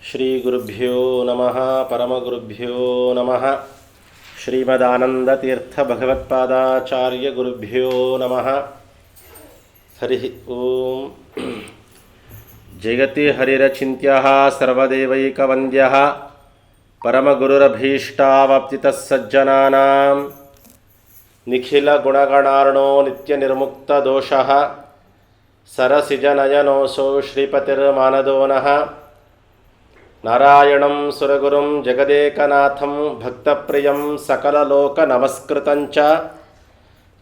ಶ್ರೀ ಗುರುಭ್ಯೋ ನಮಃ ಪರಮಗುರುಭ್ಯೋ ನಮಃ. ಶ್ರೀಮದಾನಂದತೀರ್ಥ ಭಗವತ್ಪಾದಾಚಾರ್ಯ ಗುರುಭ್ಯೋ ನಮಃ. ಹರಿ ಓಂ. ಜಗತಿ ಹರಿರಚಿಂತ್ಯಃ ಸರ್ವದೇವೈಕವಂದ್ಯಃ ಪರಮಗುರುರಭೀಷ್ಟಾವಾಪ್ತಿತಃ ಸಜ್ಜನಾನಾಂ ನಿಖಿಲ ಗುಣಗಣಾರ್ಣೋ ನಿತ್ಯನಿರ್ಮುಕ್ತದೋಷಃ ಸರಸಿಜನಯನೋऽಸೌ ಶ್ರೀಪತಿರ್ಮಾನದೋನಃ. ನಾರಾಯಣಂ ಸುರಗುರುಂ ಜಗದೇಕನಾಥಂ ಭಕ್ತಪ್ರಿಯಂ ಸಕಲಲೋಕನಮಸ್ಕೃತಂಚ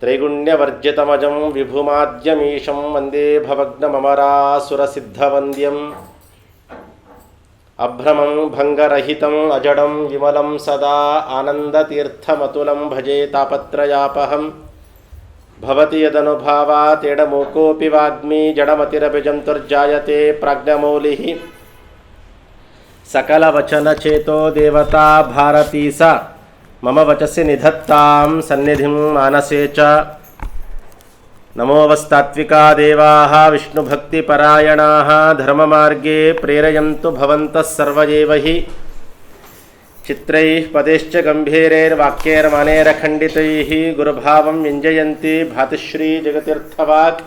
ತ್ರೈಗುಣ್ಯವರ್ಜಿತಮಜಂ ವಿಭುಮಾದ್ಯಮೀಶಂ ವಂದೇ ಭವಗ್ನಮರಾಸುರಸಿದ್ಧವಂದ್ಯಂ. ಅಭ್ರಮಂ ಭಂಗರಹಿತಂ ಅಜಡಂ ವಿಮಲಂ ಸದಾ ಆನಂದತೀರ್ಥಮತುಲಂ ಭಜೆ ತಾಪತ್ರಯಾಪಹಂ. ಭವತಿ ಯದನುಭಾವಾತ್ ಎಡಮೂಕೋಪಿ ವಾಗ್ಮಿ ಜಡಮತಿರಭಿಜಂತುರ್ಜಾಯತೆ ಪ್ರಾಜ್ಞಮೌಲಿಃ. ಸಕಲವಚನಚೇತೋ ದೇವತಾ ಭಾರತೀ ಸ ಮಮ ವಚಸಿ ನಿಧತ್ತಾಂ ಸನ್ನಿಧಿಂ ಮಾನಸೇ ಚ. ನಮೋವಸ್ತಾತ್ವಿಕಾ ದೇವಾಃ ವಿಷ್ಣುಭಕ್ತಿಪರಾಯಣಾಃ ಧರ್ಮಮಾರ್ಗೇ ಪ್ರೇರಯಂತು ಭವಂತಃ ಸರ್ವಯೇವ ಹಿ. ಚಿತ್ರೈಃ ಪದೈಶ್ಚ ಗಂಭೀರೈರ್ವಾಕ್ಯೈರ್ಮಾನೈರಖಂಡಿತೈಃ ಗುರುಭಾವಂ ವ್ಯಂಜಯಂತಿ ಭಾತಿಶ್ರೀ ಜಗತೀರ್ಥವಾಕ್.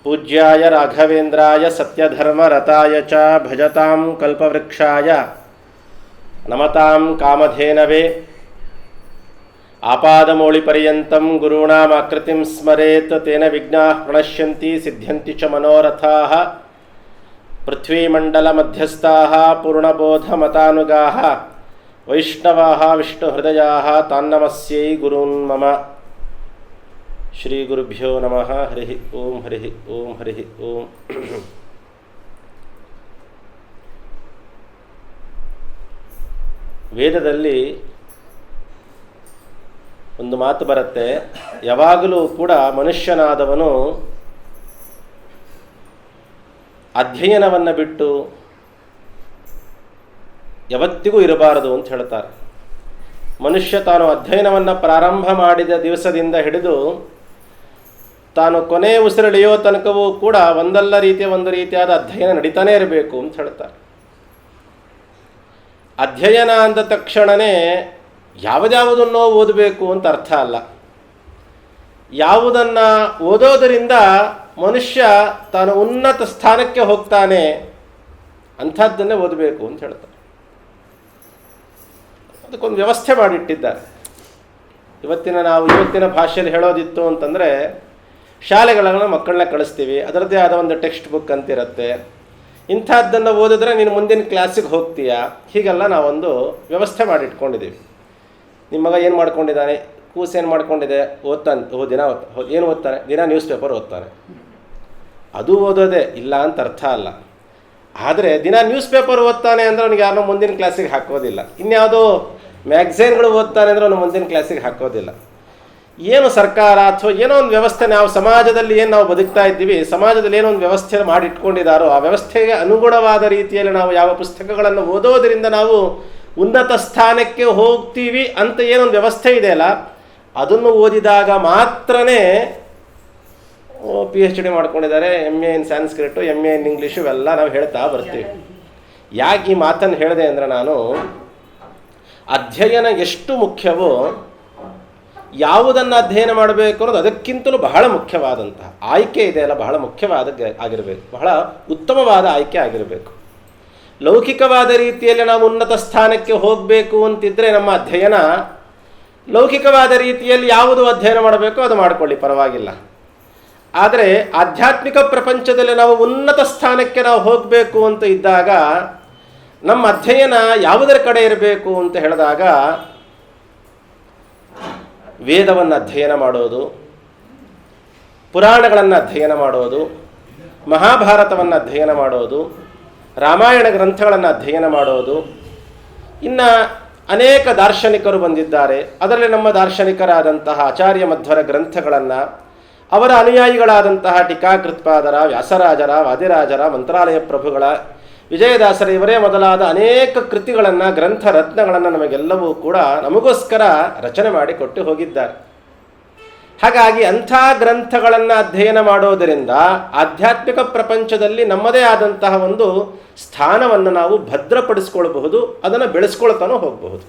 ಪೂಜ್ಯಾಯ ರಾಘವೇಂದ್ರಾಯ ಸತ್ಯಧರ್ಮರತಾಯ ಚ ಭಜತಾಂ ಕಲ್ಪವೃಕ್ಷಾಯ ನಮತಾಂ ಕಾಮಧೇನವೇ. ಆಪಾದಮೌಳಿಪರ್ಯಂತಂ ಗುರುಣಾಮಾಕೃತಿಂ ಸ್ಮರೇತ್ ತೇನ ವಿಘ್ನಾಃ ಪ್ರಣಶ್ಯಂತಿ ಸಿದ್ಧ್ಯಂತಿ ಚ ಮನೋರಥಾಃ. ಪೃಥ್ವೀಮಂಡಲಮಧ್ಯಸ್ಥಾಃ ಪೂರ್ಣಬೋಧಮತಾನುಗಾಃ ವೈಷ್ಣವಾಃ ವಿಷ್ಣುಹೃದಯಾಃ ತಾನ್ನಮಸ್ಯೈ ಗುರೂನ್ ಮಮ. ಶ್ರೀ ಗುರುಭ್ಯೋ ನಮಃ. ಹರಿ ಓಂ. ಹರಿ ಓಂ. ಹರಿ ಓಂ. ವೇದದಲ್ಲಿ ಒಂದು ಮಾತು ಬರುತ್ತೆ, ಯಾವಾಗಲೂ ಕೂಡ ಮನುಷ್ಯನಾದವನು ಅಧ್ಯಯನವನ್ನು ಬಿಟ್ಟು ಯಾವತ್ತಿಗೂ ಇರಬಾರದು ಅಂತ ಹೇಳ್ತಾರೆ. ಮನುಷ್ಯ ತಾನು ಅಧ್ಯಯನವನ್ನು ಪ್ರಾರಂಭ ಮಾಡಿದ ದಿವಸದಿಂದ ಹಿಡಿದು ತಾನು ಕೊನೆ ಉಸಿರೆಳೆಯೋ ತನಕವೂ ಕೂಡ ಒಂದು ರೀತಿಯಾದ ಅಧ್ಯಯನ ನಡೀತಾನೇ ಇರಬೇಕು ಅಂತ ಹೇಳ್ತಾರೆ. ಅಧ್ಯಯನ ಅಂದ ತಕ್ಷಣವೇ ಯಾವುದನ್ನೋ ಓದಬೇಕು ಅಂತ ಅರ್ಥ ಅಲ್ಲ. ಯಾವುದನ್ನು ಓದೋದರಿಂದ ಮನುಷ್ಯ ತಾನು ಉನ್ನತ ಸ್ಥಾನಕ್ಕೆ ಹೋಗ್ತಾನೆ ಅಂಥದ್ದನ್ನೇ ಓದಬೇಕು ಅಂತ ಹೇಳ್ತಾರೆ. ಅದಕ್ಕೊಂದು ವ್ಯವಸ್ಥೆ ಮಾಡಿಟ್ಟಿದ್ದಾರೆ. ಇವತ್ತಿನ ಭಾಷೆಯಲ್ಲಿ ಹೇಳೋದಿತ್ತು ಅಂತಂದರೆ, ಶಾಲೆಗಳನ್ನು ಮಕ್ಕಳನ್ನ ಕಳಿಸ್ತೀವಿ, ಅದರದ್ದೇ ಆದ ಒಂದು ಟೆಕ್ಸ್ಟ್ ಬುಕ್ ಅಂತಿರುತ್ತೆ. ಇಂಥದ್ದನ್ನು ಓದಿದ್ರೆ ನೀನು ಮುಂದಿನ ಕ್ಲಾಸಿಗೆ ಹೋಗ್ತೀಯಾ, ಹೀಗೆಲ್ಲ ನಾವೊಂದು ವ್ಯವಸ್ಥೆ ಮಾಡಿಟ್ಕೊಂಡಿದ್ದೀವಿ. ನಿಮ್ಮ ಮಗ ಏನು ಮಾಡ್ಕೊಂಡಿದ್ದಾನೆ, ಕೂಸು ಏನು ಮಾಡ್ಕೊಂಡಿದೆ, ಏನು ಓದ್ತಾನೆ, ದಿನ ನ್ಯೂಸ್ ಪೇಪರ್ ಓದ್ತಾನೆ. ಅದು ಓದೋದೇ ಇಲ್ಲ ಅಂತ ಅರ್ಥ ಅಲ್ಲ. ಆದರೆ ದಿನ ನ್ಯೂಸ್ ಪೇಪರ್ ಓದ್ತಾನೆ ಅಂದರೆ ಅವನಿಗೆ ಯಾರನ್ನೋ ಮುಂದಿನ ಕ್ಲಾಸಿಗೆ ಹಾಕೋದಿಲ್ಲ. ಇನ್ಯಾವುದೋ ಮ್ಯಾಗ್ಝೈನ್ಗಳು ಓದ್ತಾನೆ ಅಂದರೆ ಅವನು ಮುಂದಿನ ಕ್ಲಾಸಿಗೆ ಹಾಕೋದಿಲ್ಲ. ಏನು ಸರ್ಕಾರ ಅಥವಾ ಏನೋ ಒಂದು ವ್ಯವಸ್ಥೆ, ನಾವು ಸಮಾಜದಲ್ಲಿ ಏನು ನಾವು ಬದುಕ್ತಾ ಇದ್ದೀವಿ, ಸಮಾಜದಲ್ಲಿ ಏನೋ ಒಂದು ವ್ಯವಸ್ಥೆ ಮಾಡಿಟ್ಕೊಂಡಿದ್ದಾರೋ ಆ ವ್ಯವಸ್ಥೆಗೆ ಅನುಗುಣವಾದ ರೀತಿಯಲ್ಲಿ ನಾವು ಯಾವ ಪುಸ್ತಕಗಳನ್ನು ಓದೋದರಿಂದ ನಾವು ಉನ್ನತ ಸ್ಥಾನಕ್ಕೆ ಹೋಗ್ತೀವಿ ಅಂತ ಏನೊಂದು ವ್ಯವಸ್ಥೆ ಇದೆಯಲ್ಲ, ಅದನ್ನು ಓದಿದಾಗ ಮಾತ್ರನೇ PhD ಮಾಡ್ಕೊಂಡಿದ್ದಾರೆ, MA ಇನ್ ಸ್ಯಾನ್ಸ್ಕ್ರಿಟು, MA ಇನ್ ಇಂಗ್ಲೀಷು ಇವೆಲ್ಲ ನಾವು ಹೇಳ್ತಾ ಬರ್ತೀವಿ. ಯಾಕೆ ಈ ಮಾತನ್ನು ಹೇಳಿದೆ ಅಂದರೆ, ನಾನು ಅಧ್ಯಯನ ಎಷ್ಟು ಮುಖ್ಯವೋ ಯಾವುದನ್ನು ಅಧ್ಯಯನ ಮಾಡಬೇಕು ಅನ್ನೋದು ಅದಕ್ಕಿಂತಲೂ ಬಹಳ ಮುಖ್ಯವಾದಂತಹ ಆಯ್ಕೆ ಇದೆಯಲ್ಲ, ಬಹಳ ಮುಖ್ಯವಾದ ಆಗಿರಬೇಕು, ಬಹಳ ಉತ್ತಮವಾದ ಆಯ್ಕೆ ಆಗಿರಬೇಕು. ಲೌಕಿಕವಾದ ರೀತಿಯಲ್ಲಿ ನಾವು ಉನ್ನತ ಸ್ಥಾನಕ್ಕೆ ಹೋಗಬೇಕು ಅಂತಿದ್ದರೆ ನಮ್ಮ ಅಧ್ಯಯನ ಲೌಕಿಕವಾದ ರೀತಿಯಲ್ಲಿ ಯಾವುದು ಅಧ್ಯಯನ ಮಾಡಬೇಕು ಅದು ಮಾಡಿಕೊಳ್ಳಿ, ಪರವಾಗಿಲ್ಲ. ಆದರೆ ಆಧ್ಯಾತ್ಮಿಕ ಪ್ರಪಂಚದಲ್ಲಿ ನಾವು ಉನ್ನತ ಸ್ಥಾನಕ್ಕೆ ನಾವು ಹೋಗಬೇಕು ಅಂತ ಇದ್ದಾಗ ನಮ್ಮ ಅಧ್ಯಯನ ಯಾವುದರ ಕಡೆ ಇರಬೇಕು ಅಂತ ಹೇಳಿದಾಗ, ವೇದವನ್ನು ಅಧ್ಯಯನ ಮಾಡೋದು, ಪುರಾಣಗಳನ್ನು ಅಧ್ಯಯನ ಮಾಡೋದು, ಮಹಾಭಾರತವನ್ನು ಅಧ್ಯಯನ ಮಾಡೋದು, ರಾಮಾಯಣ ಗ್ರಂಥಗಳನ್ನು ಅಧ್ಯಯನ ಮಾಡೋದು. ಇನ್ನು ಅನೇಕ ದಾರ್ಶನಿಕರು ಬಂದಿದ್ದಾರೆ, ಅದರಲ್ಲಿ ನಮ್ಮ ದಾರ್ಶನಿಕರಾದಂತಹ ಆಚಾರ್ಯ ಮಧ್ವರ ಗ್ರಂಥಗಳನ್ನು, ಅವರ ಅನುಯಾಯಿಗಳಾದಂತಹ ಟೀಕಾಕೃತ್ಪಾದರ, ವ್ಯಾಸರಾಜರ, ವಾದಿರಾಜರ, ಮಂತ್ರಾಲಯ ಪ್ರಭುಗಳ, ವಿಜಯದಾಸರ ಇವರೇ ಮೊದಲಾದ ಅನೇಕ ಕೃತಿಗಳನ್ನು, ಗ್ರಂಥ ರತ್ನಗಳನ್ನು ನಮಗೆಲ್ಲವೂ ಕೂಡ ನಮಗೋಸ್ಕರ ರಚನೆ ಮಾಡಿ ಕೊಟ್ಟು ಹೋಗಿದ್ದಾರೆ. ಹಾಗಾಗಿ ಅಂಥ ಗ್ರಂಥಗಳನ್ನು ಅಧ್ಯಯನ ಮಾಡೋದರಿಂದ ಆಧ್ಯಾತ್ಮಿಕ ಪ್ರಪಂಚದಲ್ಲಿ ನಮ್ಮದೇ ಆದಂತಹ ಒಂದು ಸ್ಥಾನವನ್ನು ನಾವು ಭದ್ರಪಡಿಸ್ಕೊಳ್ಬಹುದು, ಅದನ್ನು ಬೆಳೆಸ್ಕೊಳ್ತಾನೂ ಹೋಗಬಹುದು.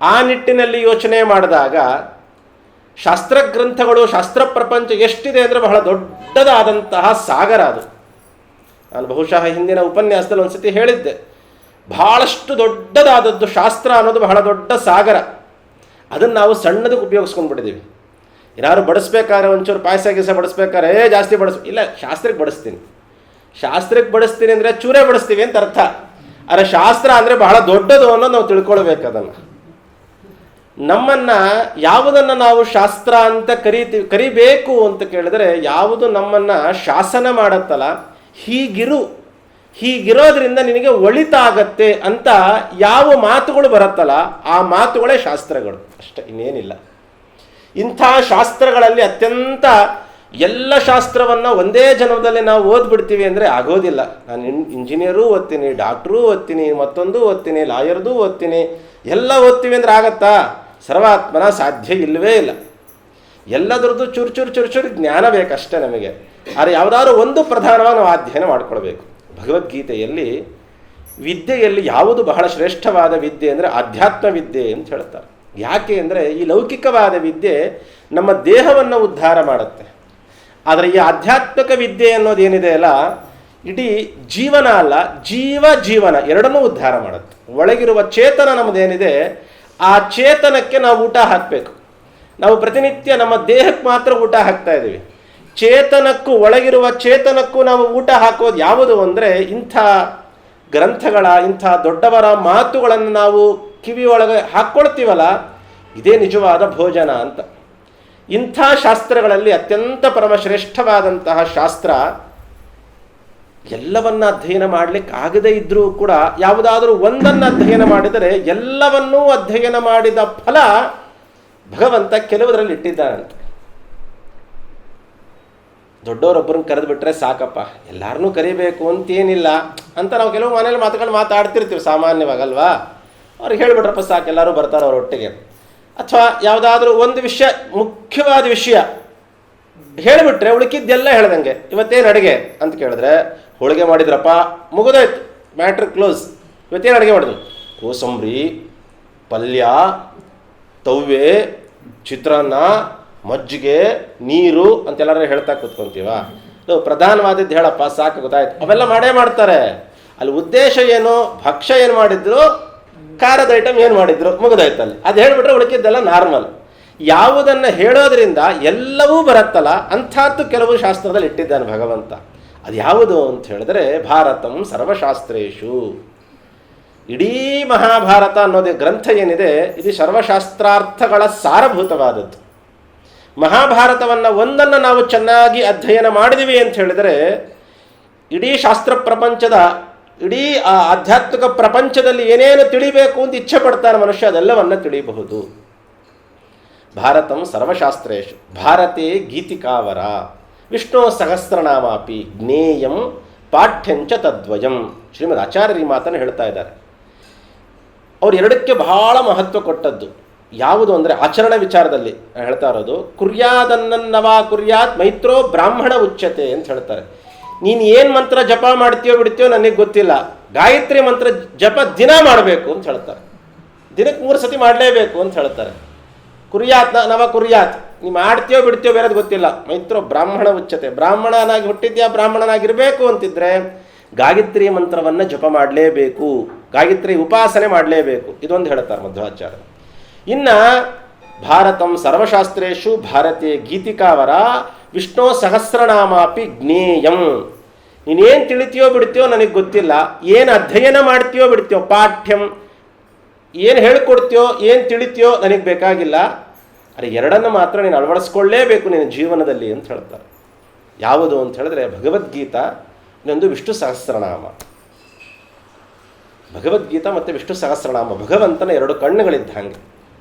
ಆ ನಿಟ್ಟಿನಲ್ಲಿ ಯೋಚನೆ ಮಾಡಿದಾಗ ಶಾಸ್ತ್ರಗ್ರಂಥಗಳು, ಶಾಸ್ತ್ರ ಪ್ರಪಂಚ ಎಷ್ಟಿದೆ ಅಂದರೆ ಬಹಳ ದೊಡ್ಡದಾದಂತಹ ಸಾಗರ ಅದು. ನಾನು ಬಹುಶಃ ಹಿಂದಿನ ಉಪನ್ಯಾಸದಲ್ಲಿ ಒಂದು ಸತಿ ಹೇಳಿದ್ದೆ, ಬಹಳಷ್ಟು ದೊಡ್ಡದಾದದ್ದು ಶಾಸ್ತ್ರ ಅನ್ನೋದು ಬಹಳ ದೊಡ್ಡ ಸಾಗರ. ಅದನ್ನು ನಾವು ಸಣ್ಣದಕ್ಕೆ ಉಪಯೋಗಿಸ್ಕೊಂಡು ಬಿಟ್ಟಿದ್ದೀವಿ. ಏನಾದ್ರು ಬಡಿಸ್ಬೇಕಾದ್ರೆ ಒಂಚೂರು ಪಾಯಸ ಗೀಸ ಬಡಿಸ್ಬೇಕಾದ್ರೆ ಜಾಸ್ತಿ ಇಲ್ಲ, ಶಾಸ್ತ್ರಕ್ಕೆ ಬಡಿಸ್ತೀನಿ ಅಂದರೆ ಚೂರೇ ಬಡಿಸ್ತೀವಿ ಅಂತ ಅರ್ಥ. ಆದರೆ ಶಾಸ್ತ್ರ ಅಂದರೆ ಬಹಳ ದೊಡ್ಡದು ಅನ್ನೋದು ನಾವು ತಿಳ್ಕೊಳ್ಬೇಕು. ಅದನ್ನು ನಮ್ಮನ್ನು ಯಾವುದನ್ನು ನಾವು ಶಾಸ್ತ್ರ ಅಂತ ಕರಿಬೇಕು ಅಂತ ಕೇಳಿದ್ರೆ, ಯಾವುದು ನಮ್ಮನ್ನು ಶಾಸನ ಮಾಡತ್ತಲ್ಲ, ಹೀಗಿರೋದ್ರಿಂದ ನಿನಗೆ ಒಳಿತಾಗತ್ತೆ ಅಂತ ಯಾವ ಮಾತುಗಳು ಬರುತ್ತಲ್ಲ ಆ ಮಾತುಗಳೇ ಶಾಸ್ತ್ರಗಳು ಅಷ್ಟೇ, ಇನ್ನೇನಿಲ್ಲ. ಇಂಥ ಶಾಸ್ತ್ರಗಳಲ್ಲಿ ಅತ್ಯಂತ ಎಲ್ಲ ಶಾಸ್ತ್ರವನ್ನು ಒಂದೇ ಜನ್ಮದಲ್ಲಿ ನಾವು ಓದ್ಬಿಡ್ತೀವಿ ಅಂದರೆ ಆಗೋದಿಲ್ಲ. ನಾನು ಇಂಜಿನಿಯರೂ ಓದ್ತೀನಿ, ಡಾಕ್ಟ್ರೂ ಓದ್ತೀನಿ, ಮತ್ತೊಂದು ಓದ್ತೀನಿ, ಲಾಯರ್ದು ಓದ್ತೀನಿ, ಎಲ್ಲ ಓದ್ತೀವಿ ಅಂದರೆ ಆಗತ್ತಾ? ಸರ್ವಾತ್ಮನ ಸಾಧ್ಯ ಇಲ್ಲವೇ ಇಲ್ಲ. ಎಲ್ಲದ್ರದ್ದು ಚೂರು ಜ್ಞಾನ ಬೇಕಷ್ಟೇ ನಮಗೆ. ಆದರೆ ಯಾವುದಾದ್ರೂ ಒಂದು ಪ್ರಧಾನವಾಗಿ ನಾವು ಅಧ್ಯಯನ ಮಾಡ್ಕೊಳ್ಬೇಕು. ಭಗವದ್ಗೀತೆಯಲ್ಲಿ ವಿದ್ಯೆಯಲ್ಲಿ ಯಾವುದು ಬಹಳ ಶ್ರೇಷ್ಠವಾದ ವಿದ್ಯೆ ಅಂದರೆ ಆಧ್ಯಾತ್ಮ ವಿದ್ಯೆ ಅಂತ ಹೇಳ್ತಾರೆ. ಯಾಕೆ ಅಂದರೆ ಈ ಲೌಕಿಕವಾದ ವಿದ್ಯೆ ನಮ್ಮ ದೇಹವನ್ನು ಉದ್ಧಾರ ಮಾಡುತ್ತೆ. ಆದರೆ ಈ ಆಧ್ಯಾತ್ಮಿಕ ವಿದ್ಯೆ ಅನ್ನೋದೇನಿದೆ ಅಲ್ಲ, ಇಡೀ ಜೀವನ ಅಲ್ಲ, ಜೀವನ ಎರಡನ್ನೂ ಉದ್ಧಾರ ಮಾಡುತ್ತೆ. ಒಳಗಿರುವ ಚೇತನ ನಮ್ಮದೇನಿದೆ, ಆ ಚೇತನಕ್ಕೆ ನಾವು ಊಟ ಹಾಕಬೇಕು. ನಾವು ಪ್ರತಿನಿತ್ಯ ನಮ್ಮ ದೇಹಕ್ಕೆ ಮಾತ್ರ ಊಟ ಹಾಕ್ತಾ ಇದ್ದೀವಿ. ಚೇತನಕ್ಕೂ, ಒಳಗಿರುವ ಚೇತನಕ್ಕೂ ನಾವು ಊಟ ಹಾಕೋದು ಯಾವುದು ಅಂದರೆ ಇಂಥ ಗ್ರಂಥಗಳ, ಇಂಥ ದೊಡ್ಡವರ ಮಾತುಗಳನ್ನು ನಾವು ಕಿವಿಯೊಳಗೆ ಹಾಕ್ಕೊಳ್ತೀವಲ್ಲ, ಇದೇ ನಿಜವಾದ ಭೋಜನ ಅಂತ. ಇಂಥ ಶಾಸ್ತ್ರಗಳಲ್ಲಿ ಅತ್ಯಂತ ಪರಮಶ್ರೇಷ್ಠವಾದಂತಹ ಶಾಸ್ತ್ರ, ಎಲ್ಲವನ್ನ ಅಧ್ಯಯನ ಮಾಡಲಿಕ್ಕೆ ಆಗದೇ ಇದ್ರೂ ಕೂಡ ಯಾವುದಾದ್ರೂ ಒಂದನ್ನು ಅಧ್ಯಯನ ಮಾಡಿದರೆ ಎಲ್ಲವನ್ನೂ ಅಧ್ಯಯನ ಮಾಡಿದ ಫಲ ಭಗವಂತ ಕೆಲವುದರಲ್ಲಿ ಇಟ್ಟಿದ್ದಾನಂತೆ. ದೊಡ್ಡವರೊಬ್ಬರನ್ನ ಕರೆದುಬಿಟ್ರೆ ಸಾಕಪ್ಪ, ಎಲ್ಲರನ್ನೂ ಕರಿಬೇಕು ಅಂತೇನಿಲ್ಲ ಅಂತ ನಾವು ಕೆಲವು ಮನೇಲಿ ಮಾತಾಡ್ತಿರ್ತೀವಿ ಸಾಮಾನ್ಯವಾಗಲ್ವಾ. ಅವ್ರಿಗೆ ಹೇಳಿಬಿಟ್ರಪ್ಪ ಸಾಕು, ಎಲ್ಲರೂ ಬರ್ತಾರೆ ಅವರೊಟ್ಟಿಗೆ. ಅಥವಾ ಯಾವುದಾದ್ರೂ ಒಂದು ವಿಷಯ, ಮುಖ್ಯವಾದ ವಿಷಯ ಹೇಳಿಬಿಟ್ರೆ ಉಳಿಕಿದ್ದೆಲ್ಲ ಹೇಳ್ದಂಗೆ. ಇವತ್ತೇನು ಅಡುಗೆ ಅಂತ ಕೇಳಿದ್ರೆ, ಹೋಳಿಗೆ ಮಾಡಿದ್ರಪ್ಪ, ಮುಗಿದೋಯ್ತು, ಮ್ಯಾಟ್ರ್ ಕ್ಲೋಸ್. ಇವತ್ತೇನು ಅಡುಗೆ ಮಾಡಿದ್ರು? ಕೋಸಂಬರಿ, ಪಲ್ಯ, ತವ್ವೆ, ಚಿತ್ರಾನ್ನ, ಮಜ್ಜಿಗೆ, ನೀರು ಅಂತೆಲ್ಲರೂ ಹೇಳ್ತಾ ಕೂತ್ಕೊಂತೀವ. ಪ್ರಧಾನವಾದದ್ದು ಹೇಳಪ್ಪ ಸಾಕು, ಗೊತ್ತಾಯ್ತು. ಅವೆಲ್ಲ ಮಾಡೇ ಮಾಡ್ತಾರೆ. ಅಲ್ಲಿ ಉದ್ದೇಶ ಏನು? ಭಕ್ಷ್ಯ ಏನು ಮಾಡಿದ್ರು, ಖಾರದ ಐಟಮ್ ಏನು ಮಾಡಿದ್ರು, ಮುಗಿದೋಯ್ತಲ್ಲಿ. ಅದು ಹೇಳಿಬಿಟ್ರೆ ಉಳಿಕಿದ್ದೆಲ್ಲ ನಾರ್ಮಲ್. ಯಾವುದನ್ನು ಹೇಳೋದ್ರಿಂದ ಎಲ್ಲವೂ ಬರುತ್ತಲ್ಲ, ಅಂಥದ್ದು ಕೆಲವು ಶಾಸ್ತ್ರದಲ್ಲಿ ಇಟ್ಟಿದ್ದಾನೆ ಭಗವಂತ. ಅದು ಯಾವುದು ಅಂತ ಹೇಳಿದ್ರೆ, ಭಾರತಂ ಸರ್ವಶಾಸ್ತ್ರೇಷು. ಇಡೀ ಮಹಾಭಾರತ ಅನ್ನೋದೇ ಗ್ರಂಥ ಏನಿದೆ, ಇದು ಸರ್ವಶಾಸ್ತ್ರಾರ್ಥಗಳ ಸಾರಭೂತವಾದದ್ದು. ಮಹಾಭಾರತವನ್ನು ಒಂದನ್ನು ನಾವು ಚೆನ್ನಾಗಿ ಅಧ್ಯಯನ ಮಾಡಿದ್ವಿ ಅಂತ ಹೇಳಿದರೆ, ಇಡೀ ಶಾಸ್ತ್ರ ಪ್ರಪಂಚದ, ಇಡೀ ಆ ಆಧ್ಯಾತ್ಮಿಕ ಪ್ರಪಂಚದಲ್ಲಿ ಏನೇನು ತಿಳಿಬೇಕು ಅಂತ ಇಚ್ಛೆ ಪಡ್ತಾನೆ ಮನುಷ್ಯ, ಅದೆಲ್ಲವನ್ನು ತಿಳಿಯಬಹುದು. ಭಾರತಂ ಸರ್ವಶಾಸ್ತ್ರೇಷು ಭಾರತೆ ಗೀತಿಕಾವರ ವಿಷ್ಣು ಸಹಸ್ರನಾಮಾಪಿ ಜ್ಞೇಯಂ ಪಾಠ್ಯಂಚ ತದ್ವಯಂ. ಶ್ರೀಮದ್ ಆಚಾರ್ಯರು ಈ ಮಾತನ್ನು ಹೇಳ್ತಾ ಇದ್ದಾರೆ. ಅವ್ರು ಎರಡಕ್ಕೆ ಬಹಳ ಮಹತ್ವ ಕೊಟ್ಟದ್ದು ಯಾವುದು ಅಂದರೆ ಆಚರಣ ವಿಚಾರದಲ್ಲಿ ಹೇಳ್ತಾ ಇರೋದು. ಕುರ್ಯಾದನ್ನನ್ನವಾ ಕುರ್ಯಾತ್ ಮೈತ್ರೋ ಬ್ರಾಹ್ಮಣ ಉಚ್ಯತೆ ಅಂತ ಹೇಳ್ತಾರೆ. ನೀನು ಏನು ಮಂತ್ರ ಜಪ ಮಾಡ್ತೀಯೋ ಬಿಡ್ತೀಯೋ ನನಗೆ ಗೊತ್ತಿಲ್ಲ, ಗಾಯತ್ರಿ ಮಂತ್ರ ಜಪ ದಿನ ಮಾಡಬೇಕು ಅಂತ ಹೇಳ್ತಾರೆ. ದಿನಕ್ಕೆ 3 ಸತಿ ಮಾಡಲೇಬೇಕು ಅಂತ ಹೇಳ್ತಾರೆ. ಕುರ್ಯಾತ್ ನವ ಕುರ್ಯಾತ್, ನೀ ಮಾಡ್ತೀಯೋ ಬಿಡ್ತೀಯೋ ಬೇರೆದು ಗೊತ್ತಿಲ್ಲ, ಮೈತ್ರೋ ಬ್ರಾಹ್ಮಣ ಉಚ್ಯತೆ. ಬ್ರಾಹ್ಮಣನಾಗಿ ಹುಟ್ಟಿದ್ಯಾ, ಬ್ರಾಹ್ಮಣನಾಗಿರಬೇಕು ಅಂತಿದ್ರೆ ಗಾಯತ್ರಿ ಮಂತ್ರವನ್ನು ಜಪ ಮಾಡಲೇಬೇಕು, ಗಾಯತ್ರಿ ಉಪಾಸನೆ ಮಾಡಲೇಬೇಕು. ಇದೊಂದು ಹೇಳ್ತಾರೆ ಮಧ್ವಾಚಾರ್ಯ. ಇನ್ನು ಭಾರತಂ ಸರ್ವಶಾಸ್ತ್ರೇಷು ಭಾರತೀಯ ಗೀತಿಕಾವರ ವಿಷ್ಣು ಸಹಸ್ರನಾಮಾಪಿ ಜ್ಞೇಯಂ. ನೀನೇನು ತಿಳಿತೀಯೋ ಬಿಡ್ತೀಯೋ ನನಗೆ ಗೊತ್ತಿಲ್ಲ, ಏನು ಅಧ್ಯಯನ ಮಾಡ್ತೀಯೋ ಬಿಡ್ತೀಯೋ, ಪಾಠ್ಯಂ, ಏನು ಹೇಳ್ಕೊಡ್ತೀಯೋ, ಏನು ತಿಳಿತೀಯೋ ನನಗೆ ಬೇಕಾಗಿಲ್ಲ, ಅರೆ ಎರಡನ್ನು ಮಾತ್ರ ನೀನು ಅಳವಡಿಸ್ಕೊಳ್ಳೇಬೇಕು ನಿನ್ನ ಜೀವನದಲ್ಲಿ ಅಂತ ಹೇಳ್ತಾರೆ. ಯಾವುದು ಅಂತ ಹೇಳಿದ್ರೆ ಭಗವದ್ಗೀತಾ, ಇನ್ನೊಂದು ವಿಷ್ಣು ಸಹಸ್ರನಾಮ. ಭಗವದ್ಗೀತಾ ಮತ್ತು ವಿಷ್ಣು ಸಹಸ್ರನಾಮ ಭಗವಂತನ 2 ಕಣ್ಣುಗಳಿದ್ದ ಹಾಗೆ.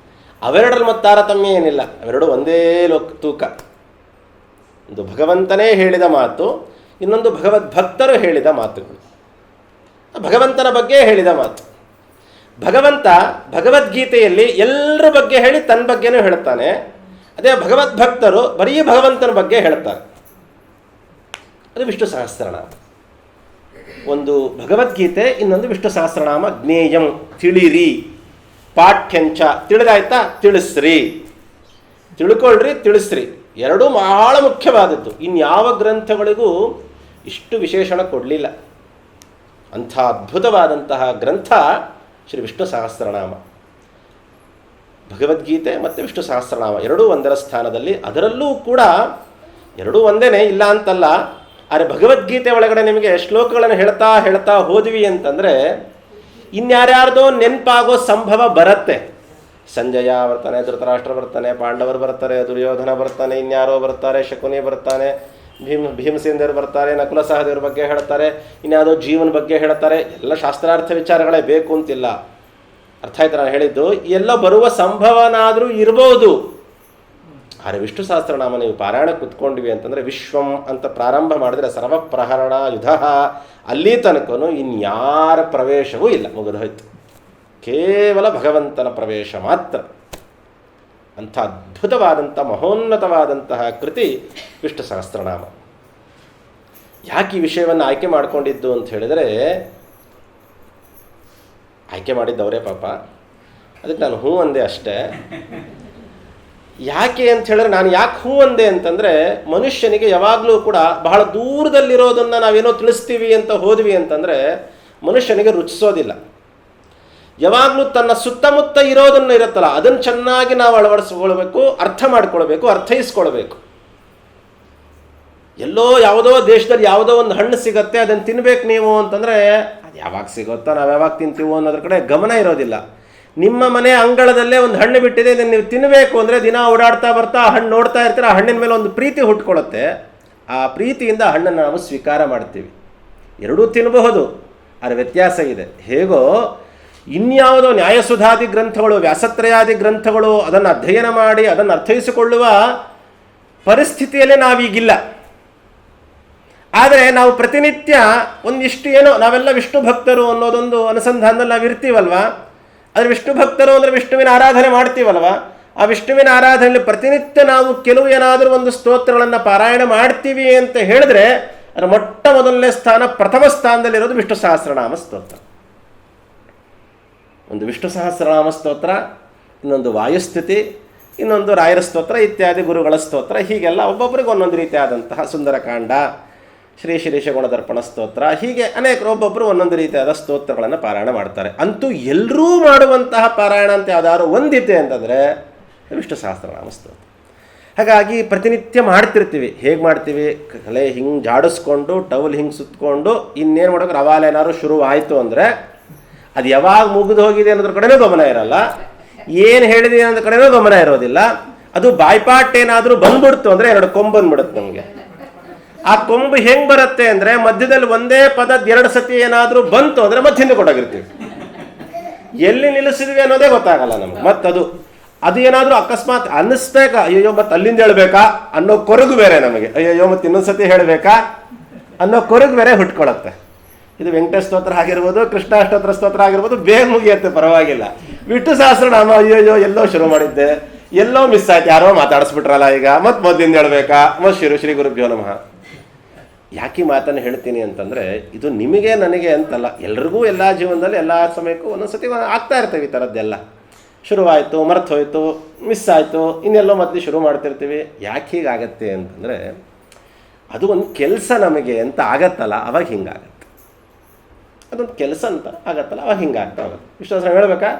ಅವೆರಡರಲ್ಲಿ ಮತ್ತು ತಾರತಮ್ಯ ಏನಿಲ್ಲ, ಅವೆರಡು ಒಂದೇ ತೂಕ. ಒಂದು ಭಗವಂತನೇ ಹೇಳಿದ ಮಾತು, ಇನ್ನೊಂದು ಭಗವದ್ಭಕ್ತರು ಹೇಳಿದ ಮಾತುಗಳು, ಭಗವಂತನ ಬಗ್ಗೆ ಹೇಳಿದ ಮಾತು. ಭಗವಂತ ಭಗವದ್ಗೀತೆಯಲ್ಲಿ ಎಲ್ಲರ ಬಗ್ಗೆ ಹೇಳಿ ತನ್ನ ಬಗ್ಗೆನೂ ಹೇಳ್ತಾನೆ, ಅದೇ ಭಗವದ್ಭಕ್ತರು ಬರೀ ಭಗವಂತನ ಬಗ್ಗೆ ಹೇಳ್ತಾರೆ, ಅದು ವಿಷ್ಣು ಸಹಸ್ರನಾಮ. ಒಂದು ಭಗವದ್ಗೀತೆ, ಇನ್ನೊಂದು ವಿಷ್ಣು ಸಹಸ್ರನಾಮ. ಜ್ಞೇಯಂ ತಿಳಿರಿ, ಪಾಠ್ಯಂಚ ತಿಳಿದಾಯ್ತಾ, ತಿಳಿಸ್ರಿ, ತಿಳ್ಕೊಳ್ರಿ, ತಿಳಿಸ್ರಿ, ಎರಡೂ ಬಹಳ ಮುಖ್ಯವಾದದ್ದು. ಇನ್ಯಾವ ಗ್ರಂಥಗಳಿಗೂ ಇಷ್ಟು ವಿಶೇಷಣ ಕೊಡಲಿಲ್ಲ. ಅಂಥ ಅದ್ಭುತವಾದಂತಹ ಗ್ರಂಥ ಶ್ರೀ ವಿಷ್ಣು ಸಹಸ್ರನಾಮ. ಭಗವದ್ಗೀತೆ ಮತ್ತು ವಿಷ್ಣು ಸಹಸ್ರನಾಮ ಎರಡೂ ಒಂದರ ಸ್ಥಾನದಲ್ಲಿ. ಅದರಲ್ಲೂ ಕೂಡ ಎರಡೂ ಒಂದೇನೆ, ಇಲ್ಲ ಅಂತಲ್ಲ. ಆದರೆ ಭಗವದ್ಗೀತೆ ಒಳಗಡೆ ನಿಮಗೆ ಶ್ಲೋಕಗಳನ್ನು ಹೇಳ್ತಾ ಹೇಳ್ತಾ ಹೋದ್ವಿ ಅಂತಂದರೆ ಇನ್ಯಾರ್ಯಾರ್ದೋ ನೆನಪಾಗೋ ಸಂಭವ ಬರುತ್ತೆ. ಸಂಜಯ ಬರ್ತಾನೆ, ಧೃತರಾಷ್ಟ್ರ ಬರ್ತಾನೆ, ಪಾಂಡವರು ಬರ್ತಾರೆ, ದುರ್ಯೋಧನ ಬರ್ತಾನೆ, ಇನ್ಯಾರೋ ಬರ್ತಾರೆ, ಶಕುನಿ ಬರ್ತಾನೆ, ಭೀಮಸೇನರು ಬರ್ತಾರೆ, ನಕುಲ ಸಹದೇವರ ಬಗ್ಗೆ ಹೇಳ್ತಾರೆ, ಇನ್ಯಾವುದೋ ಜೀವನ ಬಗ್ಗೆ ಹೇಳ್ತಾರೆ. ಎಲ್ಲ ಶಾಸ್ತ್ರಾರ್ಥ ವಿಚಾರಗಳೇ ಬೇಕು ಅಂತಿಲ್ಲ. ಅರ್ಥ ಆಯ್ತು ನಾನು ಹೇಳಿದ್ದು? ಎಲ್ಲ ಬರುವ ಸಂಭವನಾದರೂ ಇರ್ಬೋದು. ಆದರೆ ವಿಷ್ಣು ಸಹಸ್ರನಾಮ ನೀವು ಪಾರಾಯಣ ಕುತ್ಕೊಂಡ್ವಿ ಅಂತಂದರೆ ವಿಶ್ವಂ ಅಂತ ಪ್ರಾರಂಭ ಮಾಡಿದ್ರೆ ಸರ್ವಪ್ರಹರಣ ಯುಧ, ಅಲ್ಲಿ ತನಕನೂ ಇನ್ಯಾರ ಪ್ರವೇಶವೂ ಇಲ್ಲ, ಮುಗಿದೋಯ್ತು. ಕೇವಲ ಭಗವಂತನ ಪ್ರವೇಶ ಮಾತ್ರ. ಅಂಥ ಅದ್ಭುತವಾದಂಥ ಮಹೋನ್ನತವಾದಂತಹ ಕೃತಿ ವಿಷ್ಣು ಸಹಸ್ರನಾಮ. ಯಾಕೆ ಈ ವಿಷಯವನ್ನು ಆಯ್ಕೆ ಮಾಡಿಕೊಂಡಿದ್ದು ಅಂತ ಹೇಳಿದರೆ, ಆಯ್ಕೆ ಮಾಡಿದ್ದವರೇ ಪಾಪ, ಅದಕ್ಕೆ ನಾನು ಹ್ಞೂ ಅಂದೆ ಅಷ್ಟೇ. ಯಾಕೆ ಅಂತ ಹೇಳಿದ್ರೆ, ನಾನು ಯಾಕೆ ಹ್ಞೂ ಅಂದೆ ಅಂತಂದರೆ, ಮನುಷ್ಯನಿಗೆ ಯಾವಾಗಲೂ ಕೂಡ ಬಹಳ ದೂರದಲ್ಲಿರೋದನ್ನು ನಾವೇನೋ ತಿಳಿಸ್ತೀವಿ ಅಂತ ಹೋದ್ವಿ ಅಂತಂದರೆ ಮನುಷ್ಯನಿಗೆ ರುಚಿಸೋದಿಲ್ಲ. ಯಾವಾಗಲೂ ತನ್ನ ಸುತ್ತಮುತ್ತ ಇರೋದನ್ನು ಇರುತ್ತಲ್ಲ ಅದನ್ನು ಚೆನ್ನಾಗಿ ನಾವು ಅಳವಡಿಸ್ಕೊಳ್ಬೇಕು, ಅರ್ಥ ಮಾಡ್ಕೊಳ್ಬೇಕು, ಅರ್ಥೈಸ್ಕೊಳ್ಬೇಕು. ಎಲ್ಲೋ ಯಾವುದೋ ದೇಶದಲ್ಲಿ ಯಾವುದೋ ಒಂದು ಹಣ್ಣು ಸಿಗುತ್ತೆ, ಅದನ್ನು ತಿನ್ಬೇಕು ನೀವು ಅಂತಂದರೆ ಅದು ಯಾವಾಗ ಸಿಗುತ್ತೋ ನಾವು ಯಾವಾಗ ತಿಂತೀವೋ ಅನ್ನೋದ್ರ ಕಡೆ ಗಮನ ಇರೋದಿಲ್ಲ. ನಿಮ್ಮ ಮನೆ ಅಂಗಳದಲ್ಲೇ ಒಂದು ಹಣ್ಣು ಬಿಟ್ಟಿದೆ, ಇದನ್ನು ನೀವು ತಿನ್ನಬೇಕು ಅಂದರೆ ದಿನ ಓಡಾಡ್ತಾ ಬರ್ತಾ ಆ ಹಣ್ಣು ನೋಡ್ತಾ ಇರ್ತೀರ, ಆ ಹಣ್ಣಿನ ಮೇಲೆ ಒಂದು ಪ್ರೀತಿ ಹುಟ್ಕೊಳ್ಳುತ್ತೆ. ಆ ಪ್ರೀತಿಯಿಂದ ಹಣ್ಣನ್ನು ನಾವು ಸ್ವೀಕಾರ ಮಾಡ್ತೀವಿ. ಎರಡೂ ತಿನ್ನಬಹುದು, ಆದರೆ ವ್ಯತ್ಯಾಸ ಇದೆ. ಹೇಗೋ ಇನ್ಯಾವುದೋ ನ್ಯಾಯಸುಧಾದಿ ಗ್ರಂಥಗಳು, ವ್ಯಾಸತ್ರಯಾದಿ ಗ್ರಂಥಗಳು, ಅದನ್ನು ಅಧ್ಯಯನ ಮಾಡಿ ಅದನ್ನು ಅರ್ಥೈಸಿಕೊಳ್ಳುವ ಪರಿಸ್ಥಿತಿಯಲ್ಲೇ ನಾವೀಗಿಲ್ಲ. ಆದರೆ ನಾವು ಪ್ರತಿನಿತ್ಯ ಒಂದಿಷ್ಟು ಏನೋ ನಾವೆಲ್ಲ ವಿಷ್ಣು ಭಕ್ತರು ಅನ್ನೋದೊಂದು ಅನುಸಂಧಾನದಲ್ಲಿ ನಾವು ಇರ್ತೀವಲ್ವ. ಆದರೆ ವಿಷ್ಣು ಭಕ್ತರು ಅಂದರೆ ವಿಷ್ಣುವಿನ ಆರಾಧನೆ ಮಾಡ್ತೀವಲ್ವ. ಆ ವಿಷ್ಣುವಿನ ಆರಾಧನೆಯಲ್ಲಿ ಪ್ರತಿನಿತ್ಯ ನಾವು ಕೆಲವು ಏನಾದರೂ ಒಂದು ಸ್ತೋತ್ರಗಳನ್ನು ಪಾರಾಯಣ ಮಾಡ್ತೀವಿ ಅಂತ ಹೇಳಿದ್ರೆ ಅದರ ಮೊಟ್ಟ ಮೊದಲನೇ ಸ್ಥಾನ, ಪ್ರಥಮ ಸ್ಥಾನದಲ್ಲಿರೋದು ವಿಷ್ಣು ಸಹಸ್ರನಾಮ ಸ್ತೋತ್ರ. ಒಂದು ವಿಷ್ಣು ಸಹಸ್ರನಾಮ ಸ್ತೋತ್ರ, ಇನ್ನೊಂದು ವಾಯುಸ್ತುತಿ, ಇನ್ನೊಂದು ರಾಯರ ಸ್ತೋತ್ರ ಇತ್ಯಾದಿ ಗುರುಗಳ ಸ್ತೋತ್ರ. ಹೀಗೆಲ್ಲ ಒಬ್ಬೊಬ್ಬರಿಗೆ ಒಂದೊಂದು ರೀತಿಯಾದಂತಹ ಸುಂದರಕಾಂಡ, ಶ್ರೀ ಶಿರೀಷ ಗುಣದರ್ಪಣ ಸ್ತೋತ್ರ, ಹೀಗೆ ಅನೇಕರು ಒಬ್ಬೊಬ್ಬರು ಒಂದೊಂದು ರೀತಿಯಾದ ಸ್ತೋತ್ರಗಳನ್ನು ಪಾರಾಯಣ ಮಾಡ್ತಾರೆ. ಅಂತೂ ಎಲ್ಲರೂ ಮಾಡುವಂತಹ ಪಾರಾಯಣ ಅಂತ ಯಾವ್ದಾದ್ರು ಒಂದಿದೆ ಅಂತಂದರೆ ವಿಷ್ಣು ಸಹಸ್ರನಾಮ ಸ್ತೋತ್ರ. ಹಾಗಾಗಿ ಪ್ರತಿನಿತ್ಯ ಮಾಡ್ತಿರ್ತೀವಿ. ಹೇಗೆ ಮಾಡ್ತೀವಿ? ಕಲೆ ಹಿಂಗೆ ಜಾಡಿಸ್ಕೊಂಡು ಟವಲ್ ಹಿಂಗೆ ಸುತ್ತಕೊಂಡು ಇನ್ನೇನು ಮಾಡೋಕೆ ರವಾಲೆ ಏನಾದ್ರು ಶುರು ಆಯಿತು ಅಂದರೆ ಅದು ಯಾವಾಗ ಮುಗಿದು ಹೋಗಿದೆ ಅನ್ನೋದ್ರ ಕಡೆನೂ ಗಮನ ಇರಲ್ಲ, ಏನು ಹೇಳಿದೆ ಅನ್ನೋದ್ರ ಕಡೆನೂ ಗಮನ ಇರೋದಿಲ್ಲ. ಅದು ಬಾಯ್ಪಾಟ್ ಏನಾದರೂ ಬಂದ್ಬಿಡ್ತು ಅಂದರೆ ಎರಡು ಕೊಂಬು ಬಂದ್ಬಿಡುತ್ತೆ ನಮಗೆ. ಆ ಕೊಂಬು ಹೆಂಗೆ ಬರುತ್ತೆ ಅಂದರೆ ಮಧ್ಯದಲ್ಲಿ ಒಂದೇ ಪದದ ಎರಡು ಸತಿ ಏನಾದರೂ ಬಂತು ಅಂದರೆ ಮತ್ತೆ ಹಿಂದೆ ಕೊಡೋಗಿರ್ತೀವಿ. ಎಲ್ಲಿ ನಿಲ್ಲಿಸಿದ್ವಿ ಅನ್ನೋದೇ ಗೊತ್ತಾಗಲ್ಲ ನಮ್ಗೆ. ಮತ್ತದು ಅದು ಏನಾದರೂ ಅಕಸ್ಮಾತ್ ಅನ್ನಿಸ್ಬೇಕ, ಅಯ್ಯೋ ಮತ್ತೆ ಅಲ್ಲಿಂದ ಹೇಳ್ಬೇಕಾ ಅನ್ನೋ ಕೊರಗು ಬೇರೆ ನಮಗೆ, ಅಯ್ಯೋ ಮತ್ತೆ ಇನ್ನೊಂದು ಸತಿ ಹೇಳಬೇಕಾ ಅನ್ನೋ ಕೊರಗು ಬೇರೆ ಹುಟ್ಕೊಳತ್ತೆ. ಇದು ವೆಂಕಟೇಶ ಸ್ತೋತ್ರ ಆಗಿರ್ಬೋದು, ಕೃಷ್ಣಾಷ್ಟೋತ್ರ ಸ್ತೋತ್ರ ಆಗಿರ್ಬೋದು, ಬೇಗ ಮುಗಿಯುತ್ತೆ, ಪರವಾಗಿಲ್ಲ. ವಿಷ್ಣು ಸಹಸ್ರನಾಮ ಅಯ್ಯೋ ಎಲ್ಲೋ ಶುರು ಮಾಡಿದ್ದೆ, ಎಲ್ಲೋ ಮಿಸ್ ಆಯ್ತು, ಯಾರೋ ಮಾತಾಡಿಸ್ಬಿಟ್ರಲ್ಲ, ಈಗ ಮತ್ತೆ ಮೊದಲಿಂದ ಹೇಳ್ಬೇಕಾ, ಮತ್ತೆ ಶ್ರೀ ಗುರುಭ್ಯೋ ನಮಃ. ಯಾಕೆ ಮಾತನ್ನು ಹೇಳ್ತೀನಿ ಅಂತಂದರೆ ಇದು ನಿಮಗೆ ನನಗೆ ಅಂತಲ್ಲ, ಎಲ್ರಿಗೂ ಎಲ್ಲ ಜೀವನದಲ್ಲಿ ಎಲ್ಲ ಸಮಯಕ್ಕೂ ಒಂದೊಂದ್ಸತಿ ಆಗ್ತಾ ಇರ್ತೇವೆ ಈ ಥರದ್ದೆಲ್ಲ. ಶುರುವಾಯಿತು, ಮರ್ತು ಹೋಯಿತು, ಮಿಸ್ ಆಯಿತು, ಇನ್ನೆಲ್ಲೋ ಮತ್ತೆ ಶುರು ಮಾಡ್ತಿರ್ತೀವಿ. ಯಾಕೆ ಹೀಗಾಗತ್ತೆ ಅಂತಂದರೆ ಅದು ಒಂದು ಕೆಲಸ ನಮಗೆ ಅಂತ ಆಗತ್ತಲ್ಲ, ಅವಾಗ ಹಿಂಗಾಗತ್ತೆ. ಅದೊಂದು ಕೆಲಸ ಅಂತ ಆಗತ್ತಲ್ಲ, ಅವಾಗ ಹಿಂಗಾಗ್ತಾ ಹೋಗುತ್ತೆ. ವಿಶ್ವಾಸ ಹೇಳಬೇಕಾ?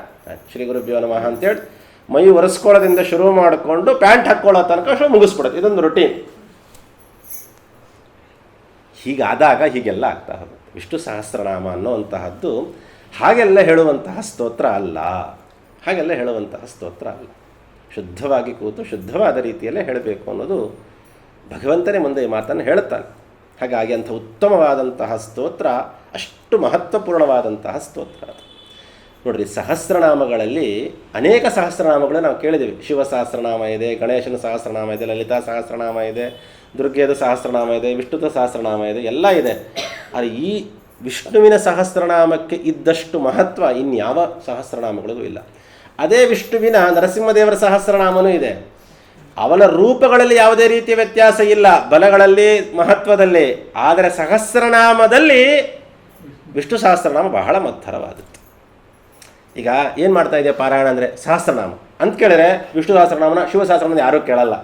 ಶ್ರೀ ಗುರುಭ್ಯೋ ನಮಃ ಅಂತೇಳಿ ಮೈ ಒರೆಸ್ಕೊಳ್ಳೋದ್ರಿಂದ ಶುರು ಮಾಡಿಕೊಂಡು ಪ್ಯಾಂಟ್ ಹಾಕ್ಕೊಳ್ಳೋ ತನಕ ಮುಗಿಸ್ಬಿಡುತ್ತೆ. ಇದೊಂದು ರೊಟೀನ್. ಹೀಗಾದಾಗ ಹೀಗೆಲ್ಲ ಆಗ್ತಾ ಹೋಗುತ್ತೆ. ವಿಷ್ಣು ಸಹಸ್ರನಾಮ ಅನ್ನೋವಂತಹದ್ದು ಹಾಗೆಲ್ಲ ಹೇಳುವಂತಹ ಸ್ತೋತ್ರ ಅಲ್ಲ, ಹಾಗೆಲ್ಲ ಹೇಳುವಂತಹ ಸ್ತೋತ್ರ ಅಲ್ಲ. ಶುದ್ಧವಾಗಿ ಕೂತು ಶುದ್ಧವಾದ ರೀತಿಯಲ್ಲೇ ಹೇಳಬೇಕು ಅನ್ನೋದು ಭಗವಂತನೇ ಮುಂದೆ ಈ ಮಾತನ್ನು ಹೇಳುತ್ತಾನೆ. ಹಾಗಾಗಿ ಅಂಥ ಉತ್ತಮವಾದಂತಹ ಸ್ತೋತ್ರ, ಅಷ್ಟು ಮಹತ್ವಪೂರ್ಣವಾದಂತಹ ಸ್ತೋತ್ರ ಅದು. ನೋಡ್ರಿ, ಸಹಸ್ರನಾಮಗಳಲ್ಲಿ ಅನೇಕ ಸಹಸ್ರನಾಮಗಳು ನಾವು ಕೇಳಿದ್ದೀವಿ. ಶಿವ ಸಹಸ್ರನಾಮ ಇದೆ, ಗಣೇಶನ ಸಹಸ್ರನಾಮ ಇದೆ, ಲಲಿತಾ ಸಹಸ್ರನಾಮ ಇದೆ, ದುರ್ಗೆಯದ ಸಹಸ್ರನಾಮ ಇದೆ, ವಿಷ್ಣುದ ಸಹಸ್ರನಾಮ ಇದೆ, ಎಲ್ಲ ಇದೆ. ಆದರೆ ಈ ವಿಷ್ಣುವಿನ ಸಹಸ್ರನಾಮಕ್ಕೆ ಇದ್ದಷ್ಟು ಮಹತ್ವ ಇನ್ಯಾವ ಸಹಸ್ರನಾಮಗಳಿಗೂ ಇಲ್ಲ. ಅದೇ ವಿಷ್ಣುವಿನ ನರಸಿಂಹದೇವರ ಸಹಸ್ರನಾಮನೂ ಇದೆ. ಅವನ ರೂಪಗಳಲ್ಲಿ ಯಾವುದೇ ರೀತಿಯ ವ್ಯತ್ಯಾಸ ಇಲ್ಲ, ಬಲಗಳಲ್ಲಿ, ಮಹತ್ವದಲ್ಲಿ. ಆದರೆ ಸಹಸ್ರನಾಮದಲ್ಲಿ ವಿಷ್ಣು ಸಹಸ್ರನಾಮ ಬಹಳ ಮಹತ್ತರವಾದದ್ದು. ಈಗ ಏನು ಮಾಡ್ತಾ ಇದೆಯಾ ಪಾರಾಯಣ ಅಂದರೆ ಸಹಸ್ರನಾಮ ಅಂತ ಕೇಳಿದ್ರೆ ವಿಷ್ಣು ಸಹಸ್ರನಾಮನ ಶಿವ ಸಹಸ್ರನಾಮ ಯಾರೂ ಕೇಳಲ್ಲ.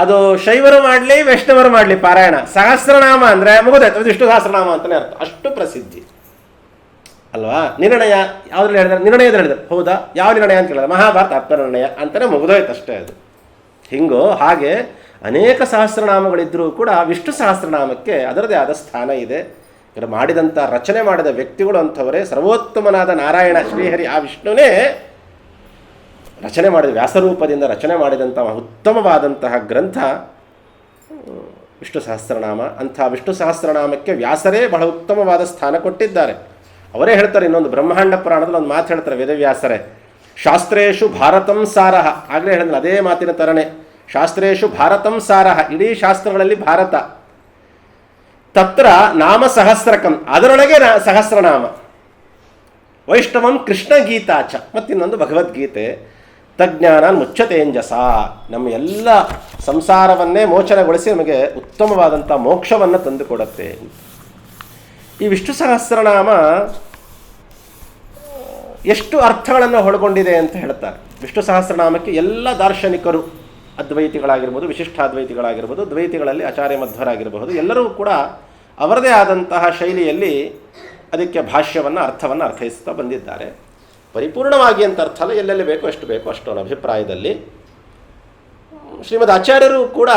ಅದು ಶೈವರು ಮಾಡಲಿ ವೈಷ್ಣವರು ಮಾಡಲಿ ಪಾರಾಯಣ, ಸಹಸ್ರನಾಮ ಅಂದರೆ ಮುಗಿದಾಯ್ತು, ಅದು ವಿಷ್ಣು ಸಹಸ್ರನಾಮ ಅಂತಲೇ ಅರ್ಥ. ಅಷ್ಟು ಪ್ರಸಿದ್ಧಿ ಅಲ್ವಾ. ನಿರ್ಣಯ ಯಾವುದ್ರಲ್ಲಿ ಹೇಳಿದ್ರೆ ನಿರ್ಣಯದಲ್ಲಿ ಹೇಳಿದ್ರೆ, ಹೌದಾ ಯಾವ ನಿರ್ಣಯ ಅಂತ ಕೇಳಿದ್ರೆ ಮಹಾಭಾರತ ಆತ್ಮನಿರ್ಣಯ ಅಂತಲೇ ಮುಗಿದೋಯ್ತು ಅಷ್ಟೇ. ಅದು ಹಿಂಗೋ ಹಾಗೆ ಅನೇಕ ಸಹಸ್ರನಾಮಗಳಿದ್ದರೂ ಕೂಡ ವಿಷ್ಣು ಸಹಸ್ರನಾಮಕ್ಕೆ ಅದರದೇ ಆದ ಸ್ಥಾನ ಇದೆ. ಇದರ ಮಾಡಿದಂಥ ರಚನೆ ಮಾಡಿದ ವ್ಯಕ್ತಿಗಳು ಅಂಥವರೇ. ಸರ್ವೋತ್ತಮನಾದ ನಾರಾಯಣ ಶ್ರೀಹರಿ ಆ ವಿಷ್ಣುವೇ ರಚನೆ ಮಾಡಿದ, ವ್ಯಾಸರೂಪದಿಂದ ರಚನೆ ಮಾಡಿದಂಥ ಉತ್ತಮವಾದಂತಹ ಗ್ರಂಥ ವಿಷ್ಣು ಸಹಸ್ರನಾಮ. ಅಂಥ ವಿಷ್ಣು ಸಹಸ್ರನಾಮಕ್ಕೆ ವ್ಯಾಸರೇ ಬಹಳ ಉತ್ತಮವಾದ ಸ್ಥಾನ ಕೊಟ್ಟಿದ್ದಾರೆ. ಅವರೇ ಹೇಳ್ತಾರೆ, ಇನ್ನೊಂದು ಬ್ರಹ್ಮಾಂಡ ಪುರಾಣದಲ್ಲಿ ಒಂದು ಮಾತು ಹೇಳ್ತಾರೆ ವೇದವ್ಯಾಸರೇ, ಶಾಸ್ತ್ರೇಶು ಭಾರತಂ ಸಾರಹ. ಆಗಲೇ ಹೇಳಿದ್ರೆ ಅದೇ ಮಾತಿನ ಥರನೇ, ಶಾಸ್ತ್ರೇಶು ಭಾರತಂ ಸಾರಹ, ಇಡೀ ಶಾಸ್ತ್ರಗಳಲ್ಲಿ ಭಾರತ. ತತ್ರ ನಾಮ ಸಹಸ್ರಕಂ, ಅದರೊಳಗೆ ಸಹಸ್ರನಾಮ. ವೈಷ್ಣವಂ ಕೃಷ್ಣ ಗೀತಾಚ, ಮತ್ತಿನ್ನೊಂದು ಭಗವದ್ಗೀತೆ. ತಜ್ಞಾನಾನ್ ಮುಚ್ಚತೇಂಜಸ, ನಮ್ಮ ಎಲ್ಲ ಸಂಸಾರವನ್ನೇ ಮೋಚನಗೊಳಿಸಿ ನಮಗೆ ಉತ್ತಮವಾದಂಥ ಮೋಕ್ಷವನ್ನು ತಂದುಕೊಡುತ್ತೆ. ಈ ವಿಷ್ಣು ಸಹಸ್ರನಾಮ ಎಷ್ಟು ಅರ್ಥಗಳನ್ನು ಒಳಗೊಂಡಿದೆ ಅಂತ ಹೇಳ್ತಾರೆ. ವಿಷ್ಣು ಸಹಸ್ರನಾಮಕ್ಕೆ ಎಲ್ಲ ದಾರ್ಶನಿಕರು, ಅದ್ವೈತಿಗಳಾಗಿರ್ಬೋದು, ವಿಶಿಷ್ಟಾದ್ವೈತಿಗಳಾಗಿರ್ಬೋದು, ದ್ವೈತಿಗಳಲ್ಲಿ ಆಚಾರ್ಯ ಮಧ್ವರಾಗಿರಬಹುದು, ಎಲ್ಲರೂ ಕೂಡ ಅವರದೇ ಆದಂತಹ ಶೈಲಿಯಲ್ಲಿ ಅದಕ್ಕೆ ಭಾಷ್ಯವನ್ನು ಅರ್ಥವನ್ನು ಅರ್ಥೈಸ್ತಾ ಬಂದಿದ್ದಾರೆ. ಪರಿಪೂರ್ಣವಾಗಿ ಅಂತ ಅರ್ಥ ಅಲ್ಲ, ಎಲ್ಲೆಲ್ಲಿ ಬೇಕೋ ಎಷ್ಟು ಬೇಕೋ ಅಷ್ಟು ಅನ್ನೋ ಅಭಿಪ್ರಾಯದಲ್ಲಿ ಶ್ರೀಮದ್ ಆಚಾರ್ಯರು ಕೂಡ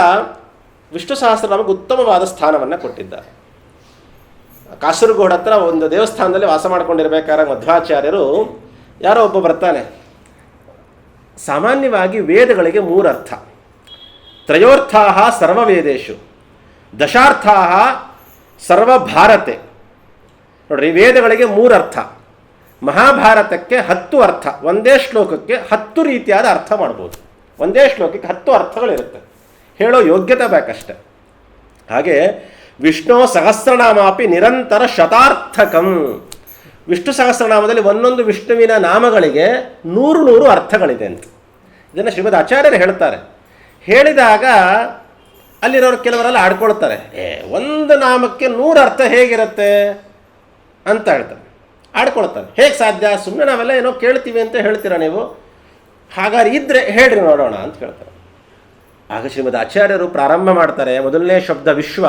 ವಿಷ್ಣು ಸಹಸ್ರನಾಮಕ್ಕೆ ಉತ್ತಮವಾದ ಸ್ಥಾನವನ್ನು ಕೊಟ್ಟಿದ್ದಾರೆ. ಕಾಸರಗೋಡು ಹತ್ರ ಒಂದು ದೇವಸ್ಥಾನದಲ್ಲಿ ವಾಸ ಮಾಡ್ಕೊಂಡಿರ್ಬೇಕಾದ್ರೆ ಮಧ್ವಾಚಾರ್ಯರು ಯಾರೋ ಒಬ್ಬ ಬರ್ತಾನೆ. ಸಾಮಾನ್ಯವಾಗಿ ವೇದಗಳಿಗೆ 3 ಅರ್ಥ. ತ್ರಯೋರ್ಥಾ ಸರ್ವವೇದೇಶು, ದಶಾರ್ಥಾ ಸರ್ವಭಾರತೆ. ನೋಡ್ರಿ, ವೇದಗಳಿಗೆ 3 ಅರ್ಥ. ಮಹಾಭಾರತಕ್ಕೆ 10 ಅರ್ಥ. ಒಂದೇ ಶ್ಲೋಕಕ್ಕೆ 10 ರೀತಿಯಾದ ಅರ್ಥ ಮಾಡ್ಬೋದು. ಒಂದೇ ಶ್ಲೋಕಕ್ಕೆ 10 ಅರ್ಥಗಳಿರುತ್ತೆ. ಹೇಳೋ ಯೋಗ್ಯತೆ ಬೇಕಷ್ಟೆ. ಹಾಗೆ ವಿಷ್ಣು ಸಹಸ್ರನಾಮಾಪಿ ನಿರಂತರ ಶತಾರ್ಥಕಂ. ವಿಷ್ಣು ಸಹಸ್ರನಾಮದಲ್ಲಿ ಒಂದೊಂದು ವಿಷ್ಣುವಿನ ನಾಮಗಳಿಗೆ 100 ಅರ್ಥಗಳಿದೆ ಅಂತ ಇದನ್ನು ಶ್ರೀಮದ್ ಆಚಾರ್ಯರು ಹೇಳ್ತಾರೆ. ಹೇಳಿದಾಗ ಅಲ್ಲಿರೋರು ಕೆಲವರೆಲ್ಲ ಆಡ್ಕೊಳ್ತಾರೆ, ಒಂದು ನಾಮಕ್ಕೆ 100 ಅರ್ಥ ಹೇಗಿರುತ್ತೆ ಅಂತ ಹೇಳ್ತಾರೆ. ಆಡ್ಕೊಳ್ತಾರೆ, ಹೇಗೆ ಸಾಧ್ಯ, ಸುಮ್ಮನೆ ನಾವೆಲ್ಲ ಏನೋ ಕೇಳ್ತೀವಿ ಅಂತ ಹೇಳ್ತೀರಾ ನೀವು, ಹಾಗಾದ್ರೆ ಇದ್ದರೆ ಹೇಳ್ರಿ ನೋಡೋಣ ಅಂತ ಕೇಳ್ತಾರೆ. ಆಗ ಶ್ರೀಮದ್ ಆಚಾರ್ಯರು ಪ್ರಾರಂಭ ಮಾಡ್ತಾರೆ. ಮೊದಲನೇ ಶಬ್ದ ವಿಶ್ವ.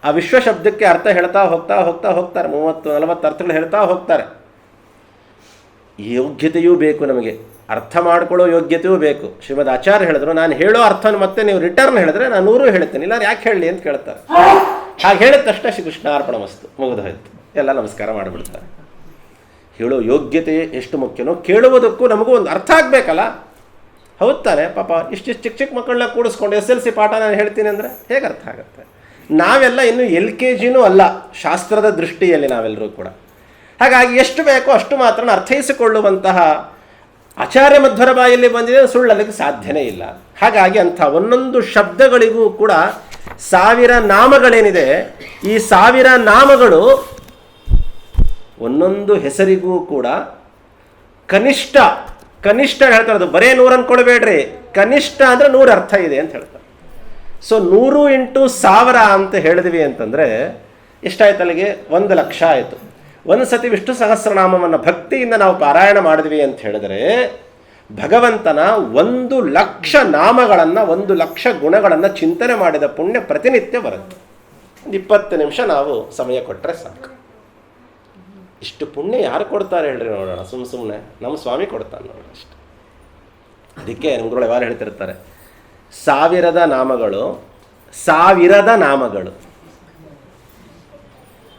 ಆ ವಿಶ್ವ ಶಬ್ದಕ್ಕೆ ಅರ್ಥ ಹೇಳ್ತಾ ಹೋಗ್ತಾರೆ. 30-40 ಅರ್ಥಗಳು ಹೇಳ್ತಾ ಹೋಗ್ತಾರೆ. ಯೋಗ್ಯತೆಯೂ ಬೇಕು ನಮಗೆ, ಅರ್ಥ ಮಾಡ್ಕೊಳ್ಳೋ ಯೋಗ್ಯತೆಯೂ ಬೇಕು. ಶ್ರೀಮದ್ ಆಚಾರ್ಯ ಹೇಳಿದ್ರು, ನಾನು ಹೇಳೋ ಅರ್ಥನ ಮತ್ತೆ ನೀವು ರಿಟರ್ನ್ ಹೇಳಿದ್ರೆ ನಾನು 100 ಹೇಳ್ತೇನೆ, ಇಲ್ಲ ಯಾಕೆ ಹೇಳಲಿ ಅಂತ ಕೇಳ್ತಾರೆ. ಹಾಗೆ ಹೇಳಿದ ತಕ್ಷಣ ಶ್ರೀಕೃಷ್ಣ ಅರ್ಪಣ ಮಸ್ತು, ಮುಗಿದು ಹೋಯ್ತು, ಎಲ್ಲ ನಮಸ್ಕಾರ ಮಾಡಿಬಿಡ್ತಾರೆ. ಹೇಳೋ ಯೋಗ್ಯತೆ ಎಷ್ಟು ಮುಖ್ಯನೋ ಕೇಳುವುದಕ್ಕೂ ನಮಗೂ ಒಂದು ಅರ್ಥ ಆಗಬೇಕಲ್ಲ. ಹೌದು ತಾನೆ? ಪಾಪ ಇಷ್ಟಿಷ್ಟು ಚಿಕ್ಕ ಮಕ್ಕಳನ್ನ ಕೂಡಿಸ್ಕೊಂಡು SLC ಪಾಠ ನಾನು ಹೇಳ್ತೀನಿ ಅಂದರೆ ಹೇಗೆ ಅರ್ಥ ಆಗುತ್ತೆ? ನಾವೆಲ್ಲ ಇನ್ನೂ LKG ಅಲ್ಲ ಶಾಸ್ತ್ರದ ದೃಷ್ಟಿಯಲ್ಲಿ ನಾವೆಲ್ಲರೂ ಕೂಡ. ಹಾಗಾಗಿ ಎಷ್ಟು ಬೇಕೋ ಅಷ್ಟು ಮಾತ್ರ ಅರ್ಥೈಸಿಕೊಳ್ಳುವಂತಹ ಆಚಾರ್ಯ ಮಧ್ವರ ಬಾಯಲ್ಲಿ ಬಂದಿದೆ, ಸುಳ್ಳಲಿಕ್ಕೆ ಸಾಧ್ಯನೇ ಇಲ್ಲ. ಹಾಗಾಗಿ ಅಂಥ ಒಂದೊಂದು ಶಬ್ದಗಳಿಗೂ ಕೂಡ 1000 ನಾಮಗಳೇನಿದೆ, ಈ 1000 ನಾಮಗಳು ಒಂದೊಂದು ಹೆಸರಿಗೂ ಕೂಡ ಕನಿಷ್ಠ ಹೇಳ್ತಾರೆ. ಅದು ಬರೇ 100 ಅಂದ್ಕೊಳ್ಬೇಡ್ರಿ, ಕನಿಷ್ಠ ಅಂದರೆ 100 ಅರ್ಥ ಇದೆ ಅಂತ ಹೇಳ್ತಾರೆ. ಸೊ 100 × 1000 ಅಂತ ಹೇಳಿದ್ವಿ ಅಂತಂದರೆ ಎಷ್ಟಾಯ್ತು? ಅಲ್ಲಿಗೆ 1,00,000 ಆಯಿತು. ಒಂದು ಸತಿ ವಿಷ್ಣು ಸಹಸ್ರನಾಮವನ್ನು ಭಕ್ತಿಯಿಂದ ನಾವು ಪಾರಾಯಣ ಮಾಡಿದ್ವಿ ಅಂತ ಹೇಳಿದರೆ ಭಗವಂತನ 1,00,000 ನಾಮಗಳನ್ನು, 1,00,000 ಗುಣಗಳನ್ನು ಚಿಂತನೆ ಮಾಡಿದ ಪುಣ್ಯ ಪ್ರತಿನಿತ್ಯ ಬರುತ್ತೆ. ಒಂದು 20 ನಿಮಿಷ ನಾವು ಸಮಯ ಕೊಟ್ಟರೆ ಸಾಕು. ಇಷ್ಟು ಪುಣ್ಯ ಯಾರು ಕೊಡ್ತಾರೆ ಹೇಳ್ರಿ ನೋಡೋಣ? ಸುಮ್ಮನೆ ನಮ್ಮ ಸ್ವಾಮಿ ಕೊಡ್ತಾನೆ ನೋಡೋಣ ಅಷ್ಟೆ. ಅದಕ್ಕೆ ನಮ್ಗಳು ಯಾರು ಹೇಳ್ತಿರ್ತಾರೆ, 1000 ನಾಮಗಳು, 1000 ನಾಮಗಳು.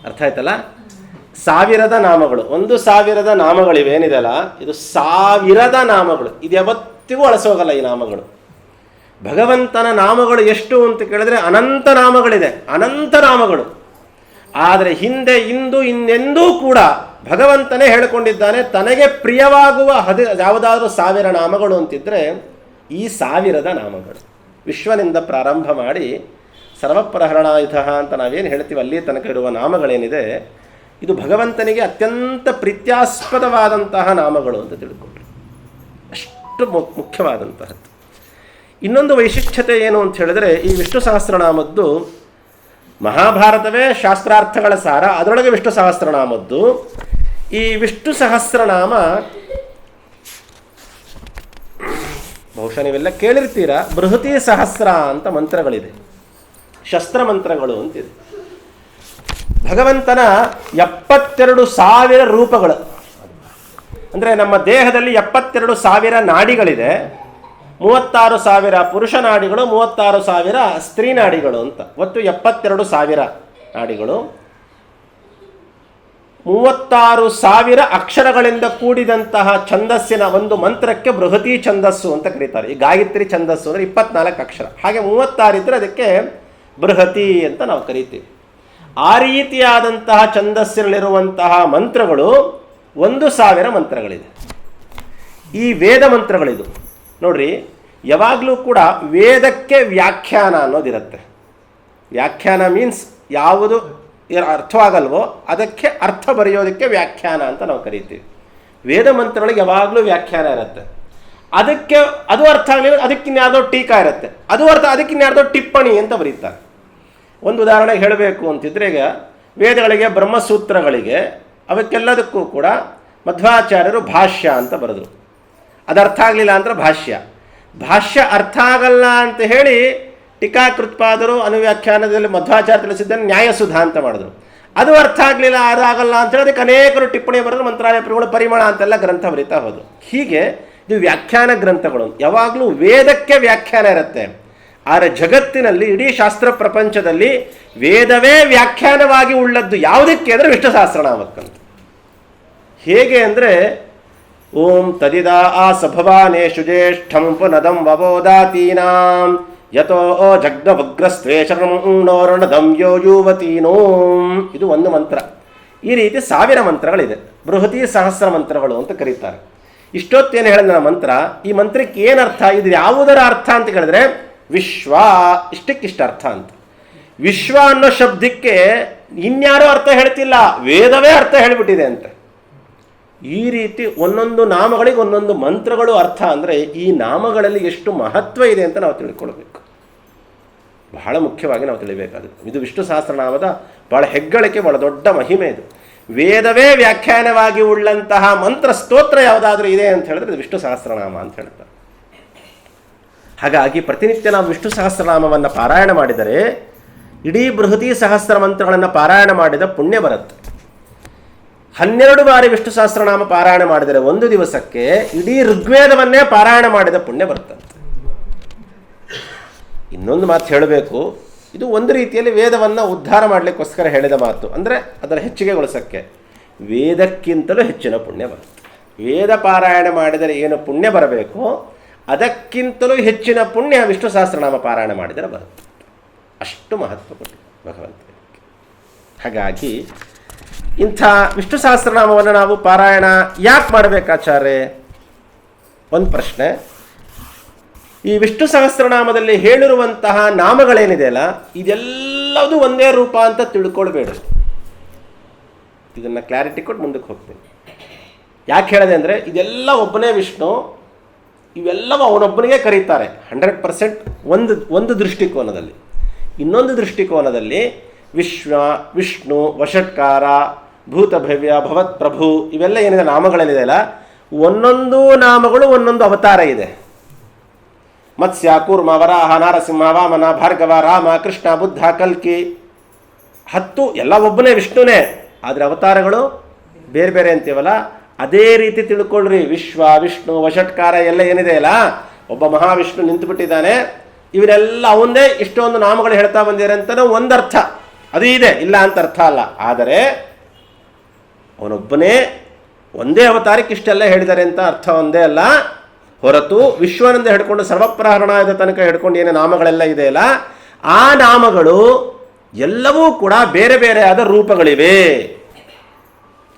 ಅರ್ಥ ಆಯ್ತಲ್ಲ? 1000 ನಾಮಗಳು, 1,000 ನಾಮಗಳಿವೇನಿದೆಯಲ್ಲ, ಇದು 1000 ನಾಮಗಳು. ಇದು ಯಾವತ್ತಿಗೂ ಅಳಸೋಗಲ್ಲ ಈ ನಾಮಗಳು. ಭಗವಂತನ ನಾಮಗಳು ಎಷ್ಟು ಅಂತ ಕೇಳಿದ್ರೆ ಅನಂತ ನಾಮಗಳಿದೆ, ಅನಂತ ನಾಮಗಳು. ಆದರೆ ಹಿಂದೆ ಇಂದು ಇನ್ನೆಂದೂ ಕೂಡ ಭಗವಂತನೇ ಹೇಳಿಕೊಂಡಿದ್ದಾನೆ, ತನಗೆ ಪ್ರಿಯವಾಗುವ ಯಾವುದಾದ್ರೂ 1000 ನಾಮಗಳು ಅಂತಿದ್ರೆ ಈ 1000 ನಾಮಗಳು. ವಿಶ್ವನಿಂದ ಪ್ರಾರಂಭ ಮಾಡಿ ಸರ್ವಪ್ರಹರಣಾಯುಧ ಅಂತ ನಾವೇನು ಹೇಳ್ತೀವಿ ಅಲ್ಲಿ ತನಕ ಇರುವ ನಾಮಗಳೇನಿದೆ, ಇದು ಭಗವಂತನಿಗೆ ಅತ್ಯಂತ ಪ್ರೀತ್ಯಾಸ್ಪದವಾದಂತಹ ನಾಮಗಳು ಅಂತ ತಿಳ್ಕೊಂಡ್ರು. ಅಷ್ಟು ಮುಖ್ಯವಾದಂತಹದ್ದು. ಇನ್ನೊಂದು ವೈಶಿಷ್ಟ್ಯತೆ ಏನು ಅಂತ ಹೇಳಿದ್ರೆ, ಈ ವಿಷ್ಣು ಸಹಸ್ರನಾಮದ್ದು ಮಹಾಭಾರತವೇ ಶಾಸ್ತ್ರಾರ್ಥಗಳ ಸಾರ, ಅದರೊಳಗೆ ವಿಷ್ಣು ಸಹಸ್ರನಾಮದ್ದು. ಈ ವಿಷ್ಣು ಸಹಸ್ರನಾಮ ಬಹುಶಃ ನೀವೆಲ್ಲ ಕೇಳಿರ್ತೀರ, ಬೃಹತಿ ಸಹಸ್ರ ಅಂತ ಮಂತ್ರಗಳಿದೆ, ಶಸ್ತ್ರ ಮಂತ್ರಗಳು ಅಂತಿದೆ. ಭಗವಂತನ 72,000 ರೂಪಗಳು. ಅಂದರೆ ನಮ್ಮ ದೇಹದಲ್ಲಿ 72,000 ನಾಡಿಗಳಿದೆ. 36,000 ಪುರುಷ ನಾಡಿಗಳು, 36,000 ಸ್ತ್ರೀ ನಾಡಿಗಳು ಅಂತ. ಒಟ್ಟು 72,000 ನಾಡಿಗಳು, 36,000 ಅಕ್ಷರಗಳಿಂದ ಕೂಡಿದಂತಹ ಛಂದಸ್ಸಿನ ಒಂದು ಮಂತ್ರಕ್ಕೆ ಬೃಹತಿ ಛಂದಸ್ಸು ಅಂತ ಕರೀತಾರೆ. ಈ ಗಾಯತ್ರಿ ಛಂದಸ್ಸು ಅಂದರೆ 24 ಅಕ್ಷರ, ಹಾಗೆ 36 ಇದ್ದರೆ ಅದಕ್ಕೆ ಬೃಹತಿ ಅಂತ ನಾವು ಕರಿತೀವಿ. ಆ ರೀತಿಯಾದಂತಹ ಛಂದಸ್ಸಿನಲ್ಲಿರುವಂತಹ ಮಂತ್ರಗಳು 1,000 ಮಂತ್ರಗಳಿದೆ. ಈ ವೇದ ಮಂತ್ರಗಳಿದು ನೋಡ್ರಿ. ಯಾವಾಗಲೂ ಕೂಡ ವೇದಕ್ಕೆ ವ್ಯಾಖ್ಯಾನ ಅನ್ನೋದಿರುತ್ತೆ. ವ್ಯಾಖ್ಯಾನ ಮೀನ್ಸ್ ಯಾವುದು ಅರ್ಥವಾಗಲ್ವೋ ಅದಕ್ಕೆ ಅರ್ಥ ಬರೆಯೋದಕ್ಕೆ ವ್ಯಾಖ್ಯಾನ ಅಂತ ನಾವು ಕರಿತೀವಿ. ವೇದ ಮಂತ್ರಗಳಿಗೆ ಯಾವಾಗಲೂ ವ್ಯಾಖ್ಯಾನ ಇರುತ್ತೆ. ಅದಕ್ಕೆ ಅದು ಅರ್ಥ ಆಗಲಿಲ್ಲ ಅದಕ್ಕಿನ್ಯಾವುದೋ ಟೀಕಾ ಇರುತ್ತೆ, ಅದು ಅರ್ಥ ಅದಕ್ಕಿನ್ಯಾವುದೋ ಟಿಪ್ಪಣಿ ಅಂತ ಬರೀತಾರೆ. ಒಂದು ಉದಾಹರಣೆ ಹೇಳಬೇಕು ಅಂತಿದ್ರೆ, ಈಗ ವೇದಗಳಿಗೆ, ಬ್ರಹ್ಮಸೂತ್ರಗಳಿಗೆ, ಅವಕ್ಕೆಲ್ಲದಕ್ಕೂ ಕೂಡ ಮಧ್ವಾಚಾರ್ಯರು ಭಾಷ್ಯ ಅಂತ ಬರೆದರು. ಅದು ಅರ್ಥ ಆಗಲಿಲ್ಲ ಅಂದ್ರೆ ಭಾಷ್ಯ. ಭಾಷ್ಯ ಅರ್ಥ ಆಗಲ್ಲ ಅಂತ ಹೇಳಿ ಟೀಕಾಕೃತ್ಪಾದರು ಅನುವ್ಯಾಖ್ಯಾನದಲ್ಲಿ ಮಧ್ವಾಚಾರ್ಯ ತಿಳಿಸಿದ್ದನ್ನು ನ್ಯಾಯಸುಧಾ ಅಂತ ಮಾಡಿದ್ರು. ಅದು ಅರ್ಥ ಆಗಲಿಲ್ಲ, ಅದು ಆಗಲ್ಲ ಅಂತೇಳಿ ಅದಕ್ಕೆ ಅನೇಕರು ಟಿಪ್ಪಣಿ ಬರೆದು ಮಂತ್ರಾಲಯ ಪ್ರಗಳು ಪರಿಮಳ ಅಂತೆಲ್ಲ ಗ್ರಂಥ ಬರೀತಾ ಹೋದರು. ಹೀಗೆ ಇದು ವ್ಯಾಖ್ಯಾನ ಗ್ರಂಥಗಳು. ಯಾವಾಗಲೂ ವೇದಕ್ಕೆ ವ್ಯಾಖ್ಯಾನ ಇರುತ್ತೆ. ಆದರೆ ಜಗತ್ತಿನಲ್ಲಿ, ಇಡೀ ಶಾಸ್ತ್ರ ಪ್ರಪಂಚದಲ್ಲಿ ವೇದವೇ ವ್ಯಾಖ್ಯಾನವಾಗಿ ಉಳ್ಳದ್ದು ಯಾವುದಕ್ಕೆ ಅಂದರೆ ವಿಷ್ಣು ಸಹಸ್ರನಾಮಕ್ಕಂತ. ಹೇಗೆ ಅಂದರೆ, ಓಂ ತದಿದಾ ಸಭವಾನೇಶು ಜ್ಯೇಷ್ಠಂ ಪುನದಂ ವಬೋದಾತೀನಾಂ ಯತೋ ಜಗ್ನವಗ್ರಸ್ತ್ವೇಷಣೋರ್ಣದಂ ಯೋ ಯುವತೀನೋಂ. ಇದು ಒಂದು ಮಂತ್ರ. ಈ ರೀತಿ 1000 ಮಂತ್ರಗಳಿದೆ. ಬೃಹತಿ ಸಹಸ್ರ ಮಂತ್ರಗಳು ಅಂತ ಕರೀತಾರೆ. ಇಷ್ಟೊತ್ತೇನು ಹೇಳಿದ ಮಂತ್ರ, ಈ ಮಂತ್ರಕ್ಕೆ ಏನು ಅರ್ಥ, ಇದು ಯಾವುದರ ಅರ್ಥ ಅಂತ ಕೇಳಿದ್ರೆ ವಿಶ್ವ, ಇಷ್ಟಕ್ಕಿಷ್ಟ ಅರ್ಥ ಅಂತ. ವಿಶ್ವ ಅನ್ನೋ ಶಬ್ದಕ್ಕೆ ಇನ್ಯಾರೋ ಅರ್ಥ ಹೇಳ್ತಿಲ್ಲ, ವೇದವೇ ಅರ್ಥ ಹೇಳಿಬಿಟ್ಟಿದೆ ಅಂತ. ಈ ರೀತಿ ಒಂದೊಂದು ನಾಮಗಳಿಗೆ ಒಂದೊಂದು ಮಂತ್ರಗಳು ಅರ್ಥ. ಅಂದರೆ ಈ ನಾಮಗಳಲ್ಲಿ ಎಷ್ಟು ಮಹತ್ವ ಇದೆ ಅಂತ ನಾವು ತಿಳ್ಕೊಳ್ಬೇಕು. ಬಹಳ ಮುಖ್ಯವಾಗಿ ನಾವು ತಿಳಿಬೇಕಾಗುತ್ತೆ. ಇದು ವಿಷ್ಣು ಸಹಸ್ರನಾಮದ ಬಹಳ ಹೆಗ್ಗಳಿಕೆ, ಬಹಳ ದೊಡ್ಡ ಮಹಿಮೆ ಇದು. ವೇದವೇ ವ್ಯಾಖ್ಯಾನವಾಗಿ ಉಳ್ಳಂತಹ ಮಂತ್ರ ಸ್ತೋತ್ರ ಯಾವುದಾದ್ರೂ ಇದೆ ಅಂತ ಹೇಳಿದ್ರೆ ವಿಷ್ಣು ಸಹಸ್ರನಾಮ ಅಂತ ಹೇಳ್ತಾರೆ. ಹಾಗಾಗಿ ಪ್ರತಿನಿತ್ಯ ನಾವು ವಿಷ್ಣು ಸಹಸ್ರನಾಮವನ್ನು ಪಾರಾಯಣ ಮಾಡಿದರೆ ಇಡೀ ಬೃಹತಿ ಸಹಸ್ರ ಮಂತ್ರಗಳನ್ನು ಪಾರಾಯಣ ಮಾಡಿದ ಪುಣ್ಯ ಬರುತ್ತೆ. 12 ಬಾರಿ ವಿಷ್ಣು ಸಹಸ್ರನಾಮ ಪಾರಾಯಣ ಮಾಡಿದರೆ ಒಂದು ದಿವಸಕ್ಕೆ ಇಡೀ ಋಗ್ವೇದವನ್ನೇ ಪಾರಾಯಣ ಮಾಡಿದ ಪುಣ್ಯ ಬರುತ್ತಂತೆ. ಇನ್ನೊಂದು ಮಾತು ಹೇಳಬೇಕು, ಇದು ಒಂದು ರೀತಿಯಲ್ಲಿ ವೇದವನ್ನು ಉದ್ಧಾರ ಮಾಡಲಿಕ್ಕೋಸ್ಕರ ಹೇಳಿದ ಮಾತು. ಅಂದರೆ ಅದರ ಹೆಚ್ಚಿಗೆಗೊಳಿಸೋಕ್ಕೆ ವೇದಕ್ಕಿಂತಲೂ ಹೆಚ್ಚಿನ ಪುಣ್ಯ ಬರುತ್ತೆ. ವೇದ ಪಾರಾಯಣ ಮಾಡಿದರೆ ಏನು ಪುಣ್ಯ ಬರಬೇಕು, ಅದಕ್ಕಿಂತಲೂ ಹೆಚ್ಚಿನ ಪುಣ್ಯ ವಿಷ್ಣು ಸಹಸ್ರನಾಮ ಪಾರಾಯಣ ಮಾಡಿದರೆ ಬರುತ್ತೆ. ಅಷ್ಟು ಮಹತ್ವ ಕೊಟ್ಟು ಭಗವಂತನಿಗೆ. ಹಾಗಾಗಿ ಇಂಥ ವಿಷ್ಣು ಸಹಸ್ರನಾಮವನ್ನು ನಾವು ಪಾರಾಯಣ ಯಾಕೆ ಮಾಡಬೇಕಾಚಾರ್ಯ? ಒಂದು ಪ್ರಶ್ನೆ. ಈ ವಿಷ್ಣು ಸಹಸ್ರನಾಮದಲ್ಲಿ ಹೇಳಿರುವಂತಹ ನಾಮಗಳೇನಿದೆಯಲ್ಲ, ಇದೆಲ್ಲವೂ ಒಂದೇ ರೂಪ ಅಂತ ತಿಳ್ಕೊಳ್ಬೇಡ. ಇದನ್ನು ಕ್ಲಾರಿಟಿ ಕೊಟ್ಟು ಮುಂದಕ್ಕೆ ಹೋಗ್ತೀನಿ. ಯಾಕೆ ಹೇಳಿದೆ ಅಂದರೆ, ಇದೆಲ್ಲ ಒಬ್ಬನೇ ವಿಷ್ಣು, ಇವೆಲ್ಲವೂ ಅವನೊಬ್ಬನಿಗೆ ಕರೀತಾರೆ 100%. ಒಂದು ದೃಷ್ಟಿಕೋನದಲ್ಲಿ. ಇನ್ನೊಂದು ದೃಷ್ಟಿಕೋನದಲ್ಲಿ ವಿಷ್ಣು, ವಷಟ್ಕಾರ, ಭೂತಭವ್ಯ, ಭವತ್ ಪ್ರಭು, ಇವೆಲ್ಲ ಏನಿದೆ ನಾಮಗಳೇನಿದೆಯಲ್ಲ, ಒಂದೊಂದು ನಾಮಗಳು ಒಂದೊಂದು ಅವತಾರ ಇದೆ. ಮತ್ಸ್ಯ, ಕೂರ್ಮ, ವರಾಹ, ನಾರಸಿಂಹ, ವಾಮನ, ಭಾರ್ಗವ, ರಾಮ, ಕೃಷ್ಣ, ಬುದ್ಧ, ಕಲ್ಕಿ, 10 ಎಲ್ಲ ಒಬ್ಬನೇ ವಿಷ್ಣುನೇ. ಆದರೆ ಅವತಾರಗಳು ಬೇರೆ ಬೇರೆ ಅಂತೀವಲ್ಲ, ಅದೇ ರೀತಿ ತಿಳ್ಕೊಳ್ರಿ. ವಿಷ್ಣು, ವಷಟ್ಕಾರ ಎಲ್ಲ ಏನಿದೆಯಲ್ಲ, ಒಬ್ಬ ಮಹಾವಿಷ್ಣು ನಿಂತುಬಿಟ್ಟಿದ್ದಾನೆ, ಇವರೆಲ್ಲ ಅವನದೇ ಇಷ್ಟೊಂದು ನಾಮಗಳು ಹೇಳ್ತಾ ಬಂದಿದ್ದಾರೆ ಅಂತಲೂ ಒಂದರ್ಥ ಅದು ಇದೆ, ಇಲ್ಲ ಅಂತ ಅರ್ಥ ಅಲ್ಲ. ಆದರೆ ಅವನೊಬ್ಬನೇ ಒಂದೇ ಅವತಾರಕ್ಕೆ ಇಷ್ಟೆಲ್ಲ ಹೇಳಿದ್ದಾರೆ ಅಂತ ಅರ್ಥ ಒಂದೇ ಅಲ್ಲ. ಹೊರತು ವಿಶ್ವನಿಂದ ಹಿಡ್ಕೊಂಡು ಸರ್ವಪ್ರಹರಣದ ತನಕ ಹಿಡ್ಕೊಂಡು ಏನೇ ನಾಮಗಳೆಲ್ಲ ಇದೆಯಲ್ಲ, ಆ ನಾಮಗಳು ಎಲ್ಲವೂ ಕೂಡ ಬೇರೆ ಬೇರೆ ಆದ ರೂಪಗಳಿವೆ.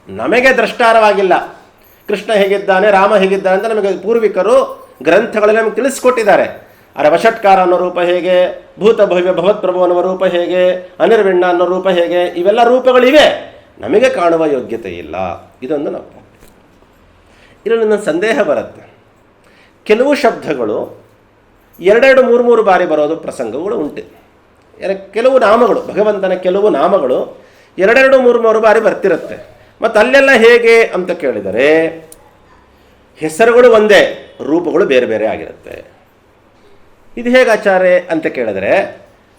ನಮಗೆ ದ್ರಷ್ಟಾರವಾಗಿಲ್ಲ. ಕೃಷ್ಣ ಹೇಗಿದ್ದಾನೆ, ರಾಮ ಹೇಗಿದ್ದಾನೆ ಅಂತ ನಮಗೆ ಪೂರ್ವಿಕರು ಗ್ರಂಥಗಳಲ್ಲಿ ನಮಗೆ ತಿಳಿಸ್ಕೊಟ್ಟಿದ್ದಾರೆ. ಆದರೆ ವಷಟ್ಕಾರ ಅನ್ನೋ ರೂಪ ಹೇಗೆ, ಭೂತಭವ್ಯ ಭವತ್ಪ್ರಭು ಅನ್ನುವ ರೂಪ ಹೇಗೆ, ಅನಿರ್ವಿಣ್ಣ ಅನ್ನೋ ರೂಪ ಹೇಗೆ, ಇವೆಲ್ಲ ರೂಪಗಳಿವೆ, ನಮಗೆ ಕಾಣುವ ಯೋಗ್ಯತೆ ಇಲ್ಲ. ಇದೊಂದು ನಾವು ಇದರಲ್ಲಿ ನನ್ನ ಸಂದೇಹ ಬರುತ್ತೆ. ಕೆಲವು ಶಬ್ದಗಳು ಎರಡೆರಡು ಮೂರು ಬಾರಿ ಬರೋದು ಪ್ರಸಂಗಗಳು ಉಂಟು. ಕೆಲವು ನಾಮಗಳು, ಭಗವಂತನ ಕೆಲವು ನಾಮಗಳು ಎರಡೆರಡು ಮೂರು ಬಾರಿ ಬರ್ತಿರುತ್ತೆ. ಮತ್ತು ಅಲ್ಲೆಲ್ಲ ಹೇಗೆ ಅಂತ ಕೇಳಿದರೆ ಹೆಸರುಗಳು ಒಂದೇ, ರೂಪಗಳು ಬೇರೆ ಬೇರೆ ಆಗಿರುತ್ತೆ. ಇದು ಹೇಗೆ ಆಚಾರ್ಯ ಅಂತ ಕೇಳಿದರೆ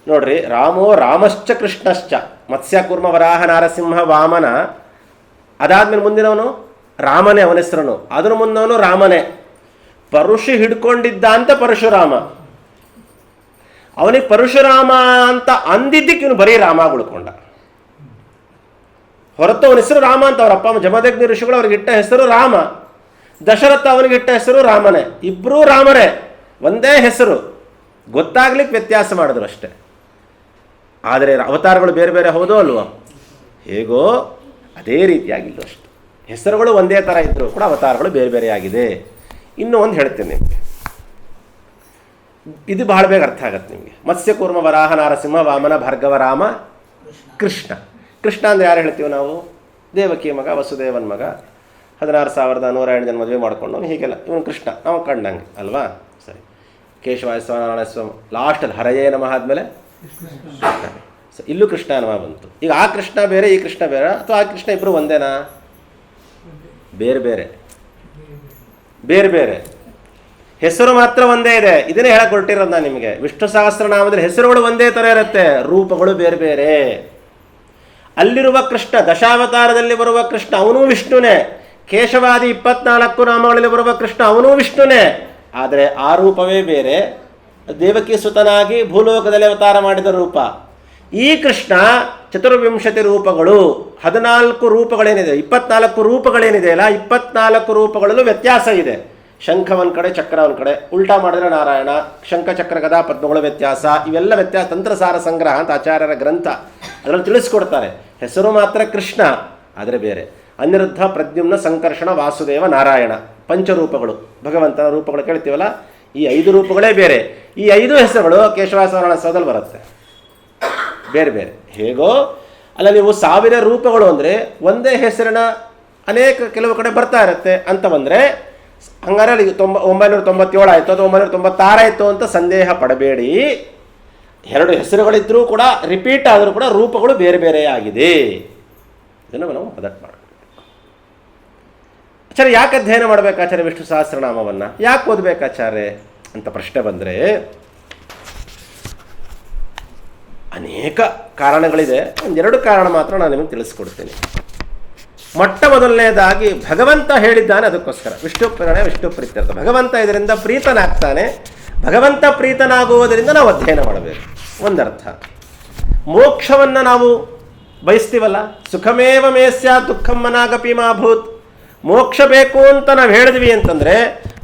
ನೋಡ್ರಿ, ರಾಮೋ ರಾಮಶ್ಚ ಕೃಷ್ಣಶ್ಚ ಮತ್ಸ್ಯ ಕೂರ್ಮ ವರಾಹ ನಾರಸಿಂಹ ವಾಮನ, ಅದಾದ್ಮೇಲೆ ಮುಂದಿನವನು ರಾಮನೇ, ಅವನ ಹೆಸರನು. ಅದರ ಮುಂದವನು ರಾಮನೇ. ಪರಶು ಹಿಡ್ಕೊಂಡಿದ್ದ ಅಂತ ಪರಶುರಾಮ, ಅವನಿಗೆ ಪರಶುರಾಮ ಅಂತ ಅಂದಿದ್ದಕ್ಕೆ ಇವನು ಬರೀ ರಾಮ ಉಳ್ಕೊಂಡ. ಹೊರತು ಅವನ ಹೆಸರು ರಾಮ ಅಂತ ಅವ್ರ ಅಪ್ಪ ಅಮ್ಮ ಜಮದಗ್ನಿ ಋಷಿಗಳು ಅವ್ರಿಗೆ ಇಟ್ಟ ಹೆಸರು ರಾಮ. ದಶರಥ ಅವನಿಗೆ ಇಟ್ಟ ಹೆಸರು ರಾಮನೇ. ಇಬ್ಬರೂ ರಾಮರೇ, ಒಂದೇ ಹೆಸರು, ಗೊತ್ತಾಗ್ಲಿಕ್ಕೆ ವ್ಯತ್ಯಾಸ ಮಾಡಿದ್ರು ಅಷ್ಟೆ. ಆದರೆ ಅವತಾರಗಳು ಬೇರೆ ಬೇರೆ ಹೌದೋ ಅಲ್ವೋ? ಹೇಗೋ ಅದೇ ರೀತಿಯಾಗಿಲ್ಲ ಅಷ್ಟು. ಹೆಸರುಗಳು ಒಂದೇ ಥರ ಇದ್ದರೂ ಕೂಡ ಅವತಾರಗಳು ಬೇರೆ ಬೇರೆ ಆಗಿದೆ. ಇನ್ನೂ ಒಂದು ಹೇಳ್ತೇನೆ ನಿಮಗೆ, ಇದು ಬಹಳ ಬೇಗ ಅರ್ಥ ಆಗತ್ತೆ ನಿಮಗೆ. ಮತ್ಸ್ಯ ಕೂರ್ಮ ವರಾಹ ನಾರಸಿಂಹ ವಾಮನ ಭಾರ್ಗವ ರಾಮ ಕೃಷ್ಣ. ಕೃಷ್ಣ ಅಂದರೆ ಯಾರು ಹೇಳ್ತೀವಿ ನಾವು? ದೇವಕಿ ಮಗ, ವಸುದೇವನ್ ಮಗ, 16,108 ಜನ ಮದುವೆ ಮಾಡ್ಕೊಂಡು ಹೀಗೆಲ್ಲ ಇವನು ಕೃಷ್ಣ ನಾವು ಕಂಡಂಗೆ ಅಲ್ವಾ? ಸರಿ. ಕೇಶವಾಯಸ್ವ ನಾರಾಯಣಸ್ವ ಲಾಸ್ಟಲ್ಲಿ ಹರಯೇ ನಮಃ ಆದಮೇಲೆ ಇಲ್ಲೂ ಕೃಷ್ಣ ನಮ ಬಂತು. ಈಗ ಆ ಕೃಷ್ಣ ಬೇರೆ, ಈ ಕೃಷ್ಣ ಬೇರೆ, ಅಥವಾ ಆ ಕೃಷ್ಣ ಇಬ್ಬರು ಒಂದೇನಾ? ಬೇರೆ ಬೇರೆ ಬೇರೆ ಬೇರೆ. ಹೆಸರು ಮಾತ್ರ ಒಂದೇ ಇದೆ. ಇದನ್ನೇ ಹೇಳಕ್ಕೆ ಹೊರಟಿರೋದು ನಾನು ನಿಮಗೆ. ವಿಷ್ಣು ಸಹಸ್ರನಾಮದಲ್ಲಿ ಹೆಸರುಗಳು ಒಂದೇ ಥರ ಇರುತ್ತೆ, ರೂಪಗಳು ಬೇರೆ ಬೇರೆ. ಅಲ್ಲಿರುವ ಕೃಷ್ಣ, ದಶಾವತಾರದಲ್ಲಿ ಬರುವ ಕೃಷ್ಣ ಅವನೂ ವಿಷ್ಣುನೇ. ಕೇಶವಾದಿ 24 ನಾಮಗಳಲ್ಲಿ ಬರುವ ಕೃಷ್ಣ ಅವನೂ ವಿಷ್ಣುನೇ. ಆದರೆ ಆ ರೂಪವೇ ಬೇರೆ. ದೇವಕಿ ಸುತನಾಗಿ ಭೂಲೋಕದಲ್ಲಿ ಅವತಾರ ಮಾಡಿದ ರೂಪ. ಈ ಕೃಷ್ಣ ಚತುರ್ವಿಂಶತಿ ರೂಪಗಳು, 14 ರೂಪಗಳೇನಿದೆ, 24 ರೂಪಗಳೇನಿದೆ ಅಲ್ಲ, 24 ರೂಪಗಳಲ್ಲೂ ವ್ಯತ್ಯಾಸ ಇದೆ. ಶಂಖ ಒಂದು ಕಡೆ, ಚಕ್ರ ಒಂದು ಕಡೆ, ಉಲ್ಟಾ ಮಾಡಿದ್ರೆ ನಾರಾಯಣ, ಶಂಖ ಚಕ್ರ ಗದಾ ಪದ್ಮಗಳ ವ್ಯತ್ಯಾಸ, ಇವೆಲ್ಲ ವ್ಯತ್ಯಾಸ. ತಂತ್ರಸಾರ ಸಂಗ್ರಹ ಅಂತ ಆಚಾರ್ಯರ ಗ್ರಂಥ, ಅದರಲ್ಲಿ ತಿಳಿಸ್ಕೊಡ್ತಾರೆ. ಹೆಸರು ಮಾತ್ರ ಕೃಷ್ಣ, ಆದರೆ ಬೇರೆ. ಅನಿರುದ್ಧ, ಪ್ರದ್ಯುಮ್ನ, ಸಂಕರ್ಷಣ, ವಾಸುದೇವ, ನಾರಾಯಣ, ಪಂಚರೂಪಗಳು, ಭಗವಂತನ ರೂಪಗಳು ಕೇಳ್ತೀವಲ್ಲ, ಈ 5 ರೂಪಗಳೇ ಬೇರೆ. ಈ 5 ಹೆಸರುಗಳು ಕೇಶವಾಸವರ್ಣದಲ್ಲಿ ಬರುತ್ತೆ, ಬೇರೆ ಬೇರೆ. ಹೇಗೋ ಅಲ್ಲ, ನೀವು 1000 ರೂಪಗಳು ಅಂದರೆ ಒಂದೇ ಹೆಸರಿನ ಅನೇಕ ಕೆಲವು ಕಡೆ ಬರ್ತಾ ಇರುತ್ತೆ ಅಂತ ಬಂದರೆ, ಹಂಗಾರೆ ಅಲ್ಲಿ 997 ಆಯಿತು ಅಥವಾ 996 ಆಯಿತು ಅಂತ ಸಂದೇಹ ಪಡಬೇಡಿ. 2 ಹೆಸರುಗಳಿದ್ರೂ ಕೂಡ, ರಿಪೀಟ್ ಆದರೂ ಕೂಡ ರೂಪಗಳು ಬೇರೆ ಬೇರೆ ಆಗಿದೆ. ಇದನ್ನು ನಾವು ಮೊದಲು ಮಾಡಬೇಕು. ಆಚಾರ್ಯ ಯಾಕೆ ಅಧ್ಯಯನ ಮಾಡಬೇಕು ಆಚಾರ್ಯ ವಿಷ್ಣು ಸಹಸ್ರನಾಮವನ್ನು? ಯಾಕೆ ಓದಬೇಕಾಚಾರ್ಯ ಅಂತ ಪ್ರಶ್ನೆ ಬಂದರೆ, ಅನೇಕ ಕಾರಣಗಳಿದೆ. ಒಂದೆರಡು ಕಾರಣ ಮಾತ್ರ ನಾನು ನಿಮಗೆ ತಿಳಿಸ್ಕೊಡ್ತೀನಿ. ಮೊಟ್ಟ ಮೊದಲನೇದಾಗಿ ಭಗವಂತ ಹೇಳಿದ್ದಾನೆ, ಅದಕ್ಕೋಸ್ಕರ ವಿಷ್ಣು ಪ್ರೇರಣೆ ವಿಷ್ಣು ಪ್ರೀತ್ಯರ್ಥ. ಭಗವಂತ ಇದರಿಂದ ಪ್ರೀತನಾಗ್ತಾನೆ. ಭಗವಂತ ಪ್ರೀತನಾಗುವುದರಿಂದ ನಾವು ಅಧ್ಯಯನ ಮಾಡಬೇಕು, ಒಂದರ್ಥ. ಮೋಕ್ಷವನ್ನು ನಾವು ಬಯಸ್ತೀವಲ್ಲ, ಸುಖಮೇವ ಮೇಸ್ಯ ದುಃಖಂ ಮನಾಗಪಿ ಮಾಭೂತ್. ಮೋಕ್ಷ ಬೇಕು ಅಂತ ನಾವು ಹೇಳಿದ್ವಿ ಅಂತಂದರೆ,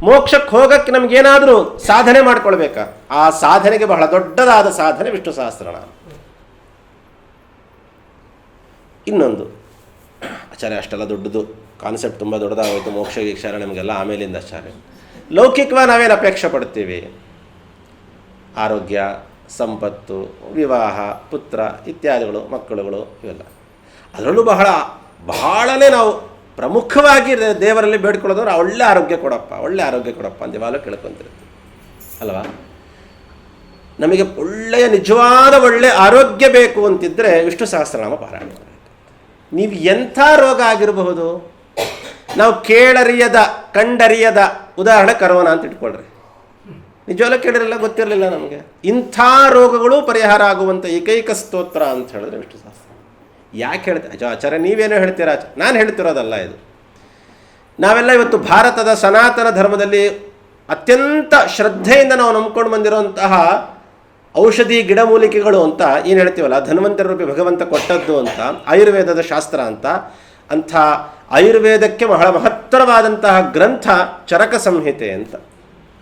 ಮೋಕ್ಷಕ್ಕೆ ಹೋಗಕ್ಕೆ ನಮಗೇನಾದರೂ ಸಾಧನೆ ಮಾಡ್ಕೊಳ್ಬೇಕಾ? ಆ ಸಾಧನೆಗೆ ಬಹಳ ದೊಡ್ಡದಾದ ಸಾಧನೆ ವಿಷ್ಣು ಸಹಸ್ರನಾಮ. ಇನ್ನೊಂದು, ಆಚಾರ್ಯ ಅಷ್ಟೆಲ್ಲ ದೊಡ್ಡದು ಕಾನ್ಸೆಪ್ಟ್, ತುಂಬ ದೊಡ್ಡದಾಗೋಯ್ತು, ಮೋಕ್ಷ ವೀಕ್ಷಾರ ನಮಗೆಲ್ಲ ಆಮೇಲಿಂದ ಆಚಾರ್ಯ. ಲೌಕಿಕವಾಗಿ ನಾವೇನು ಅಪೇಕ್ಷೆ ಪಡ್ತೀವಿ? ಆರೋಗ್ಯ, ಸಂಪತ್ತು, ವಿವಾಹ, ಪುತ್ರ ಇತ್ಯಾದಿಗಳು, ಮಕ್ಕಳುಗಳು, ಇವೆಲ್ಲ. ಅದರಲ್ಲೂ ಬಹಳನೇ ನಾವು ಪ್ರಮುಖವಾಗಿ ದೇವರಲ್ಲಿ ಬೇಡ್ಕೊಳ್ಳೋದು ಒಳ್ಳೆ ಆರೋಗ್ಯ ಕೊಡಪ್ಪ, ಒಳ್ಳೆ ಆರೋಗ್ಯ ಕೊಡಪ್ಪ ಅಂತ ಯಾವಾಗಲೂ ಕೇಳ್ಕೊಂತಿರ್ತೀವಿ ಅಲ್ವಾ? ನಮಗೆ ಒಳ್ಳೆಯ ನಿಜವಾದ ಒಳ್ಳೆ ಆರೋಗ್ಯ ಬೇಕು ಅಂತಿದ್ದರೆ ವಿಷ್ಣು ಸಹಸ್ರನಾಮ ಪಾರಾಯಣ ಮಾಡಬೇಕು. ನೀವು ಎಂಥ ರೋಗ ಆಗಿರಬಹುದು, ನಾವು ಕೇಳರಿಯದ ಕಂಡರಿಯದ, ಉದಾಹರಣೆ ಕರೋನಾ ಅಂತ ಇಟ್ಕೊಳ್ರಿ, ನಿಜವಾಗ್ಲೂ ಕೇಳಿರಲಿಲ್ಲ, ಗೊತ್ತಿರಲಿಲ್ಲ ನಮಗೆ. ಇಂಥ ರೋಗಗಳು ಪರಿಹಾರ ಆಗುವಂಥ ಏಕೈಕ ಸ್ತೋತ್ರ ಅಂತ ಹೇಳಿದ್ರೆ ವಿಷ್ಣು ಸಹಸ್ರ. ಯಾಕೆ ಹೇಳ್ತೀವಿ ಆಚಾರ್ಯ? ನೀವೇನೋ ಹೇಳ್ತೀರಾ, ನಾನು ಹೇಳ್ತಿರೋದಲ್ಲ ಇದು. ನಾವೆಲ್ಲ ಇವತ್ತು ಭಾರತದ ಸನಾತನ ಧರ್ಮದಲ್ಲಿ ಅತ್ಯಂತ ಶ್ರದ್ಧೆಯಿಂದ ನಾವು ನಂಬ್ಕೊಂಡು ಬಂದಿರುವಂತಹ ಔಷಧಿ ಗಿಡಮೂಲಿಕೆಗಳು ಅಂತ ಏನು ಹೇಳ್ತೀವಲ್ಲ, ಧನ್ವಂತರ ರೂಪಿ ಭಗವಂತ ಕೊಟ್ಟದ್ದು ಅಂತ, ಆಯುರ್ವೇದದ ಶಾಸ್ತ್ರ ಅಂತ, ಅಂಥ ಆಯುರ್ವೇದಕ್ಕೆ ಬಹಳ ಮಹತ್ತರವಾದಂತಹ ಗ್ರಂಥ ಚರಕ ಸಂಹಿತೆ ಅಂತ.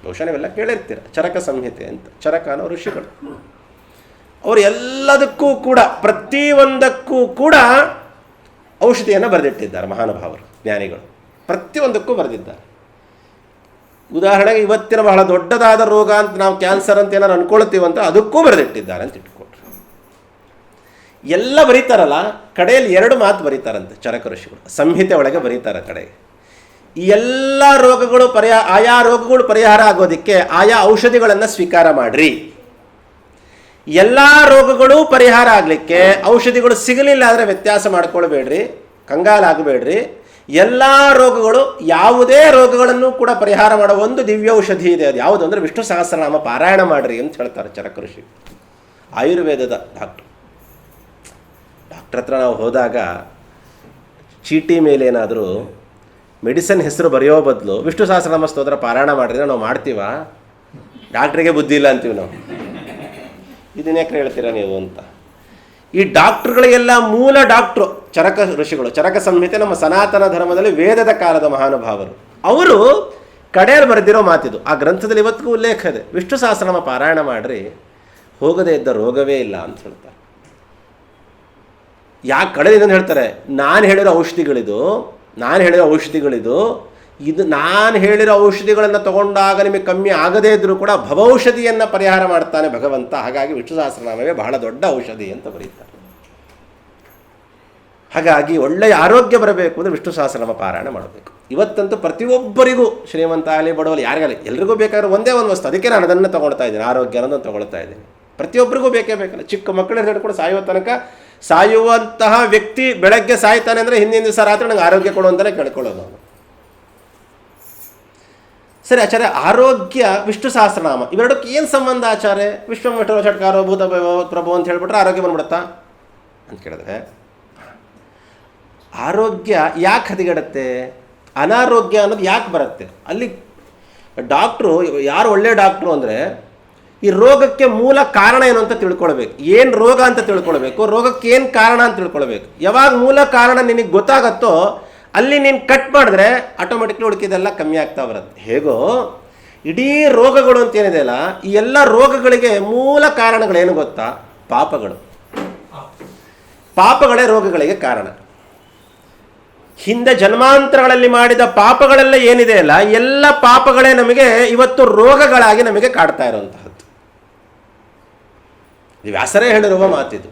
ಬಹುಶಃ ನೀವೆಲ್ಲ ಕೇಳಿರ್ತೀರ, ಚರಕ ಸಂಹಿತೆ ಅಂತ. ಚರಕ ಅನ್ನೋ ಋಷಿಗಳು, ಅವರು ಎಲ್ಲದಕ್ಕೂ ಕೂಡ, ಪ್ರತಿಯೊಂದಕ್ಕೂ ಕೂಡ ಔಷಧಿಯನ್ನು ಬರೆದಿಟ್ಟಿದ್ದಾರೆ. ಮಹಾನುಭಾವರು, ಜ್ಞಾನಿಗಳು ಪ್ರತಿಯೊಂದಕ್ಕೂ ಬರೆದಿದ್ದಾರೆ. ಉದಾಹರಣೆಗೆ ಇವತ್ತಿನ ಬಹಳ ದೊಡ್ಡದಾದ ರೋಗ ಅಂತ ನಾವು ಕ್ಯಾನ್ಸರ್ ಅಂತ ಏನಾರು ಅನ್ಕೊಳ್ತೀವಂತ ಅದಕ್ಕೂ ಬರೆದಿಟ್ಟಿದ್ದಾರೆ ಅಂತ ಇಟ್ಕೊಟ್ರು. ಎಲ್ಲ ಬರೀತಾರಲ್ಲ, ಕಡೆಯಲ್ಲಿ 2 ಮಾತು ಬರೀತಾರಂತೆ ಚರಕ ಋಷಿಗಳು. ಸಂಹಿತೆ ಒಳಗೆ ಬರೀತಾರೆ ಕಡೆಗೆ, ಈ ಎಲ್ಲ ರೋಗಗಳು ಆಯಾ ರೋಗಗಳು ಪರಿಹಾರ ಆಗೋದಕ್ಕೆ ಆಯಾ ಔಷಧಿಗಳನ್ನು ಸ್ವೀಕಾರ ಮಾಡಿರಿ. ಎಲ್ಲ ರೋಗಗಳು ಪರಿಹಾರ ಆಗಲಿಕ್ಕೆ ಔಷಧಿಗಳು ಸಿಗಲಿಲ್ಲ ಅಂದರೆ ವ್ಯತ್ಯಾಸ ಮಾಡ್ಕೊಳ್ಬೇಡ್ರಿ, ಕಂಗಾಲಾಗಬೇಡ್ರಿ. ಎಲ್ಲ ರೋಗಗಳು, ಯಾವುದೇ ರೋಗಗಳನ್ನು ಕೂಡ ಪರಿಹಾರ ಮಾಡೋ ಒಂದು ದಿವ್ಯ ಔಷಧಿ ಇದೆ. ಅದು ಯಾವುದು ಅಂದರೆ ವಿಷ್ಣು ಸಹಸ್ರನಾಮ ಪಾರಾಯಣ ಮಾಡಿರಿ ಅಂತ ಹೇಳ್ತಾರೆ ಚರಕ ಋಷಿ. ಆಯುರ್ವೇದದ ಡಾಕ್ಟ್ರ್ ಹತ್ರ ನಾವು ಹೋದಾಗ ಚೀಟಿ ಮೇಲೆ ಏನಾದರೂ ಮೆಡಿಸಿನ್ ಹೆಸರು ಬರೆಯೋ ಬದಲು ವಿಷ್ಣು ಸಹಸ್ರನಾಮ ಸ್ತೋತ್ರ ಪಾರಾಯಣ ಮಾಡಿದ್ರೆ ನಾವು ಮಾಡ್ತೀವ? ಡಾಕ್ಟ್ರಿಗೆ ಬುದ್ಧಿ ಇಲ್ಲ ಅಂತೀವಿ ನಾವು. ಇದನ್ನೇಕ್ರೆ ಹೇಳ್ತೀರಾ ನೀವು ಅಂತ. ಈ ಡಾಕ್ಟ್ರುಗಳಿಗೆಲ್ಲ ಮೂಲ ಡಾಕ್ಟ್ರು ಚರಕ ಋಷಿಗಳು. ಚರಕ ಸಂಹಿತೆ ನಮ್ಮ ಸನಾತನ ಧರ್ಮದಲ್ಲಿ ವೇದದ ಕಾಲದ ಮಹಾನುಭಾವರು. ಅವರು ಕಡೆಯಲ್ಲಿ ಬರೆದಿರೋ ಮಾತಿದು. ಆ ಗ್ರಂಥದಲ್ಲಿ ಇವತ್ತಿಗೂ ಉಲ್ಲೇಖ ಇದೆ. ವಿಷ್ಣು ಸಹಸ್ರನಾಮ ಪಾರಾಯಣ ಮಾಡಿರಿ, ಹೋಗದೇ ಇದ್ದ ರೋಗವೇ ಇಲ್ಲ ಅಂತ ಹೇಳ್ತಾರೆ. ಯಾಕೆ ಕಡೆಯಿಂದ ಹೇಳ್ತಾರೆ? ನಾನು ಹೇಳಿರೋ ಔಷಧಿಗಳಿದು ಇದು ನಾನು ಹೇಳಿರೋ ಔಷಧಿಗಳನ್ನು ತಗೊಂಡಾಗ ನಿಮಗೆ ಕಮ್ಮಿ ಆಗದೇ ಇದ್ದರೂ ಕೂಡ ಭವೌಷಧಿಯನ್ನು ಪರಿಹಾರ ಮಾಡ್ತಾನೆ ಭಗವಂತ. ಹಾಗಾಗಿ ವಿಷ್ಣು ಸಹಸ್ರನಾಮವೇ ಬಹಳ ದೊಡ್ಡ ಔಷಧಿ ಅಂತ ಬರೀತಾರೆ. ಹಾಗಾಗಿ ಒಳ್ಳೆಯ ಆರೋಗ್ಯ ಬರಬೇಕು ಅಂದರೆ ವಿಷ್ಣು ಸಹಸ್ರನಾಮ ಪಾರಾಯಣ ಮಾಡಬೇಕು. ಇವತ್ತಂತೂ ಪ್ರತಿಯೊಬ್ಬರಿಗೂ, ಶ್ರೀಮಂತ ಆಗಲಿ ಬಡವಲಿ ಯಾರಿಗಾಗಲಿ ಎಲ್ರಿಗೂ ಬೇಕಾದ್ರೆ ಒಂದೇ ಒಂದು ವಸ್ತು. ಅದಕ್ಕೆ ನಾನು ಅದನ್ನು ತೊಗೊಳ್ತಾ ಇದ್ದೀನಿ, ಆರೋಗ್ಯ ಅನ್ನೋದನ್ನು ತೊಗೊಳ್ತಾ ಇದ್ದೀನಿ. ಪ್ರತಿಯೊಬ್ಬರಿಗೂ ಬೇಕೇ ಬೇಕಲ್ಲ. ಚಿಕ್ಕ ಮಕ್ಕಳ ಹಿಡ್ಕೊಂಡು ಸಾಯುವ ತನಕ ಸಾಯುವಂತಹ ವ್ಯಕ್ತಿ ಬೆಳಗ್ಗೆ ಸಾಯ್ತಾನೆ ಅಂದರೆ ಹಿಂದಿನ ದಿವಸ ರಾತ್ರಿ ನನಗೆ ಆರೋಗ್ಯ ಕೊಡು ಅಂತಲೇ ಕೇಳ್ಕೊಳ್ಳೋದು ಅವನು. ಸರಿ ಆಚಾರ್ಯ, ಆರೋಗ್ಯ ವಿಷ್ಣು ಸಹಸ್ರನಾಮ ಇವೆರಡಕ್ಕೆ ಏನು ಸಂಬಂಧ ಆಚಾರ್ಯ? ವಿಶ್ವಮಿಷ್ಠ ಷಟ್ಕಾರೋ ಭೂತ ಪ್ರಭು ಅಂತ ಹೇಳ್ಬಿಟ್ರೆ ಆರೋಗ್ಯ ಬಂದ್ಬಿಡುತ್ತಾ ಅಂತ ಕೇಳಿದ್ರೆ, ಆರೋಗ್ಯ ಯಾಕೆ ಹದಗೆಡುತ್ತೆ, ಅನಾರೋಗ್ಯ ಅನ್ನೋದು ಯಾಕೆ ಬರುತ್ತೆ? ಅಲ್ಲಿ ಡಾಕ್ಟ್ರು, ಯಾರು ಒಳ್ಳೆ ಡಾಕ್ಟ್ರು ಅಂದರೆ ಈ ರೋಗಕ್ಕೆ ಮೂಲ ಕಾರಣ ಏನು ಅಂತ ತಿಳ್ಕೊಳ್ಬೇಕು. ಏನು ರೋಗ ಅಂತ ತಿಳ್ಕೊಳ್ಬೇಕು, ರೋಗಕ್ಕೆ ಏನು ಕಾರಣ ಅಂತ ತಿಳ್ಕೊಳ್ಬೇಕು. ಯಾವಾಗ ಮೂಲ ಕಾರಣ ನಿನಗೆ ಗೊತ್ತಾಗತ್ತೋ ಅಲ್ಲಿ ನೀನು ಕಟ್ ಮಾಡಿದ್ರೆ ಆಟೋಮೆಟಿಕ್ಲಿ ಉಳಿಕಿದೆಲ್ಲ ಕಮ್ಮಿ ಆಗ್ತಾ ಬರುತ್ತೆ. ಹೇಗೋ ಇಡೀ ರೋಗಗಳು ಅಂತ ಏನಿದೆ ಅಲ್ಲ, ಈ ಎಲ್ಲ ರೋಗಗಳಿಗೆ ಮೂಲ ಕಾರಣಗಳೇನು ಗೊತ್ತಾ? ಪಾಪಗಳೇ ರೋಗಗಳಿಗೆ ಕಾರಣ. ಹಿಂದೆ ಜನ್ಮಾಂತರಗಳಲ್ಲಿ ಮಾಡಿದ ಪಾಪಗಳೆಲ್ಲ ಏನಿದೆ ಅಲ್ಲ, ಎಲ್ಲ ಪಾಪಗಳೇ ನಮಗೆ ಇವತ್ತು ರೋಗಗಳಾಗಿ ನಮಗೆ ಕಾಡ್ತಾ ಇರುವಂತಹದ್ದು. ವ್ಯಾಸರೇ ಹೇಳಿರುವ ಮಾತಿದು.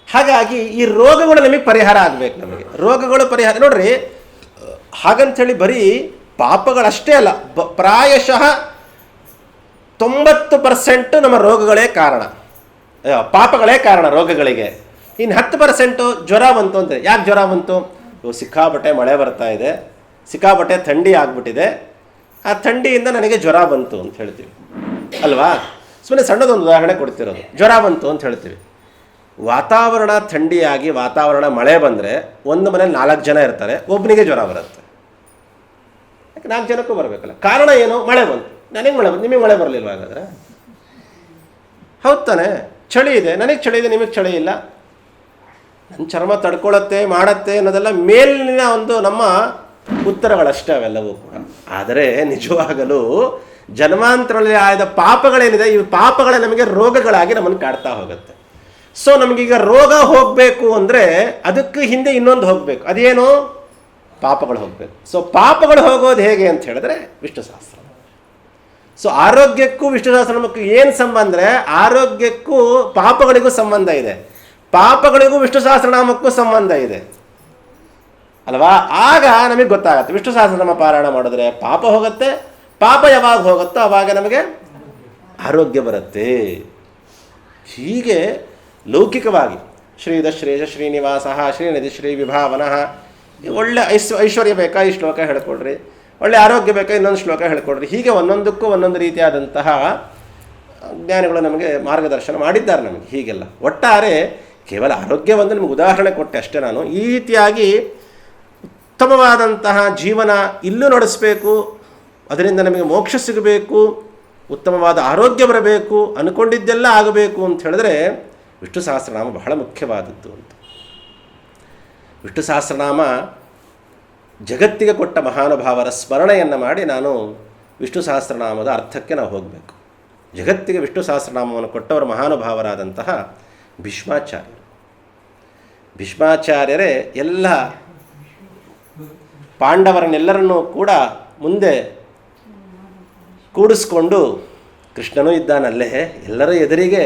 ಹಾಗಾಗಿ ಈ ರೋಗಗಳು ನಮಗೆ ಪರಿಹಾರ ಆಗಬೇಕು. ನಮಗೆ ರೋಗಗಳು ಪರಿಹಾರ ನೋಡ್ರಿ, ಹಾಗಂಥೇಳಿ ಬರೀ ಪಾಪಗಳಷ್ಟೇ ಅಲ್ಲ, ಪ್ರಾಯಶಃ 90% ನಮ್ಮ ರೋಗಗಳೇ ಕಾರಣ, ಪಾಪಗಳೇ ಕಾರಣ ರೋಗಗಳಿಗೆ. ಇನ್ನು 10% ಜ್ವರ ಬಂತು ಅಂದರೆ, ಯಾಕೆ ಜ್ವರ ಬಂತು? ಸಿಕ್ಕಾಪಟ್ಟೆ ಮಳೆ ಬರ್ತಾ ಇದೆ, ಸಿಕ್ಕಾಪಟ್ಟೆ ಥಂಡಿ ಆಗ್ಬಿಟ್ಟಿದೆ, ಆ ಥಂಡಿಯಿಂದ ನನಗೆ ಜ್ವರ ಬಂತು ಅಂತ ಹೇಳ್ತೀವಿ ಅಲ್ವಾ? ಸುಮ್ಮನೆ ಸಣ್ಣದೊಂದು ಉದಾಹರಣೆ ಕೊಡ್ತಿರೋದು. ಜ್ವರ ಬಂತು ಅಂತ ಹೇಳ್ತೀವಿ. ವಾತಾವರಣ ಥಂಡಿಯಾಗಿ ವಾತಾವರಣ ಮಳೆ ಬಂದರೆ ಒಂದು ಮನೇಲಿ 4 ಜನ ಇರ್ತಾರೆ, ಒಬ್ಬನಿಗೆ ಜ್ವರ ಬರುತ್ತೆ. ಯಾಕೆ 4 ಜನಕ್ಕೂ ಬರಬೇಕಲ್ಲ. ಕಾರಣ ಏನು? ಮಳೆ ಬಂತು. ನನಗೆ ಮಳೆ ಬಂತು, ನಿಮಗೆ ಮಳೆ ಬರಲಿಲ್ವ? ಹಾಗಾದರೆ ಹೌದು ತಾನೆ? ಚಳಿ ಇದೆ, ನನಗೆ ಚಳಿ ಇದೆ, ನಿಮಗೆ ಚಳಿ ಇಲ್ಲ. ನನ್ನ ಚರ್ಮ ತಡ್ಕೊಳ್ಳುತ್ತೆ ಮಾಡತ್ತೆ ಅನ್ನೋದೆಲ್ಲ ಮೇಲಿನ ಒಂದು ನಮ್ಮ ಉತ್ತರಗಳಷ್ಟೇ ಅವೆಲ್ಲವೂ ಕೂಡ. ಆದರೆ ನಿಜವಾಗಲೂ ಜನ್ಮಾಂತರದಲ್ಲಿ ಆದ ಪಾಪಗಳೇನಿದೆ, ಈ ಪಾಪಗಳೇ ನಮಗೆ ರೋಗಗಳಾಗಿ ನಮ್ಮನ್ನು ಕಾಡ್ತಾ ಹೋಗುತ್ತೆ. ಸೊ ನಮಗೀಗ ರೋಗ ಹೋಗಬೇಕು ಅಂದರೆ ಅದಕ್ಕೆ ಹಿಂದೆ ಇನ್ನೊಂದು ಹೋಗಬೇಕು. ಅದೇನು? ಪಾಪಗಳು ಹೋಗಬೇಕು. ಸೊ ಪಾಪಗಳು ಹೋಗೋದು ಹೇಗೆ ಅಂತ ಹೇಳಿದ್ರೆ ವಿಷ್ಣು ಸಹಸ್ರ. ಸೊ ಆರೋಗ್ಯಕ್ಕೂ ವಿಷ್ಣು ಸಹಸ್ರನಾಮಕ್ಕೂ ಏನು ಸಂಬಂಧ ಅಂದರೆ, ಆರೋಗ್ಯಕ್ಕೂ ಪಾಪಗಳಿಗೂ ಸಂಬಂಧ ಇದೆ, ಪಾಪಗಳಿಗೂ ವಿಷ್ಣು ಸಹಸ್ರನಾಮಕ್ಕೂ ಸಂಬಂಧ ಇದೆ ಅಲ್ವಾ? ಆಗ ನಮಗೆ ಗೊತ್ತಾಗತ್ತೆ. ವಿಷ್ಣು ಸಹಸ್ರನಾಮ ಪಾರಾಯಣ ಮಾಡಿದ್ರೆ ಪಾಪ ಹೋಗುತ್ತೆ, ಪಾಪ ಯಾವಾಗ ಹೋಗುತ್ತೋ ಆವಾಗ ನಮಗೆ ಆರೋಗ್ಯ ಬರುತ್ತೆ. ಹೀಗೆ ಲೌಕಿಕವಾಗಿ ಶ್ರೀಧ ಶ್ರೇಷ ಶ್ರೀನಿವಾಸ ಶ್ರೀನಿಧಿ ಶ್ರೀ ವಿಭಾವನಃ, ಒಳ್ಳೆ ಐಶ್ವರ್ಯ ಬೇಕಾ ಈ ಶ್ಲೋಕ ಹೇಳ್ಕೊಡ್ರಿ, ಒಳ್ಳೆ ಆರೋಗ್ಯ ಬೇಕಾ ಇನ್ನೊಂದು ಶ್ಲೋಕ ಹೇಳ್ಕೊಡ್ರಿ. ಹೀಗೆ ಒಂದೊಂದಕ್ಕೂ ಒಂದೊಂದು ರೀತಿಯಾದಂತಹ ಜ್ಞಾನಿಗಳು ನಮಗೆ ಮಾರ್ಗದರ್ಶನ ಮಾಡಿದ್ದಾರೆ ನಮಗೆ. ಹೀಗೆಲ್ಲ ಒಟ್ಟಾರೆ ಕೇವಲ ಆರೋಗ್ಯವನ್ನು ನಿಮಗೆ ಉದಾಹರಣೆ ಕೊಟ್ಟೆ ಅಷ್ಟೇ ನಾನು. ಈ ರೀತಿಯಾಗಿ ಉತ್ತಮವಾದಂತಹ ಜೀವನ ಇಲ್ಲೂ ನಡೆಸಬೇಕು, ಅದರಿಂದ ನಮಗೆ ಮೋಕ್ಷ ಸಿಗಬೇಕು, ಉತ್ತಮವಾದ ಆರೋಗ್ಯ ಬರಬೇಕು, ಅಂದ್ಕೊಂಡಿದ್ದೆಲ್ಲ ಆಗಬೇಕು ಅಂತ ಹೇಳಿದ್ರೆ ವಿಷ್ಣು ಸಹಸ್ರನಾಮ ಬಹಳ ಮುಖ್ಯವಾದದ್ದು ಅಂತ. ವಿಷ್ಣು ಸಹಸ್ರನಾಮ ಜಗತ್ತಿಗೆ ಕೊಟ್ಟ ಮಹಾನುಭಾವರ ಸ್ಮರಣೆಯನ್ನು ಮಾಡಿ ನಾನು ವಿಷ್ಣು ಸಹಸ್ರನಾಮದ ಅರ್ಥಕ್ಕೆ ನಾವು ಹೋಗಬೇಕು. ಜಗತ್ತಿಗೆ ವಿಷ್ಣು ಸಹಸ್ರನಾಮವನ್ನು ಕೊಟ್ಟವರು ಮಹಾನುಭಾವರಾದಂತಹ ಭೀಷ್ಮಾಚಾರ್ಯರೇ ಎಲ್ಲ ಪಾಂಡವರನ್ನೆಲ್ಲರನ್ನೂ ಕೂಡ ಮುಂದೆ ಕೂಡಿಸ್ಕೊಂಡು, ಕೃಷ್ಣನೂ ಇದ್ದಾನಲ್ಲೇ, ಎಲ್ಲರ ಎದುರಿಗೆ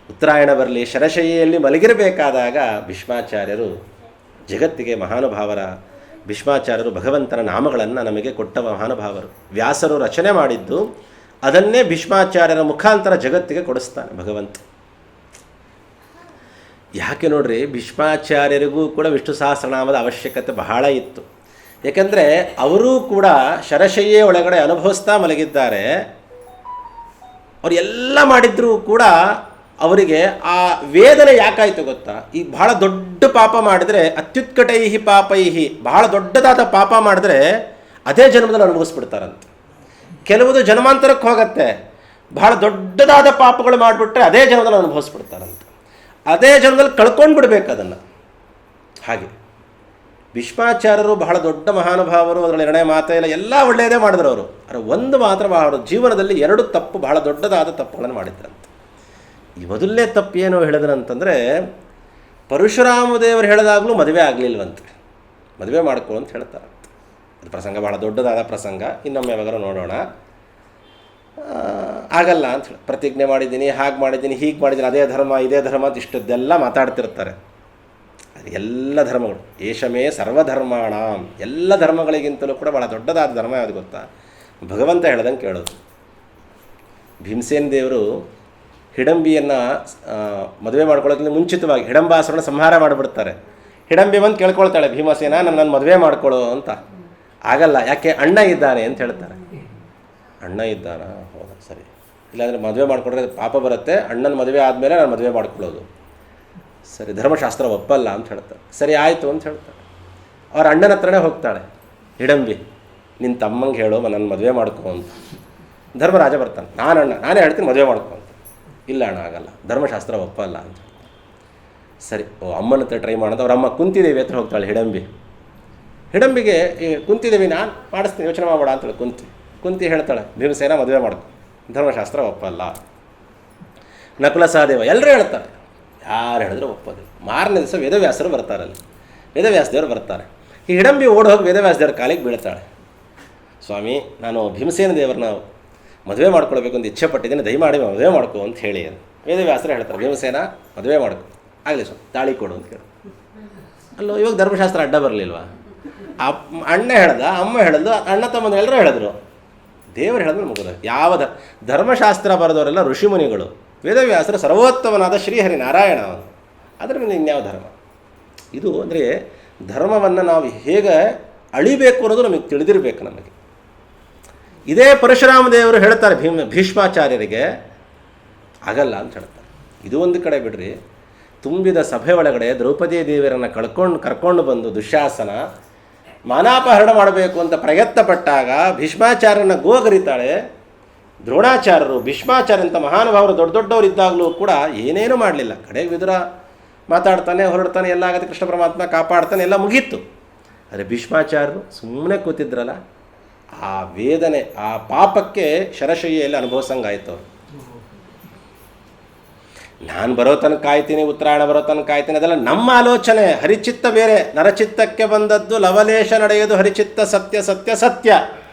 ಉತ್ತರಾಯಣ ಬರಲಿ ಶರಶೈಯಲ್ಲಿ ಮಲಗಿರಬೇಕಾದಾಗ ಭೀಷ್ಮಾಚಾರ್ಯರು ಜಗತ್ತಿಗೆ ಮಹಾನುಭಾವರ ಭೀಷ್ಮಾಚಾರ್ಯರು ಭಗವಂತನ ನಾಮಗಳನ್ನು ನಮಗೆ ಕೊಟ್ಟ ಮಹಾನುಭಾವರು. ವ್ಯಾಸರು ರಚನೆ ಮಾಡಿದ್ದು ಅದನ್ನೇ ಭೀಷ್ಮಾಚಾರ್ಯರ ಮುಖಾಂತರ ಜಗತ್ತಿಗೆ ಕೊಡಿಸ್ತಾನೆ ಭಗವಂತ. ಯಾಕೆ ನೋಡ್ರಿ, ಭೀಷ್ಮಾಚಾರ್ಯರಿಗೂ ಕೂಡ ವಿಷ್ಣು ಸಹಸ್ರನಾಮದ ಅವಶ್ಯಕತೆ ಬಹಳ ಇತ್ತು. ಏಕೆಂದರೆ ಅವರೂ ಕೂಡ ಶರಶಯ್ಯೆ ಒಳಗಡೆ ಅನುಭವಿಸ್ತಾ ಮಲಗಿದ್ದಾರೆ. ಅವ್ರು ಎಲ್ಲ ಮಾಡಿದ್ರೂ ಕೂಡ ಅವರಿಗೆ ಆ ವೇದನೆ ಯಾಕಾಯಿತು ಗೊತ್ತಾ? ಈ ಬಹಳ ದೊಡ್ಡ ಪಾಪ ಮಾಡಿದರೆ ಅತ್ಯುತ್ಕಟೈಹಿ ಪಾಪೈಹಿ, ಬಹಳ ದೊಡ್ಡದಾದ ಪಾಪ ಮಾಡಿದ್ರೆ ಅದೇ ಜನ್ಮದಲ್ಲಿ ಅನುಭವಿಸ್ಬಿಡ್ತಾರಂತೆ. ಕೆಲವುದು ಜನ್ಮಾಂತರಕ್ಕೆ ಹೋಗುತ್ತೆ, ಬಹಳ ದೊಡ್ಡದಾದ ಪಾಪಗಳು ಮಾಡಿಬಿಟ್ರೆ ಅದೇ ಜನ್ಮದಲ್ಲಿ ಅನುಭವಿಸ್ಬಿಡ್ತಾರಂತೆ. ಅದೇ ಜನ್ಮದಲ್ಲಿ ಕಳ್ಕೊಂಡು ಬಿಡ್ಬೇಕು ಅದನ್ನು. ಹಾಗೆ ಭೀಷ್ಮಾಚಾರ್ಯರು ಬಹಳ ದೊಡ್ಡ ಮಹಾನುಭಾವರು, ಅದರಲ್ಲಿ ಎರಡನೇ ಮಾತೇ ಇಲ್ಲ, ಎಲ್ಲ ಒಳ್ಳೆಯದೇ ಮಾಡಿದ್ರು ಅವರು. ಆದರೆ ಒಂದು ಮಾತ್ರ ಅವರು ಜೀವನದಲ್ಲಿ 2 ತಪ್ಪು, ಬಹಳ ದೊಡ್ಡದಾದ ತಪ್ಪುಗಳನ್ನು ಮಾಡಿದ್ರಂತೆ. ಈ ಮೊದಲನೇ ತಪ್ಪು ಏನು ಹೇಳಿದ್ರಂತಂದರೆ, ಪರಶುರಾಮ ದೇವರು ಹೇಳಿದಾಗಲೂ ಮದುವೆ ಆಗಲಿಲ್ವಂತೆ, ಮದುವೆ ಮಾಡ್ಕೊ ಅಂತ ಹೇಳ್ತಾರಂತೆ. ಅದು ಪ್ರಸಂಗ ಬಹಳ ದೊಡ್ಡದಾದ ಪ್ರಸಂಗ, ಇನ್ನೊಮ್ಮೆ ಯಾವಾಗಾರು ನೋಡೋಣ. ಆಗಲ್ಲ ಅಂತ ಹೇಳಿ ಪ್ರತಿಜ್ಞೆ ಮಾಡಿದ್ದೀನಿ, ಹಾಗೆ ಮಾಡಿದ್ದೀನಿ, ಹೀಗೆ ಮಾಡಿದ್ದೀನಿ, ಅದೇ ಧರ್ಮ ಇದೇ ಧರ್ಮ ಅಂತ ಇಷ್ಟದ್ದೆಲ್ಲ ಮಾತಾಡ್ತಿರ್ತಾರೆ. ಅದು ಎಲ್ಲ ಧರ್ಮಗಳು ಏಷಮೇ ಸರ್ವಧರ್ಮಾಣ, ಎಲ್ಲ ಧರ್ಮಗಳಿಗಿಂತಲೂ ಕೂಡ ಭಾಳ ದೊಡ್ಡದಾದ ಧರ್ಮ ಯಾವುದು ಗೊತ್ತಾ? ಭಗವಂತ ಹೇಳ್ದಂಗೆ ಕೇಳೋದು. ಭೀಮಸೇನ ದೇವರು ಹಿಡಂಬಿಯನ್ನು ಮದುವೆ ಮಾಡ್ಕೊಳ್ಳೋದ್ರಿಂದ ಮುಂಚಿತವಾಗಿ ಹಿಡಂಬಾಸುರನ ಸಂಹಾರ ಮಾಡಿಬಿಡ್ತಾರೆ. ಹಿಡಂಬಿ ಬಂದು ಕೇಳ್ಕೊಳ್ತಾಳೆ, ಭೀಮಸೇನ ನನ್ನ ಮದುವೆ ಮಾಡ್ಕೊಳ್ಳೋ ಅಂತ. ಆಗಲ್ಲ, ಯಾಕೆ? ಅಣ್ಣ ಇದ್ದಾನೆ ಅಂತ ಹೇಳ್ತಾರೆ. ಅಣ್ಣ ಇದ್ದಾನ? ಹೌದಾ, ಸರಿ. ಇಲ್ಲಾಂದರೆ ಮದುವೆ ಮಾಡ್ಕೊಂಡ್ರೆ ಪಾಪ ಬರುತ್ತೆ, ಅಣ್ಣನ ಮದುವೆ ಆದಮೇಲೆ ನಾನು ಮದುವೆ ಮಾಡ್ಕೊಳ್ಳೋದು. ಸರಿ, ಧರ್ಮಶಾಸ್ತ್ರ ಒಪ್ಪಲ್ಲ ಅಂತ ಹೇಳ್ತಾರೆ. ಸರಿ ಆಯಿತು ಅಂತ ಹೇಳ್ತಾರೆ. ಅವ್ರ ಅಣ್ಣನ ಹತ್ರನೇ ಹೋಗ್ತಾಳೆ ಹಿಡಂಬಿ, ನಿನ್ನ ತಮ್ಮಂಗೆ ಹೇಳೋ ನನ್ನ ಮದುವೆ ಮಾಡ್ಕೊ ಅಂತ. ಧರ್ಮರಾಜ ಬರ್ತಾನೆ, ನಾನೇ ಹೇಳ್ತೀನಿ ಮದುವೆ ಮಾಡ್ಕೊ ಅಂತ. ಇಲ್ಲ ಅಣ್ಣ ಆಗಲ್ಲ, ಧರ್ಮಶಾಸ್ತ್ರ ಒಪ್ಪಲ್ಲ ಅಂತ. ಸರಿ, ಅಮ್ಮನ ಹತ್ರ ಟ್ರೈ ಮಾಡೋದು. ಅವ್ರ ಅಮ್ಮ ಕುಂತಿದೇವಿ ಹತ್ರ ಹೋಗ್ತಾಳೆ ಹಿಡಂಬಿಗೆ ಕುಂತಿದೇವಿ ನಾನು ಮಾಡಿಸ್ತೀನಿ, ಯೋಚನೆ ಮಾಡಬೇಡ ಅಂತೇಳಿ ಕುಂತಿ ಹೇಳ್ತಾಳೆ, ಭೀಮಸೇನ ಮದುವೆ ಮಾಡ್ಕೊ, ಧರ್ಮಶಾಸ್ತ್ರ ಒಪ್ಪಲ್ಲ. ನಕುಲ ಸಹದೇವ ಎಲ್ಲರೂ ಹೇಳ್ತಾರೆ, ಯಾರು ಹೇಳಿದ್ರು ಒಪ್ಪೋದಿಲ್ಲ. ಮಾರನೇ ದಿವಸ ವೇದವ್ಯಾಸರು ಬರ್ತಾರಲ್ಲಿ, ವೇದವ್ಯಾಸದೇವರು ಬರ್ತಾರೆ. ಈ ಹಿಡಂಬಿ ಓಡಿ ಹೋಗಿ ವೇದವ್ಯಾಸದೇವ್ರ ಕಾಲಿಗೆ ಬೀಳ್ತಾಳೆ. ಸ್ವಾಮಿ, ನಾನು ಭೀಮಸೇನ ದೇವ್ರನ್ನ ಮದುವೆ ಮಾಡ್ಕೊಳ್ಬೇಕು ಅಂತ ಇಚ್ಛೆ ಪಟ್ಟಿದ್ದೀನಿ, ದಯಮಾಡಿ ಮದುವೆ ಮಾಡ್ಕೊ ಅಂತ ಹೇಳಿ. ವೇದವ್ಯಾಸರು ಹೇಳ್ತಾರೆ, ಭೀಮಸೇನ ಮದುವೆ ಮಾಡ್ಕೊ, ಆಗಲಿ ಸ್ವಾಮಿ, ತಾಳಿ ಕೊಡು ಅಂತ ಕೇಳಿ. ಅಲ್ಲೋ, ಇವಾಗ ಧರ್ಮಶಾಸ್ತ್ರ ಅಡ್ಡ ಬರಲಿಲ್ವಾ? ಅಣ್ಣ ಹೇಳ್ದ, ಅಮ್ಮ ಹೇಳಿದ್ದು, ಅಣ್ಣ ತಮ್ಮನ ಎಲ್ಲರೂ ಹೇಳಿದ್ರು, ದೇವರು ಹೇಳಿದ್ರೆ ಮುಗಿದ. ಯಾವ ಧರ್ಮಶಾಸ್ತ್ರ ಬರೆದವರೆಲ್ಲ ಋಷಿಮುನಿಗಳು, ವೇದವ್ಯಾಸರ ಸರ್ವೋತ್ತಮನಾದ ಶ್ರೀಹರಿನಾರಾಯಣ ಅವನು. ಅದರ ಮೇಲೆ ಇನ್ಯಾವ ಧರ್ಮ? ಇದು ಅಂದರೆ ಧರ್ಮವನ್ನು ನಾವು ಹೇಗೆ ಅಳಿಬೇಕು ಅನ್ನೋದು ನಮಗೆ ತಿಳಿದಿರಬೇಕು. ನಮಗೆ ಇದೇ ಪರಶುರಾಮ ದೇವರು ಹೇಳ್ತಾರೆ ಭೀಷ್ಮಾಚಾರ್ಯರಿಗೆ, ಆಗಲ್ಲ ಅಂತ ಹೇಳ್ತಾರೆ. ಇದು ಒಂದು ಕಡೆ ಬಿಡ್ರಿ, ತುಂಬಿದ ಸಭೆ ಒಳಗಡೆ ದ್ರೌಪದಿ ದೇವಿಯರನ್ನು ಕರ್ಕೊಂಡು ಬಂದು ದುಶ್ಯಾಸನ ಮಾನಾಪಹರಣ ಮಾಡಬೇಕು ಅಂತ ಪ್ರಯತ್ನ ಪಟ್ಟಾಗ ಭೀಷ್ಮಾಚಾರ್ಯನ ಗೋಗರಿತಾಳೆ. ದ್ರೋಣಾಚಾರ್ಯರು, ಭೀಷ್ಮಾಚಾರ್ಯ ಅಂತ ಮಹಾನುಭಾವರು ದೊಡ್ಡ ದೊಡ್ಡವರು ಇದ್ದಾಗಲೂ ಕೂಡ ಏನೇನೂ ಮಾಡಲಿಲ್ಲ. ಕಡೆಗೆ ವಿದುರ ಮಾತಾಡ್ತಾನೆ, ಹೊರಡ್ತಾನೆ, ಎಲ್ಲ ಆಗುತ್ತೆ, ಕೃಷ್ಣ ಪರಮಾತ್ಮ ಕಾಪಾಡ್ತಾನೆ, ಎಲ್ಲ ಮುಗೀತು. ಆದರೆ ಭೀಷ್ಮಾಚಾರ್ಯರು ಸುಮ್ಮನೆ ಕೂತಿದ್ರಲ್ಲ, ಆ ವೇದನೆ, ಆ ಪಾಪಕ್ಕೆ ಶರಶಯ್ಯಲ್ಲಿ ಅನುಭವಿಸಂಗಾಯ್ತು ಅವರು. ನಾನು ಬರೋ ತನಕ ಕಾಯ್ತೀನಿ, ಉತ್ತರಾಯಣ ಬರೋ ತನಕ ಕಾಯ್ತೀನಿ, ಅದೆಲ್ಲ ನಮ್ಮ ಆಲೋಚನೆ. ಹರಿಚಿತ್ತ ಬೇರೆ, ನರಚಿತ್ತಕ್ಕೆ ಬಂದದ್ದು ಲವಲೇಶ ನಡೆಯೋದು ಹರಿಚಿತ್ತ, ಸತ್ಯ ಸತ್ಯ ಸತ್ಯ.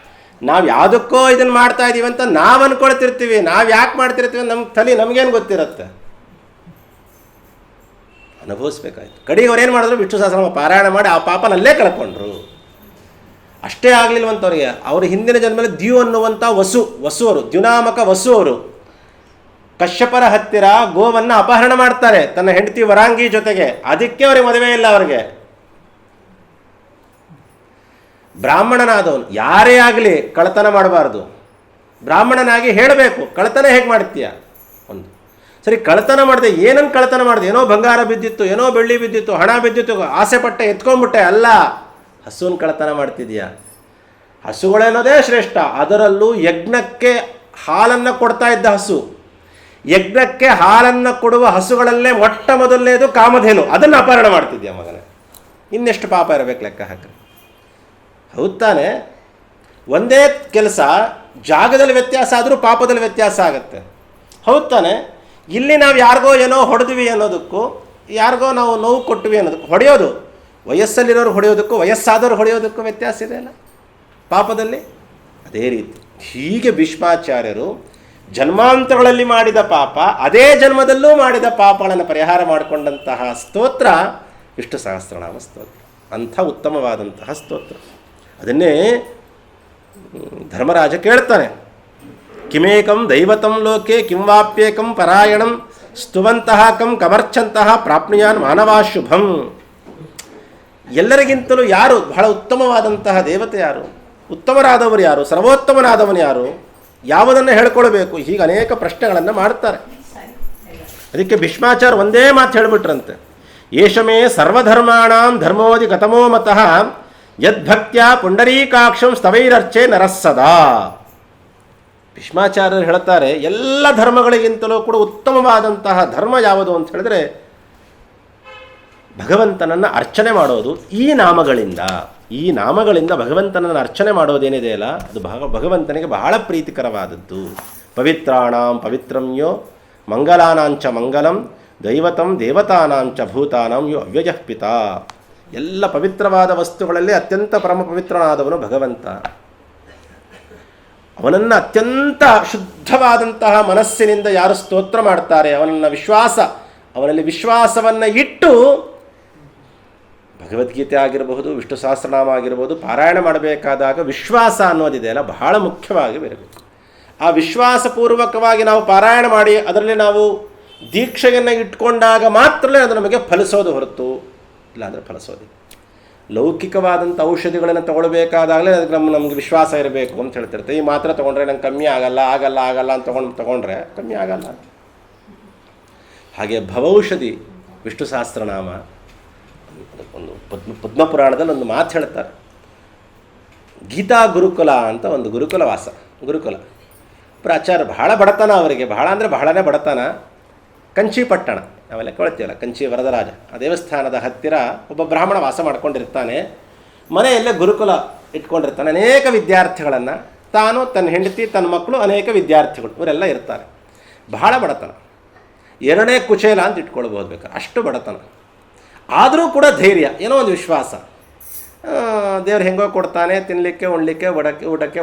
ನಾವು ಯಾವುದಕ್ಕೋ ಇದನ್ನು ಮಾಡ್ತಾ ಇದ್ದೀವಿ ಅಂತ ನಾವು ಅಂದ್ಕೊಳ್ತಿರ್ತೀವಿ. ನಾವು ಯಾಕೆ ಮಾಡ್ತಿರ್ತೀವಿ ನಮ್ಮ ತಲೆ ನಮಗೇನು ಗೊತ್ತಿರುತ್ತೆ? ಅನುಭವಿಸ್ಬೇಕಾಯ್ತು. ಕಡೆಗೆ ಅವ್ರೇನು ಮಾಡಿದ್ರು, ವಿಷ್ಣು ಸಹಸ್ರನಾಮ ಪಾರಾಯಣ ಮಾಡಿ ಆ ಪಾಪನಲ್ಲೇ ಕಳ್ಕೊಂಡ್ರು. ಅಷ್ಟೇ ಆಗಲಿಲ್ವಂತವ್ರಿಗೆ. ಅವರು ಹಿಂದಿನ ಜನ್ಮದಲ್ಲಿ ದ್ಯು ಅನ್ನುವಂಥ ವಸು ಅವರು, ದ್ಯುನಾಮಕ ವಸು ಅವರು ಕಶ್ಯಪರ ಹತ್ತಿರ ಗೋವನ್ನು ಅಪಹರಣ ಮಾಡ್ತಾರೆ ತನ್ನ ಹೆಂಡತಿ ವರಾಂಗಿ ಜೊತೆಗೆ. ಅದಕ್ಕೆ ಅವ್ರಿಗೆ ಮದುವೆ ಇಲ್ಲ. ಅವ್ರಿಗೆ ಬ್ರಾಹ್ಮಣನಾದವನು ಯಾರೇ ಆಗಲಿ ಕಳ್ಳತನ ಮಾಡಬಾರ್ದು. ಬ್ರಾಹ್ಮಣನಾಗಿ ಹೇಳಬೇಕು, ಕಳ್ಳತನ ಹೇಗೆ ಮಾಡ್ತೀಯ? ಒಂದು ಸರಿ ಕಳ್ಳತನ ಮಾಡಿದೆ, ಏನನ್ನು ಕಳ್ಳತನ ಮಾಡಿದೆ? ಏನೋ ಬಂಗಾರ ಬಿದ್ದಿತ್ತು, ಏನೋ ಬೆಳ್ಳಿ ಬಿದ್ದಿತ್ತು, ಹಣ ಬಿದ್ದಿತ್ತು, ಆಸೆ ಪಟ್ಟೆ ಎತ್ಕೊಂಡ್ಬಿಟ್ಟೆ. ಅಲ್ಲ, ಹಸುವನ್ನು ಕಳ್ಳತನ ಮಾಡ್ತಿದ್ಯಾ. ಹಸುಗಳೇನೋದೇ ಶ್ರೇಷ್ಠ, ಅದರಲ್ಲೂ ಯಜ್ಞಕ್ಕೆ ಹಾಲನ್ನು ಕೊಡ್ತಾ ಇದ್ದ ಹಸು. ಯಜ್ಞಕ್ಕೆ ಹಾಲನ್ನು ಕೊಡುವ ಹಸುಗಳಲ್ಲೇ ಮೊಟ್ಟ ಮೊದಲನೇದು ಕಾಮಧೇನು, ಅದನ್ನು ಅಪಹರಣ ಮಾಡ್ತಿದ್ಯಾ ಮಗನೇ. ಇನ್ನೆಷ್ಟು ಪಾಪ ಇರಬೇಕು ಲೆಕ್ಕ ಹಾಕಿ. ಹೌದು ತಾನೆ? ಒಂದೇ ಕೆಲಸ ಜಾಗದಲ್ಲಿ ವ್ಯತ್ಯಾಸ ಆದರೂ ಪಾಪದಲ್ಲಿ ವ್ಯತ್ಯಾಸ ಆಗುತ್ತೆ. ಹೌದು ತಾನೆ? ಇಲ್ಲಿ ನಾವು ಯಾರಿಗೋ ಏನೋ ಹೊಡೆದ್ವಿ ಅನ್ನೋದಕ್ಕೂ, ಯಾರಿಗೋ ನಾವು ನೋವು ಕೊಟ್ವಿ ಅನ್ನೋದಕ್ಕೂ, ಹೊಡೆಯೋದು ವಯಸ್ಸಲ್ಲಿರೋರು ಹೊಡೆಯೋದಕ್ಕೂ ವಯಸ್ಸಾದವರು ಹೊಡೆಯೋದಕ್ಕೂ ವ್ಯತ್ಯಾಸ ಇದೆ ಅಲ್ಲ ಪಾಪದಲ್ಲಿ. ಅದೇ ರೀತಿ ಹೀಗೆ ಭೀಷ್ಮಾಚಾರ್ಯರು ಜನ್ಮಾಂತರಗಳಲ್ಲಿ ಮಾಡಿದ ಪಾಪ, ಅದೇ ಜನ್ಮದಲ್ಲೂ ಮಾಡಿದ ಪಾಪಗಳನ್ನು ಪರಿಹಾರ ಮಾಡಿಕೊಂಡಂತಹ ಸ್ತೋತ್ರ ವಿಷ್ಣು ಸಹಸ್ರನಾಮ ಸ್ತೋತ್ರ. ಅಂಥ ಉತ್ತಮವಾದಂತಹ ಸ್ತೋತ್ರ. ಅದನ್ನೇ ಧರ್ಮರಾಜ ಕೇಳ್ತಾನೆ, ಕಿಮೇಕಂ ದೈವತಂ ಲೋಕೆ ಕಿಂ ವಾಪ್ಯೇಕಂ ಪರಾಯಣಂ ಸ್ತುವಂತಹ ಕಂ ಕಮರ್ಚಂತಹ ಪ್ರಾಪ್ನುಯಾನ್ ಮಾನವಾ ಶುಭಂ. ಎಲ್ಲರಿಗಿಂತಲೂ ಯಾರು ಬಹಳ ಉತ್ತಮವಾದಂತಹ ದೇವತೆ ಯಾರು, ಉತ್ತಮರಾದವರು ಯಾರು, ಸರ್ವೋತ್ತಮನಾದವನು ಯಾರು, ಯಾವುದನ್ನು ಹೇಳ್ಕೊಳ್ಬೇಕು, ಹೀಗೆ ಅನೇಕ ಪ್ರಶ್ನೆಗಳನ್ನು ಮಾಡ್ತಾರೆ. ಅದಕ್ಕೆ ಭೀಷ್ಮಾಚಾರ್ಯ ಒಂದೇ ಮಾತು ಹೇಳಿಬಿಟ್ರಂತೆ, ಏಷಮೇ ಸರ್ವಧರ್ಮಾಣಾಂ ಧರ್ಮೋದಿ ಗತಮೋ ಮತಃ ಯದ್ಭಕ್ತ್ಯಾ ಪುಂಡರೀಕಾಕ್ಷಂ ಸ್ತವೈರರ್ಚೆ ನರಸ್ಸದಾ. ಭೀಷ್ಮಾಚಾರ್ಯರು ಹೇಳ್ತಾರೆ, ಎಲ್ಲ ಧರ್ಮಗಳಿಗಿಂತಲೂ ಕೂಡ ಉತ್ತಮವಾದಂತಹ ಧರ್ಮ ಯಾವುದು ಅಂತ ಹೇಳಿದ್ರೆ ಭಗವಂತನನ್ನು ಅರ್ಚನೆ ಮಾಡೋದು. ಈ ನಾಮಗಳಿಂದ ಭಗವಂತನನ್ನು ಅರ್ಚನೆ ಮಾಡೋದೇನಿದೆಯಲ್ಲ ಅದು ಭಗವಂತನಿಗೆ ಬಹಳ ಪ್ರೀತಿಕರವಾದದ್ದು. ಪವಿತ್ರಾಣಾಂ ಪವಿತ್ರಂ ಯೋ ಮಂಗಲಾನಾಂಚ ಮಂಗಲಂ ದೈವತಂ ದೇವತಾನಾಂಚ ಭೂತಾನಾಂ ಯೋ ಅವ್ಯಯಃ ಪಿತಾ. ಎಲ್ಲ ಪವಿತ್ರವಾದ ವಸ್ತುಗಳಲ್ಲಿ ಅತ್ಯಂತ ಪರಮ ಪವಿತ್ರನಾದವನು ಭಗವಂತ. ಅವನನ್ನು ಅತ್ಯಂತ ಶುದ್ಧವಾದಂತಹ ಮನಸ್ಸಿನಿಂದ ಯಾರು ಸ್ತೋತ್ರ ಮಾಡ್ತಾರೆ, ಅವನಲ್ಲಿ ವಿಶ್ವಾಸವನ್ನು ಇಟ್ಟು ಭಗವದ್ಗೀತೆ ಆಗಿರಬಹುದು, ವಿಷ್ಣು ಸಹಸ್ರನಾಮ ಆಗಿರಬಹುದು, ಪಾರಾಯಣ ಮಾಡಬೇಕಾದಾಗ ವಿಶ್ವಾಸ ಅನ್ನೋದಿದೆಯಲ್ಲ ಬಹಳ ಮುಖ್ಯವಾಗಿ ಬರಬೇಕು. ಆ ವಿಶ್ವಾಸಪೂರ್ವಕವಾಗಿ ನಾವು ಪಾರಾಯಣ ಮಾಡಿ ಅದರಲ್ಲಿ ನಾವು ದೀಕ್ಷೆಯನ್ನು ಇಟ್ಕೊಂಡಾಗ ಮಾತ್ರಲೇ ಅದು ನಮಗೆ ಫಲಿಸೋದು ಹೊರತು ಇಲ್ಲಾಂದರೆ ಫಲಿಸೋದಿಲ್ಲ. ಲೌಕಿಕವಾದಂಥ ಔಷಧಿಗಳನ್ನು ತಗೊಳ್ಬೇಕಾದಾಗಲೇ ಅದಕ್ಕೆ ನಮಗೆ ವಿಶ್ವಾಸ ಇರಬೇಕು ಅಂತ ಹೇಳ್ತಿರ್ತೆ. ಈ ಮಾತ್ರೆ ತೊಗೊಂಡ್ರೆ ನಂಗೆ ಕಮ್ಮಿ ಆಗಲ್ಲ ಅಂತ ತೊಗೊಂಡ್ರೆ ಕಮ್ಮಿ ಆಗಲ್ಲ. ಹಾಗೆ ಭವೌಷಧಿ ವಿಷ್ಣು ಸಹಸ್ರನಾಮ. ಒಂದು ಪದ್ಮಪುರಾಣದಲ್ಲಿ ಒಂದು ಮಾತು ಹೇಳ್ತಾರೆ, ಗೀತಾ ಗುರುಕುಲ ಅಂತ ಒಂದು ಗುರುಕುಲ ಪ್ರಾಚಾರ್ಯ ಬಹಳ ಬಡತನ ಅವರಿಗೆ, ಬಹಳ ಅಂದರೆ ಬಹಳನೇ ಬಡತನ. ಕಂಚಿ ಪಟ್ಟಣ ನಾವೆಲ್ಲ ಕೇಳ್ತೀವಲ್ಲ, ಕಂಚಿ ವರದರಾಜ, ಆ ದೇವಸ್ಥಾನದ ಹತ್ತಿರ ಒಬ್ಬ ಬ್ರಾಹ್ಮಣ ವಾಸ ಮಾಡ್ಕೊಂಡಿರ್ತಾನೆ. ಮನೆಯಲ್ಲೇ ಗುರುಕುಲ ಇಟ್ಕೊಂಡಿರ್ತಾನೆ. ಅನೇಕ ವಿದ್ಯಾರ್ಥಿಗಳನ್ನು, ತಾನು, ತನ್ನ ಹೆಂಡತಿ, ತನ್ನ ಮಕ್ಕಳು, ಅನೇಕ ವಿದ್ಯಾರ್ಥಿಗಳು ಇವರೆಲ್ಲ ಇರ್ತಾರೆ. ಬಹಳ ಬಡತನ, ಎರಡನೇ ಕುಚೇಲ ಅಂತ ಇಟ್ಕೊಳ್ಬೋದು ಬೇಕಾದ್ರೆ, ಅಷ್ಟು ಬಡತನ. ಆದರೂ ಕೂಡ ಧೈರ್ಯ, ಏನೋ ಒಂದು ವಿಶ್ವಾಸ. ದೇವ್ರು ಹೆಂಗೋ ಕೊಡ್ತಾನೆ, ತಿನ್ನಲಿಕ್ಕೆ ಉಣ್ಲಿಕ್ಕೆ ಊಟಕ್ಕೆ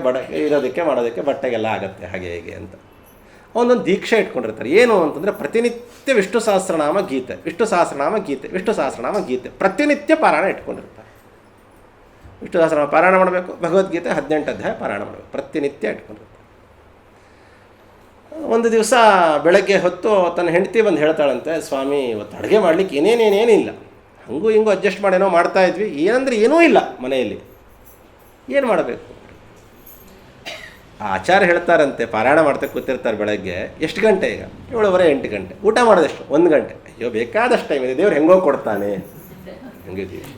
ಇರೋದಕ್ಕೆ ಮಾಡೋದಕ್ಕೆ ಬಟ್ಟೆಗೆಲ್ಲ ಆಗುತ್ತೆ ಹಾಗೆ ಹೇಗೆ ಅಂತ ಒಂದೊಂದು ದೀಕ್ಷೆ ಇಟ್ಕೊಂಡಿರ್ತಾರೆ. ಏನು ಅಂತಂದರೆ ಪ್ರತಿನಿತ್ಯ ವಿಷ್ಣು ಸಹಸ್ರನಾಮ ಗೀತೆ ಪ್ರತಿನಿತ್ಯ ಪಾರಾಯಣ ಇಟ್ಕೊಂಡಿರ್ತಾರೆ. ವಿಷ್ಣು ಸಹಸ್ರನಾಮ ಪಾರಾಯಣ ಮಾಡಬೇಕು, ಭಗವದ್ಗೀತೆ 18 ಅಧ್ಯಾಯ ಪಾರಾಯಣ ಮಾಡಬೇಕು, ಪ್ರತಿನಿತ್ಯ ಇಟ್ಕೊಂಡಿರ್ತಾರೆ. ಒಂದು ದಿವಸ ಬೆಳಗ್ಗೆ ಹೊತ್ತು ತನ್ನ ಹೆಂಡತಿ ಬಂದು ಹೇಳ್ತಾಳಂತೆ, ಸ್ವಾಮಿ ಇವತ್ತು ಅಡುಗೆ ಮಾಡಲಿಕ್ಕೆ ಏನೇನೇನಿಲ್ಲ, ಹಂಗೂ ಹಿಂಗೂ ಅಡ್ಜಸ್ಟ್ ಮಾಡೇನೋ ಮಾಡ್ತಾಯಿದ್ವಿ, ಏನಂದರೆ ಏನೂ ಇಲ್ಲ ಮನೆಯಲ್ಲಿ, ಏನು ಮಾಡಬೇಕು? ಆ ಆಚಾರ್ಯ ಹೇಳ್ತಾರಂತೆ, ಪಾರಾಯಣ ಮಾಡ್ತಾ ಕೂತಿರ್ತಾರೆ ಬೆಳಗ್ಗೆ, ಎಷ್ಟು ಗಂಟೆ ಈಗ 7:30 8 ಗಂಟೆ, ಊಟ ಮಾಡೋದೆಷ್ಟು 1 ಗಂಟೆ, ಅಯ್ಯೋ ಬೇಕಾದಷ್ಟು ಟೈಮ್ ಇದೆ, ದೇವ್ರು ಹೆಂಗೋ ಕೊಡ್ತಾನೆ. ಹಂಗಿದ್ದೀವಿ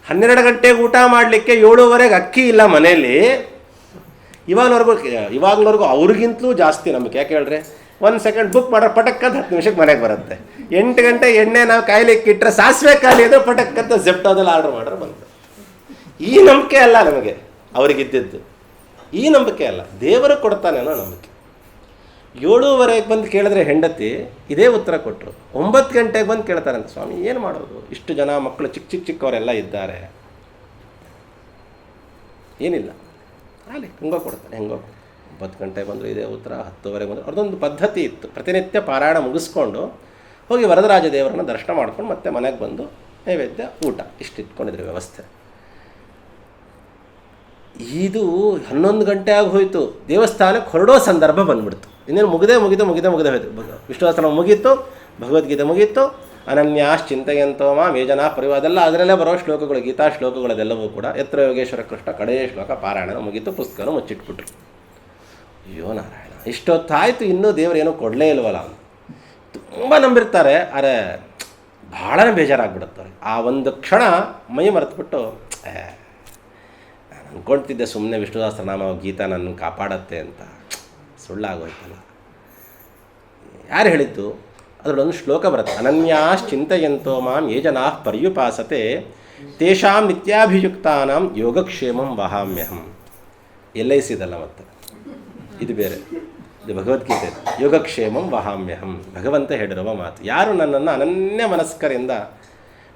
12 ಗಂಟೆಗೆ ಊಟ ಮಾಡಲಿಕ್ಕೆ 7:30 ಅಕ್ಕಿ ಇಲ್ಲ ಮನೆಯಲ್ಲಿ. ಇವಾಗಲವರೆಗೂ ಅವ್ರಿಗಿಂತಲೂ ಜಾಸ್ತಿ ನಮಗೆ. ಯಾಕೆ ಹೇಳ್ರಿ, 1 ಸೆಕೆಂಡ್ ಬುಕ್ ಮಾಡ್ರೆ ಪಟಕ್ಕಂತ 10 ನಿಮಿಷಕ್ಕೆ ಮನೆಗೆ ಬರುತ್ತೆ. 8 ಗಂಟೆ ಎಣ್ಣೆ ನಾವು ಕಾಯ್ಲಿಕ್ಕೆ ಇಟ್ಟರೆ ಸಾಸಿವೆ ಖಾಲಿ ಅಂದರೆ ಪಟಕ್ಕಂತ ಜೆಪ್ಟೋದಲ್ಲಿ ಆರ್ಡ್ರ್ ಮಾಡ್ರೆ ಬಂತು. ಈ ನಂಬಿಕೆ ಅಲ್ಲ ನಮಗೆ ಅವರಿಗಿದ್ದಿದ್ದು, ಈ ನಂಬಿಕೆ ಅಲ್ಲ, ದೇವರು ಕೊಡ್ತಾನೆ ಅನ್ನೋ ನಂಬಿಕೆ. 7:30 ಬಂದು ಕೇಳಿದ್ರೆ ಹೆಂಡತಿ ಇದೇ ಉತ್ತರ ಕೊಟ್ಟರು. 9 ಗಂಟೆಗೆ ಬಂದು ಕೇಳ್ತಾರಂತೆ, ಸ್ವಾಮಿ ಏನು ಮಾಡೋದು, ಇಷ್ಟು ಜನ ಮಕ್ಕಳು ಚಿಕ್ಕವರೆಲ್ಲ ಇದ್ದಾರೆ, ಏನಿಲ್ಲ ಅಲ್ಲಿ ಹೆಂಗೋ ಕೊಡ್ತಾನೆ. 9 ಗಂಟೆಗೆ ಬಂದರು ಇದೇ ಉತ್ತರ, 10:30 ಬಂದರು. ಅವ್ರದ್ದೊಂದು ಪದ್ಧತಿ ಇತ್ತು, ಪ್ರತಿನಿತ್ಯ ಪಾರಾಯಣ ಮುಗಿಸ್ಕೊಂಡು ಹೋಗಿ ವರದರಾಜ ದೇವರನ್ನ ದರ್ಶನ ಮಾಡ್ಕೊಂಡು ಮತ್ತೆ ಮನೆಗೆ ಬಂದು ನೈವೇದ್ಯ ಊಟ ಇಷ್ಟು ಇಟ್ಕೊಂಡಿದ್ರು ವ್ಯವಸ್ಥೆ. ಇದು 11 ಗಂಟೆ ಆಗಿ ಹೋಯಿತು, ದೇವಸ್ಥಾನಕ್ಕೆ ಹೊರಡೋ ಸಂದರ್ಭ ಬಂದ್ಬಿಡ್ತು. ಇನ್ನೇನು ಮುಗಿದೇ ಹೋಯಿತು. ವಿಷ್ಣು ಸಹಸ್ರನಾಮ ಮುಗೀತು, ಭಗವದ್ಗೀತೆ ಮುಗೀತು, ಅನನ್ಯಾಶ್ಚಿಂತೆಯಂತೋ ಮಾಂ ಯೇ ಜನಾ ಪರಿವಾರ, ಅದೆಲ್ಲ ಅದರಲ್ಲೇ ಬರೋ ಶ್ಲೋಕಗಳು, ಗೀತಾ ಶ್ಲೋಕಗಳದೆಲ್ಲವೂ ಕೂಡ ಯತ್ರ ಯೋಗೇಶ್ವರ ಕೃಷ್ಣ ಕಡೆಯ ಶ್ಲೋಕ ಪಾರಾಯಣ ಮುಗೀತು, ಪುಸ್ತಕನೂ ಮುಚ್ಚಿಟ್ಬಿಟ್ರು. ಅಯ್ಯೋ ನಾರಾಯಣ, ಇಷ್ಟೊತ್ತಾಯಿತು ಇನ್ನೂ ದೇವರೇನೋ ಕೊಡಲೇ ಇಲ್ವಲ್ಲ ಅಂತ ತುಂಬ ನಂಬಿರ್ತಾರೆ. ಆದರೆ ಭಾಳನೇ ಬೇಜಾರಾಗ್ಬಿಡುತ್ತಾರೆ. ಆ ಒಂದು ಕ್ಷಣ ಮೈ ಮರೆತುಬಿಟ್ಟು, ನಾನು ಅಂದ್ಕೊಳ್ತಿದ್ದೆ ಸುಮ್ಮನೆ ವಿಷ್ಣು ಸಹಸ್ರನಾಮ ಗೀತಾ ನನ್ನ ಕಾಪಾಡತ್ತೆ ಅಂತ, ಸುಳ್ಳಾಗೋಯ್ತಲ್ಲ. ಯಾರು ಹೇಳಿದ್ದು? ಅದರಲ್ಲೊಂದು ಶ್ಲೋಕ ಬರುತ್ತೆ, ಅನನ್ಯಾಶ್ಚಿಂತೆಯಂತೋ ಮಾಂ ಯೇ ಜನಾ ಪರ್ಯುಪಾಸತೆ ತೇಷಾಂ ನಿತ್ಯಾಭಿಯುಕ್ತಾನಾಂ ಯೋಗಕ್ಷೇಮಂ ವಹಾಮ್ಯಹಂ. LIC ಇದಲ್ಲ, ಮತ್ತೆ ಇದು ಬೇರೆ, ಇದು ಭಗವದ್ಗೀತೆ. ಯೋಗಕ್ಷೇಮಂ ವಹಾಮ್ಯಹಂ, ಭಗವಂತ ಹೇಳಿರುವ ಮಾತು. ಯಾರು ನನ್ನನ್ನು ಅನನ್ಯ ಮನಸ್ಕರಿಂದ,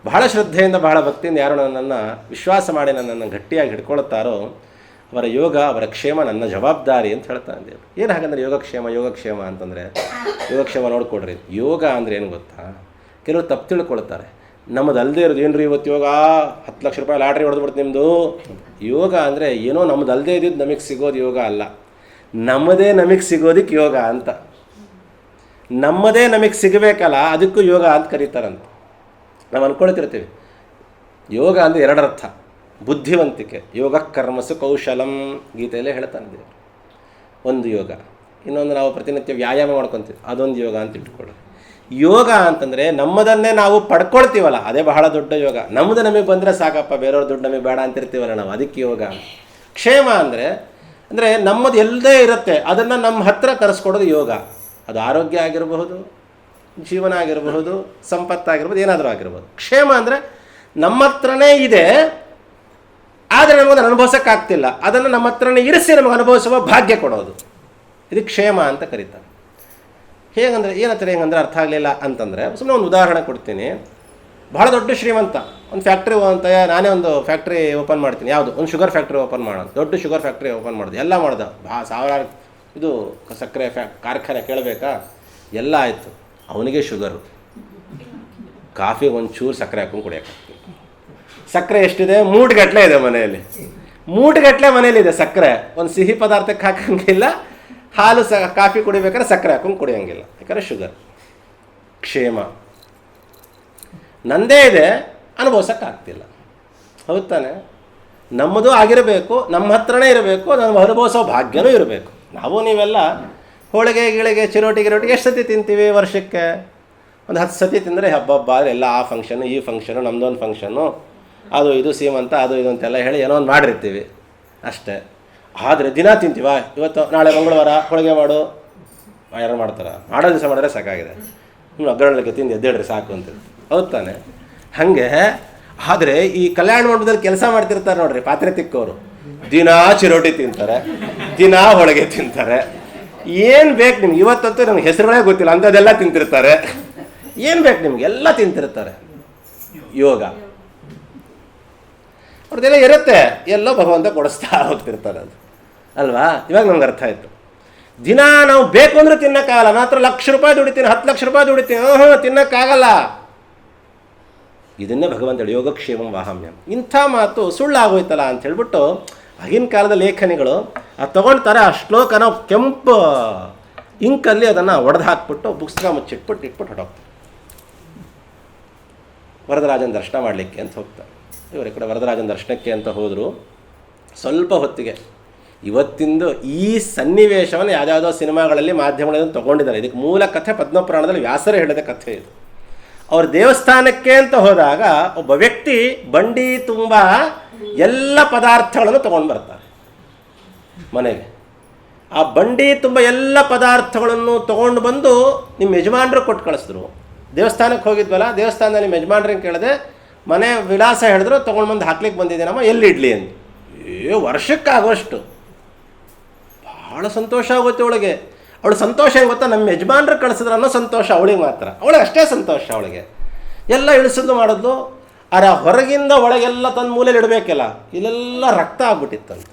ಬಹಳ ಶ್ರದ್ಧೆಯಿಂದ, ಬಹಳ ಭಕ್ತಿಯಿಂದ ಯಾರು ನನ್ನನ್ನು ವಿಶ್ವಾಸ ಮಾಡಿ ನನ್ನನ್ನು ಗಟ್ಟಿಯಾಗಿ ಹಿಡ್ಕೊಳ್ತಾರೋ ಅವರ ಯೋಗ, ಅವರ ಕ್ಷೇಮ ನನ್ನ ಜವಾಬ್ದಾರಿ ಅಂತ ಹೇಳ್ತಾನೆ ದೇವರು. ಏನು ಹಾಗಂದ್ರೆ ಯೋಗಕ್ಷೇಮ ಅಂತಂದರೆ ಯೋಗಕ್ಷೇಮ ನೋಡ್ಕೊಡ್ರಿ. ಯೋಗ ಅಂದರೆ ಏನು ಗೊತ್ತಾ? ಕೆಲವರು ತಪ್ಪು ತಿಳ್ಕೊಳ್ತಾರೆ. ನಮ್ಮದಲ್ಲದೆ ಇರೋದು ಏನ್ರಿ ಇವತ್ತು ಯೋಗ 10 ಲಕ್ಷ ರೂಪಾಯಿ ಲಾಟ್ರಿ ಹೊಡೆದ್ಬಿಡ್ತು ನಿಮ್ಮದು. ಯೋಗ ಅಂದರೆ ಏನೋ ನಮ್ಮದಲ್ಲದೆ ಇದ್ದಿದ್ದು ನಮಗೆ ಸಿಗೋದು ಯೋಗ ಅಲ್ಲ, ನಮ್ಮದೇ ನಮಗೆ ಸಿಗೋದಕ್ಕೆ ಯೋಗ ಅಂತ. ನಮ್ಮದೇ ನಮಗೆ ಸಿಗಬೇಕಲ್ಲ, ಅದಕ್ಕೂ ಯೋಗ ಅಂತ ಕರೀತಾರಂತ. ನಾವು ಅಂದ್ಕೊಳ್ತಿರ್ತೀವಿ ಯೋಗ ಅಂದರೆ 2 ಅರ್ಥ. ಬುದ್ಧಿವಂತಿಕೆ, ಯೋಗ ಕರ್ಮಸು ಕೌಶಲಂ, ಗೀತೆಯಲ್ಲೇ ಹೇಳ್ತಾನೆ. ಒಂದು ಯೋಗ, ಇನ್ನೊಂದು ನಾವು ಪ್ರತಿನಿತ್ಯ ವ್ಯಾಯಾಮ ಮಾಡ್ಕೊತೀವಿ, ಅದೊಂದು ಯೋಗ ಅಂತ ಇಟ್ಕೊಳ್ಳಿ. ಯೋಗ ಅಂತಂದರೆ ನಮ್ಮದನ್ನೇ ನಾವು ಪಡ್ಕೊಳ್ತೀವಲ್ಲ, ಅದೇ ಬಹಳ ದೊಡ್ಡ ಯೋಗ. ನಮ್ಮದು ನಮಗೆ ಬಂದರೆ ಸಾಕಪ್ಪ, ಬೇರೆಯವ್ರ ದುಡ್ಡು ನಮಗೆ ಬೇಡ ಅಂತಿರ್ತೀವಲ್ಲ ನಾವು, ಅದಕ್ಕೆ ಯೋಗ. ಕ್ಷೇಮ ಅಂದರೆ ನಮ್ಮದು ಎಲ್ಲದೇ ಇರುತ್ತೆ, ಅದನ್ನು ನಮ್ಮ ಹತ್ರ ತರಿಸ್ಕೊಡೋದು ಯೋಗ. ಅದು ಆರೋಗ್ಯ ಆಗಿರಬಹುದು, ಜೀವನ ಆಗಿರಬಹುದು, ಸಂಪತ್ತಾಗಿರ್ಬೋದು, ಏನಾದರೂ ಆಗಿರ್ಬೋದು. ಕ್ಷೇಮ ಅಂದರೆ ನಮ್ಮ ಹತ್ರನೇ ಇದೆ, ಆದರೆ ನಮಗದನ್ನು ಅನುಭವಿಸೋಕ್ಕಾಗ್ತಿಲ್ಲ, ಅದನ್ನು ನಮ್ಮ ಹತ್ರನೇ ಇರಿಸಿ ನಮಗೆ ಅನುಭವಿಸುವ ಭಾಗ್ಯ ಕೊಡೋದು, ಇದು ಕ್ಷೇಮ ಅಂತ ಕರೀತಾರೆ. ಹೇಗಂದರೆ ಏನಂತಾರೆ, ಹೆಂಗಂದ್ರೆ ಅರ್ಥ ಆಗಲಿಲ್ಲ ಅಂತಂದರೆ ಸುಮ್ಮನೆ ಒಂದು ಉದಾಹರಣೆ ಕೊಡ್ತೀನಿ. ಬಹಳ ದೊಡ್ಡ ಶ್ರೀಮಂತ, ಒಂದು ಫ್ಯಾಕ್ಟ್ರಿ ಅಂತ, ನಾನೇ ಒಂದು ಫ್ಯಾಕ್ಟ್ರಿ ಓಪನ್ ಮಾಡ್ತೀನಿ, ಯಾವುದು ಒಂದು ಶುಗರ್ ಫ್ಯಾಕ್ಟ್ರಿ ಓಪನ್ ಮಾಡೋದು, ದೊಡ್ಡ ಶುಗರ್ ಫ್ಯಾಕ್ಟ್ರಿ ಓಪನ್ ಮಾಡೋದು, ಎಲ್ಲ ಮಾಡ್ದೆ, ಸಾವಿರಾರು ಇದು ಸಕ್ಕರೆ ಕಾರ್ಖಾನೆ ಕೇಳಬೇಕಾ, ಎಲ್ಲ ಆಯಿತು. ಅವನಿಗೆ ಶುಗರು, ಕಾಫಿಗೆ ಒಂಚೂರು ಸಕ್ಕರೆ ಹಾಕೊಂಡು ಕುಡಿಯೋಕ್ಕಾಗ್ತದೆ. ಸಕ್ಕರೆ ಎಷ್ಟಿದೆ, ಮೂಟುಗಟ್ಟಲೆ ಇದೆ ಮನೆಯಲ್ಲಿ, ಮೂಟುಗಟ್ಟಲೆ ಮನೇಲಿದೆ ಸಕ್ಕರೆ. ಒಂದು ಸಿಹಿ ಪದಾರ್ಥಕ್ಕೆ ಹಾಕಂಗಿಲ್ಲ, ಹಾಲು ಕಾಫಿ ಕುಡಿಬೇಕಾದ್ರೆ ಸಕ್ಕರೆ ಹಾಕೊಂಡು ಕುಡಿಯೋಂಗಿಲ್ಲ, ಯಾಕಂದರೆ ಶುಗರ್. ಕ್ಷೇಮ ನಂದೇ ಇದೆ, ಅನುಭವಿಸೋಕ್ಕಾಗ್ತಿಲ್ಲ. ಹೌದು ತಾನೆ? ನಮ್ಮದು ಆಗಿರಬೇಕು, ನಮ್ಮ ಹತ್ರನೇ ಇರಬೇಕು, ನಮ್ಮ ಅನುಭವಿಸೋ ಭಾಗ್ಯನೂ ಇರಬೇಕು. ನಾವು ನೀವೆಲ್ಲ ಹೋಳಿಗೆ ಗಿಳಿಗೆ ಚಿರೋಟಿ ಎಷ್ಟು ಸತಿ ತಿಂತೀವಿ ವರ್ಷಕ್ಕೆ? ಒಂದು 10 ಸತಿ ತಿಂದರೆ ಹಬ್ಬ ಎಲ್ಲ ಆ ಫಂಕ್ಷನು ಈ ಫಂಕ್ಷನು, ನಮ್ಮದೊಂದು ಫಂಕ್ಷನು, ಅದು ಇದು ಸೀಮಂತ, ಅದು ಇದು ಅಂತೆಲ್ಲ ಹೇಳಿ ಏನೋ ಒಂದು ಮಾಡಿರ್ತೀವಿ ಅಷ್ಟೇ. ಆದರೆ ದಿನ ತಿಂತೀವ, ಇವತ್ತು ನಾಳೆ ಮಂಗಳವಾರ ಹೋಳಿಗೆ ಮಾಡು, ಯಾರು ಮಾಡ್ತಾರೆ, ಮಾಡೋ ದಿವಸ ಮಾಡಿದ್ರೆ ಸಾಕಾಗಿದೆ, ಒಗ್ಗರಣೆಗೆ ತಿಂದು ಎದ್ದೇಳ್ರಿ ಸಾಕು ಅಂತ. ಹೌದು ತಾನೆ? ಹಾಗೆ. ಆದರೆ ಈ ಕಲ್ಯಾಣ ಮಂಟಪದಲ್ಲಿ ಕೆಲಸ ಮಾಡ್ತಿರ್ತಾರೆ ನೋಡ್ರಿ, ಪಾತ್ರೆ ತಿಕ್ಕೋರು, ದಿನ ಚಿರೋಟಿ ತಿಂತಾರೆ, ದಿನ ಹೋಳಿಗೆ ತಿಂತಾರೆ. ಏನು ಬೇಕು ನಿಮ್ಗೆ? ಇವತ್ತಂತೂ ನಮ್ಗೆ ಹೆಸರುಗಳೇ ಗೊತ್ತಿಲ್ಲ ಅಂಥದ್ದೆಲ್ಲ ತಿಂತಿರ್ತಾರೆ. ಏನು ಬೇಕು ನಿಮ್ಗೆ? ಎಲ್ಲ ತಿಂತಿರ್ತಾರೆ. ಯೋಗ ಅವ್ರದ್ದೆಲ್ಲ ಇರುತ್ತೆ, ಎಲ್ಲೋ ಭಗವಂತ ಕೊಡಿಸ್ತಾ ಹೋಗ್ತಿರ್ತಾರೆ, ಅದು ಅಲ್ವಾ? ಇವಾಗ ನಮ್ಗೆ ಅರ್ಥ ಆಯಿತು. ದಿನ ನಾವು ಬೇಕು ಅಂದರೆ ತಿನ್ನೋಕ್ಕಾಗಲ್ಲ. ನಾನು ಹತ್ರ 1 ಲಕ್ಷ ರೂಪಾಯಿ ದುಡಿತೀನಿ, 10 ಲಕ್ಷ ರೂಪಾಯಿ ದುಡಿತೀನಿ, ತಿನ್ನೋಕ್ಕಾಗಲ್ಲ. ಇದನ್ನೇ ಭಗವಂತ ಹೇಳಿ ಯೋಗಕ್ಷೇಮಂ ವಾಹಮ್ಯಂ. ಇಂಥ ಮಾತು ಸುಳ್ಳಾಗೋಯ್ತಲ್ಲ ಅಂತ ಹೇಳ್ಬಿಟ್ಟು ಆಗಿನ ಕಾಲದ ಲೇಖನಿಗಳು ಅದು ತೊಗೊಳ್ತಾರೆ, ಆ ಶ್ಲೋಕನ ಕೆಂಪು ಇಂಕಲ್ಲಿ ಅದನ್ನು ಒಡೆದು ಹಾಕ್ಬಿಟ್ಟು ಪುಸ್ತಕ ಇಟ್ಬಿಟ್ಟು ಹೊರಟೋಗ್ತಾರೆ. ವರದರಾಜನ ದರ್ಶನ ಮಾಡಲಿಕ್ಕೆ ಅಂತ ಹೋಗ್ತಾರೆ. ಇವರು ಈ ಕಡೆ ವರದರಾಜನ ದರ್ಶನಕ್ಕೆ ಅಂತ ಹೋದರು. ಸ್ವಲ್ಪ ಹೊತ್ತಿಗೆ ಇವತ್ತಿಂದು ಈ ಸನ್ನಿವೇಶವನ್ನು ಯಾವುದ್ಯಾವುದೋ ಸಿನಿಮಾಗಳಲ್ಲಿ ಮಾಧ್ಯಮಗಳಲ್ಲಿ ತೊಗೊಂಡಿದ್ದಾರೆ. ಇದಕ್ಕೆ ಮೂಲ ಕಥೆ ಪದ್ಮಪುರಾಣದಲ್ಲಿ ವ್ಯಾಸರು ಹೇಳಿದ ಕಥೆ ಇದು. ಅವ್ರ ದೇವಸ್ಥಾನಕ್ಕೆ ಅಂತ ಹೋದಾಗ ಒಬ್ಬ ವ್ಯಕ್ತಿ ಬಂಡಿ ತುಂಬ ಎಲ್ಲ ಪದಾರ್ಥಗಳನ್ನು ತೊಗೊಂಡು ಬರ್ತಾರೆ ಮನೆಗೆ. ಆ ಬಂಡಿ ತುಂಬ ಎಲ್ಲ ಪದಾರ್ಥಗಳನ್ನು ತೊಗೊಂಡು ಬಂದು ನಿಮ್ಮ ಯಜಮಾನರು ಕೊಟ್ಟು ಕಳಿಸಿದ್ರು. ದೇವಸ್ಥಾನಕ್ಕೆ ಹೋಗಿದ್ವಲ್ಲ, ದೇವಸ್ಥಾನದಲ್ಲಿ ನಿಮ್ಮ ಯಜಮಾನ್ರಿಗೆ ಕೇಳಿದೆ, ಮನೆ ವಿಳಾಸ ಹೇಳಿದ್ರು, ತೊಗೊಂಡು ಬಂದು ಹಾಕ್ಲಿಕ್ಕೆ ಬಂದಿದ್ದೀನಮ್ಮ, ಎಲ್ಲಿ ಇಡ್ಲಿ ಅಂತ. ವರ್ಷಕ್ಕಾಗೋಷ್ಟು ಭಾಳ ಸಂತೋಷ ಆಗುತ್ತೆ ಅವಳಿಗೆ. ಅವಳು ಸಂತೋಷ ಏನು ಗೊತ್ತಾ, ನಮ್ಮ ಯಜಮಾನ್ರು ಕಳಿಸಿದ್ರು ಅನ್ನೋ ಸಂತೋಷ ಅವಳಿಗೆ ಮಾತ್ರ. ಅವಳಿಗೆ ಅಷ್ಟೇ ಸಂತೋಷ. ಅವಳಿಗೆ ಎಲ್ಲ ಇಳಿಸಿದ್ದು ಮಾಡೋದು. ಆದರೆ ಹೊರಗಿಂದ ಒಳಗೆಲ್ಲ ತನ್ನ ಮೂಲೆಯಲ್ಲಿ ಇಡಬೇಕಲ್ಲ, ಇಲ್ಲೆಲ್ಲ ರಕ್ತ ಆಗ್ಬಿಟ್ಟಿತ್ತಂತೆ.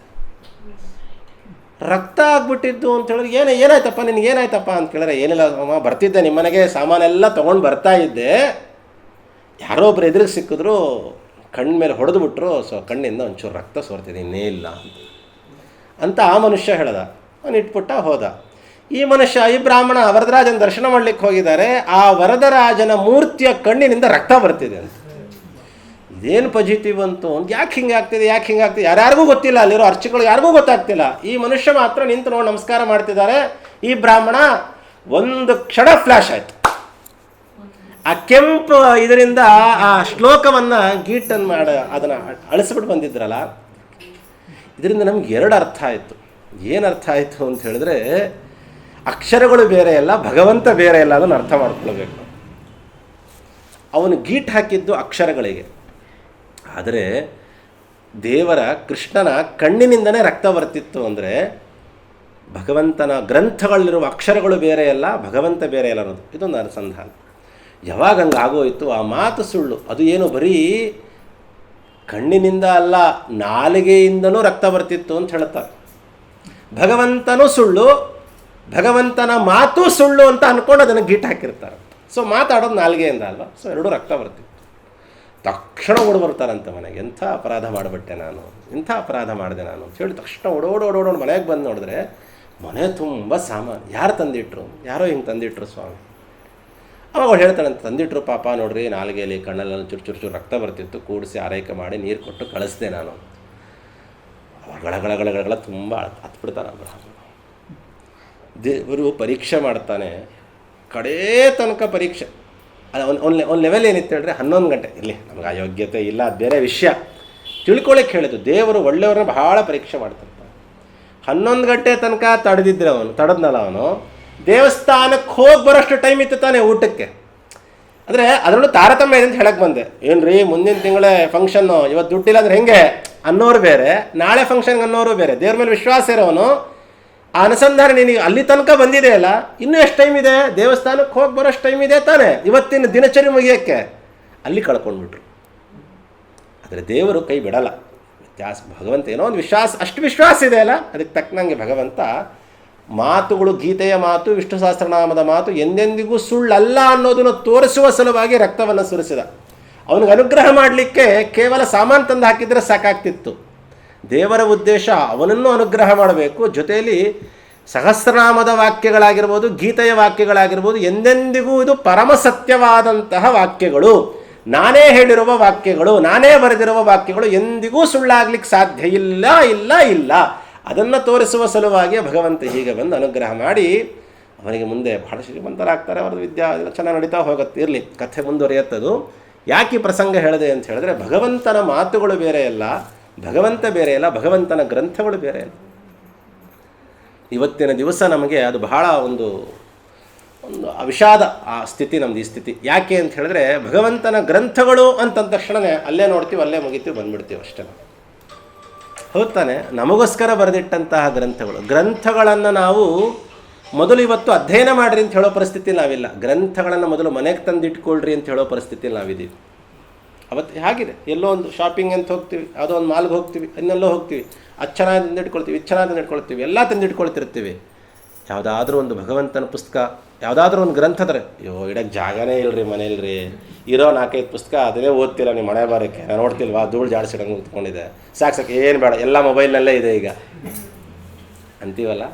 ರಕ್ತ ಆಗ್ಬಿಟ್ಟಿದ್ದು ಅಂತ ಹೇಳಿದ್ರೆ ಏನಾಯ್ತಪ್ಪ ನಿನಗೇನಾಯ್ತಪ್ಪ ಅಂತ ಕೇಳಿದ್ರೆ, ಏನಿಲ್ಲ ಅಮ್ಮ, ಬರ್ತಿದ್ದೆ ನಿಮ್ಮ ಮನೆಗೆ, ಸಾಮಾನೆಲ್ಲ ತೊಗೊಂಡು ಬರ್ತಾ ಇದ್ದೆ, ಯಾರೋ ಒಬ್ರು ಎದುರಿಗೆ ಸಿಕ್ಕಿದ್ರು, ಕಣ್ಣ ಮೇಲೆ ಹೊಡೆದು ಬಿಟ್ರು, ಸೊ ಕಣ್ಣಿಂದ ಒಂಚೂರು ರಕ್ತ ಸೋರ್ತಿದೆ, ಇನ್ನೇ ಇಲ್ಲ ಅಂತ ಆ ಮನುಷ್ಯ ಹೇಳ್ದ. ಅವನು ಇಟ್ಬಿಟ್ಟ ಹೋದ. ಈ ಮನುಷ್ಯ, ಈ ಬ್ರಾಹ್ಮಣ ವರದರಾಜನ ದರ್ಶನ ಮಾಡಲಿಕ್ಕೆ ಹೋಗಿದ್ದಾರೆ. ಆ ವರದರಾಜನ ಮೂರ್ತಿಯ ಕಣ್ಣಿನಿಂದ ರಕ್ತ ಬರ್ತಿದೆ ಅಂತ. ಇದೇನು ಪಜಿತಿ ಬಂತು ಅಂತ, ಯಾಕೆ ಹಿಂಗೆ ಆಗ್ತಿದೆ ಯಾರ್ಯಾರಿಗೂ ಗೊತ್ತಿಲ್ಲ, ಅಲ್ಲಿರೋ ಅರ್ಚಕಗಳು ಯಾರಿಗೂ ಗೊತ್ತಾಗ್ತಿಲ್ಲ. ಈ ಮನುಷ್ಯ ಮಾತ್ರ ನಿಂತು ನೋಡಿ ನಮಸ್ಕಾರ ಮಾಡ್ತಿದ್ದಾರೆ. ಈ ಬ್ರಾಹ್ಮಣ ಒಂದು ಕ್ಷಣ ಫ್ಲ್ಯಾಶ್ ಆಯಿತು. ಆ ಕೆಂಪು ಇದರಿಂದ ಆ ಶ್ಲೋಕವನ್ನು ಗೀಟನ್ನು ಅದನ್ನು ಅಳಿಸ್ಬಿಟ್ಟು ಬಂದಿದ್ರಲ್ಲ, ಇದರಿಂದ ನಮ್ಗೆ 2 ಅರ್ಥ ಆಯಿತು. ಏನು ಅರ್ಥ ಆಯಿತು ಅಂತ ಹೇಳಿದ್ರೆ, ಅಕ್ಷರಗಳು ಬೇರೆ ಅಲ್ಲ, ಭಗವಂತ ಬೇರೆ ಅಲ್ಲ, ಅದನ್ನು ಅರ್ಥ ಮಾಡ್ಕೊಳ್ಬೇಕು. ಅವನು ಗೀಟ್ ಹಾಕಿದ್ದು ಅಕ್ಷರಗಳಿಗೆ, ಆದರೆ ದೇವರ ಕೃಷ್ಣನ ಕಣ್ಣಿನಿಂದನೇ ರಕ್ತ ಬರ್ತಿತ್ತು. ಅಂದರೆ ಭಗವಂತನ ಗ್ರಂಥಗಳಲ್ಲಿರುವ ಅಕ್ಷರಗಳು ಬೇರೆ ಅಲ್ಲ, ಭಗವಂತ ಬೇರೆ ಅಲ್ಲ ಅನ್ನೋದು ಇದೊಂದು ಅನುಸಂಧಾನ. ಯಾವಾಗ ಹಂಗೆ ಆಗೋಯ್ತು, ಆ ಮಾತು ಸುಳ್ಳು. ಅದು ಏನು ಬರೀ ಕಣ್ಣಿನಿಂದ ಅಲ್ಲ, ನಾಲಿಗೆಯಿಂದನೂ ರಕ್ತ ಬರ್ತಿತ್ತು ಅಂತ ಹೇಳ್ತಾರೆ. ಭಗವಂತನೂ ಸುಳ್ಳು, ಭಗವಂತನ ಮಾತು ಸುಳ್ಳು ಅಂತ ಅಂದ್ಕೊಂಡು ಅದನ್ನು ಗೀಟ್ ಹಾಕಿರ್ತಾರೆ. ಸೊ ಮಾತಾಡೋದು ನಾಲಿಗೆಯಿಂದ ಅಲ್ವಾ, ಸೊ 2 ರಕ್ತ ಬರ್ತಿತ್ತು. ತಕ್ಷಣ ಓಡಿ ಬರ್ತಾರಂತೆ ಮನೆಗೆ. ಎಂಥ ಅಪರಾಧ ಮಾಡಿಬಿಟ್ಟೆ ನಾನು, ಇಂಥ ಅಪರಾಧ ಮಾಡಿದೆ ನಾನು ಅಂತ ಹೇಳಿ ತಕ್ಷಣ ಓಡೋಡು ಮನೆಗೆ ಬಂದು ನೋಡಿದ್ರೆ ಮನೆ ತುಂಬ ಸಾಮಾನು. ಯಾರು ತಂದಿಟ್ರು? ಯಾರೋ ಹಿಂಗೆ ತಂದಿಟ್ರು ಸ್ವಾಮಿ. ಅವಾಗ ಅವಳು ಹೇಳ್ತಾಳಂತ, ತಂದಿಟ್ರು ಪಾಪ ನೋಡ್ರಿ, ನಾಲ್ಗೆಯಲ್ಲಿ ಕಣ್ಣೆಲ್ಲ ಚೂರು ರಕ್ತ ಬರ್ತಿತ್ತು, ಕೂಡಿಸಿ ಆರೈಕೆ ಮಾಡಿ ನೀರು ಕೊಟ್ಟು ಕಳಿಸ್ದೆ ನಾನು. ಅವಾಗ ಗಳಗಳ ತುಂಬ ಹತ್ಬಿಡ್ತಾನೆ ಬ್ರಾಹ್ಮಣ. ದೇವರು ಪರೀಕ್ಷೆ ಮಾಡ್ತಾನೆ, ಕಡೇ ತನಕ ಪರೀಕ್ಷೆ. ಅದು ಒಂದು ಲೆವೆಲ್ ಏನಿತ್ತು ಹೇಳಿದ್ರೆ 11 ಗಂಟೆ. ಇಲ್ಲಿ ನಮ್ಗೆ ಆ ಯೋಗ್ಯತೆ ಇಲ್ಲ, ಅದು ಬೇರೆ ವಿಷಯ, ತಿಳ್ಕೊಳ್ಳಿಕ್ಕೆ ಹೇಳಿದ್ದು. ದೇವರು ಒಳ್ಳೆಯವ್ರನ್ನ ಬಹಳ ಪರೀಕ್ಷೆ ಮಾಡ್ತಿರ್ತಾನೆ. 11 ಗಂಟೆ ತನಕ ತಡೆದ್ನಲ್ಲ ಅವನು, ದೇವಸ್ಥಾನಕ್ಕೆ ಹೋಗಿ ಬರೋಷ್ಟು ಟೈಮ್ ಇತ್ತು ತಾನೇ ಊಟಕ್ಕೆ. ಅಂದರೆ ಅದರಲ್ಲೂ ತಾರತಮ್ಯ ಇದೆ ಅಂತ ಹೇಳಕ್ಕೆ ಬಂದೆ. ಏನು ರೀ, ಮುಂದಿನ ತಿಂಗಳೇ ಫಂಕ್ಷನ್ನು, ಇವತ್ತು ದುಡ್ಡಿಲ್ಲ ಅಂದ್ರೆ ಹೆಂಗೆ ಅನ್ನೋರು ಬೇರೆ, ನಾಳೆ ಫಂಕ್ಷನ್ಗೆ ಅನ್ನೋರು ಬೇರೆ. ದೇವ್ರ ಮೇಲೆ ವಿಶ್ವಾಸ ಇರೋವನು ಆ ಅನುಸಂಧಾನ ನಿನಗೆ ಅಲ್ಲಿ ತನಕ ಬಂದಿದೆ ಅಲ್ಲ, ಇನ್ನೂ ಎಷ್ಟು ಟೈಮ್ ಇದೆ? ದೇವಸ್ಥಾನಕ್ಕೆ ಹೋಗಿ ಬರೋಷ್ಟು ಟೈಮ್ ಇದೆ ತಾನೇ ಇವತ್ತಿನ ದಿನಚರಿ ಮುಗಿಯೋಕ್ಕೆ. ಅಲ್ಲಿ ಕಳ್ಕೊಂಡ್ಬಿಟ್ರು. ಆದರೆ ದೇವರು ಕೈ ಬಿಡಲ್ಲ. ವ್ಯತ್ಯಾಸ ಭಗವಂತ ಏನೋ ಒಂದು ವಿಶ್ವಾಸ, ಅಷ್ಟು ವಿಶ್ವಾಸ ಇದೆ ಅಲ್ಲ, ಅದಕ್ಕೆ ತಕ್ಕನಂಗೆ ಭಗವಂತ ಮಾತುಗಳು, ಗೀತೆಯ ಮಾತು, ವಿಷ್ಣು ಸಹಸ್ರನಾಮದ ಮಾತು ಎಂದೆಂದಿಗೂ ಸುಳ್ಳಲ್ಲ ಅನ್ನೋದನ್ನು ತೋರಿಸುವ ಸಲುವಾಗಿ ರಕ್ತವನ್ನು ಸುರಿಸಿದ. ಅವನಿಗೆ ಅನುಗ್ರಹ ಮಾಡಲಿಕ್ಕೆ ಕೇವಲ ಸಾಮಾನು ತಂದು ಹಾಕಿದರೆ ಸಾಕಾಗ್ತಿತ್ತು. ದೇವರ ಉದ್ದೇಶ ಅವನನ್ನು ಅನುಗ್ರಹ ಮಾಡಬೇಕು, ಜೊತೆಯಲ್ಲಿ ಸಹಸ್ರನಾಮದ ವಾಕ್ಯಗಳಾಗಿರ್ಬೋದು, ಗೀತೆಯ ವಾಕ್ಯಗಳಾಗಿರ್ಬೋದು, ಎಂದೆಂದಿಗೂ ಇದು ಪರಮ ಸತ್ಯವಾದಂತಹ ವಾಕ್ಯಗಳು, ನಾನೇ ಹೇಳಿರುವ ವಾಕ್ಯಗಳು, ನಾನೇ ಬರೆದಿರುವ ವಾಕ್ಯಗಳು, ಎಂದಿಗೂ ಸುಳ್ಳಾಗ್ಲಿಕ್ಕೆ ಸಾಧ್ಯ ಇಲ್ಲ ಇಲ್ಲ ಇಲ್ಲ. ಅದನ್ನು ತೋರಿಸುವ ಸಲುವಾಗಿ ಭಗವಂತ ಹೀಗೆ ಬಂದು ಅನುಗ್ರಹ ಮಾಡಿ ಅವನಿಗೆ ಮುಂದೆ ಬಹಳ ಶ್ರೀಮಂತರಾಗ್ತಾರೆ. ಅವ್ರದ್ದು ವಿದ್ಯಾ ಎಲ್ಲ ಚೆನ್ನಾಗಿ ನಡೀತಾ ಹೋಗುತ್ತೆ. ಇರಲಿ, ಕಥೆ ಮುಂದುವರಿಯುತ್ತದು. ಯಾಕೆ ಈ ಪ್ರಸಂಗ ಹೇಳಿದೆ ಅಂತ ಹೇಳಿದ್ರೆ, ಭಗವಂತನ ಮಾತುಗಳು ಬೇರೆ ಅಲ್ಲ, ಭಗವಂತ ಬೇರೆ ಅಲ್ಲ, ಭಗವಂತನ ಗ್ರಂಥಗಳು ಬೇರೆ ಅಲ್ಲ. ಇವತ್ತಿನ ದಿವಸ ನಮಗೆ ಅದು ಬಹಳ ಒಂದು ವಿಷಾದ ಆ ಸ್ಥಿತಿ, ನಮ್ದು ಈ ಸ್ಥಿತಿ. ಯಾಕೆ ಅಂತ ಹೇಳಿದ್ರೆ, ಭಗವಂತನ ಗ್ರಂಥಗಳು ಅಂತಂದ ತಕ್ಷಣವೇ ಅಲ್ಲೇ ನೋಡ್ತೀವಿ, ಅಲ್ಲೇ ಮುಗಿತೀವಿ, ಬಂದ್ಬಿಡ್ತೀವಿ ಅಷ್ಟೇ. ಹೌದು ತಾನೆ? ನಮಗೋಸ್ಕರ ಬರೆದಿಟ್ಟಂತಹ ಗ್ರಂಥಗಳನ್ನು ನಾವು ಮೊದಲು ಇವತ್ತು ಅಧ್ಯಯನ ಮಾಡಿರಿ ಅಂತ ಹೇಳೋ ಪರಿಸ್ಥಿತಿ ನಾವಿಲ್ಲ. ಗ್ರಂಥಗಳನ್ನು ಮೊದಲು ಮನೆಗೆ ತಂದಿಟ್ಕೊಳ್ರಿ ಅಂತ ಹೇಳೋ ಪರಿಸ್ಥಿತಿ ನಾವಿದ್ದೀವಿ. ಅವತ್ತು ಹಾಗಿದೆ. ಎಲ್ಲೋ ಒಂದು ಶಾಪಿಂಗ್ ಅಂತ ಹೋಗ್ತೀವಿ, ಯಾವುದೋ ಒಂದು ಮಾಲ್ಗೆ ಹೋಗ್ತೀವಿ, ಇನ್ನೆಲ್ಲೋ ಹೋಗ್ತೀವಿ, ಅದು ಚೆನ್ನಾಗಿ ತಂದಿಟ್ಕೊಳ್ತೀವಿ, ಇದು ಚೆನ್ನಾಗಿ ತಂದಿಟ್ಕೊಳ್ತೀವಿ, ಎಲ್ಲ ತಂದಿಟ್ಕೊಳ್ತಿರ್ತೀವಿ. ಯಾವುದಾದ್ರೂ ಒಂದು ಭಗವಂತನ ಪುಸ್ತಕ, ಯಾವುದಾದ್ರೂ ಒಂದು ಗ್ರಂಥದ್ರೆ, ಅಯ್ಯೋ ಇಡಕ್ಕೆ ಜಾಗನೇ ಇಲ್ಲರಿ ಮನೇಲಿ, ಇರೋ 4-5 ಪುಸ್ತಕ ಅದನ್ನೇ ಓದ್ತಿಲ್ಲ, ನೀವು ಮನೆ ಬರೋಕ್ಕೆ ನಾನು ನೋಡ್ತಿಲ್ವಾ, ಧೂಳು ಜಾಡಿಸಿಡಂಗೆ ಕೂತ್ಕೊಂಡಿದೆ, ಸಾಕು ಏನು ಬೇಡ, ಎಲ್ಲ ಮೊಬೈಲ್ನಲ್ಲೇ ಇದೆ ಈಗ ಅಂತೀವಲ್ಲ.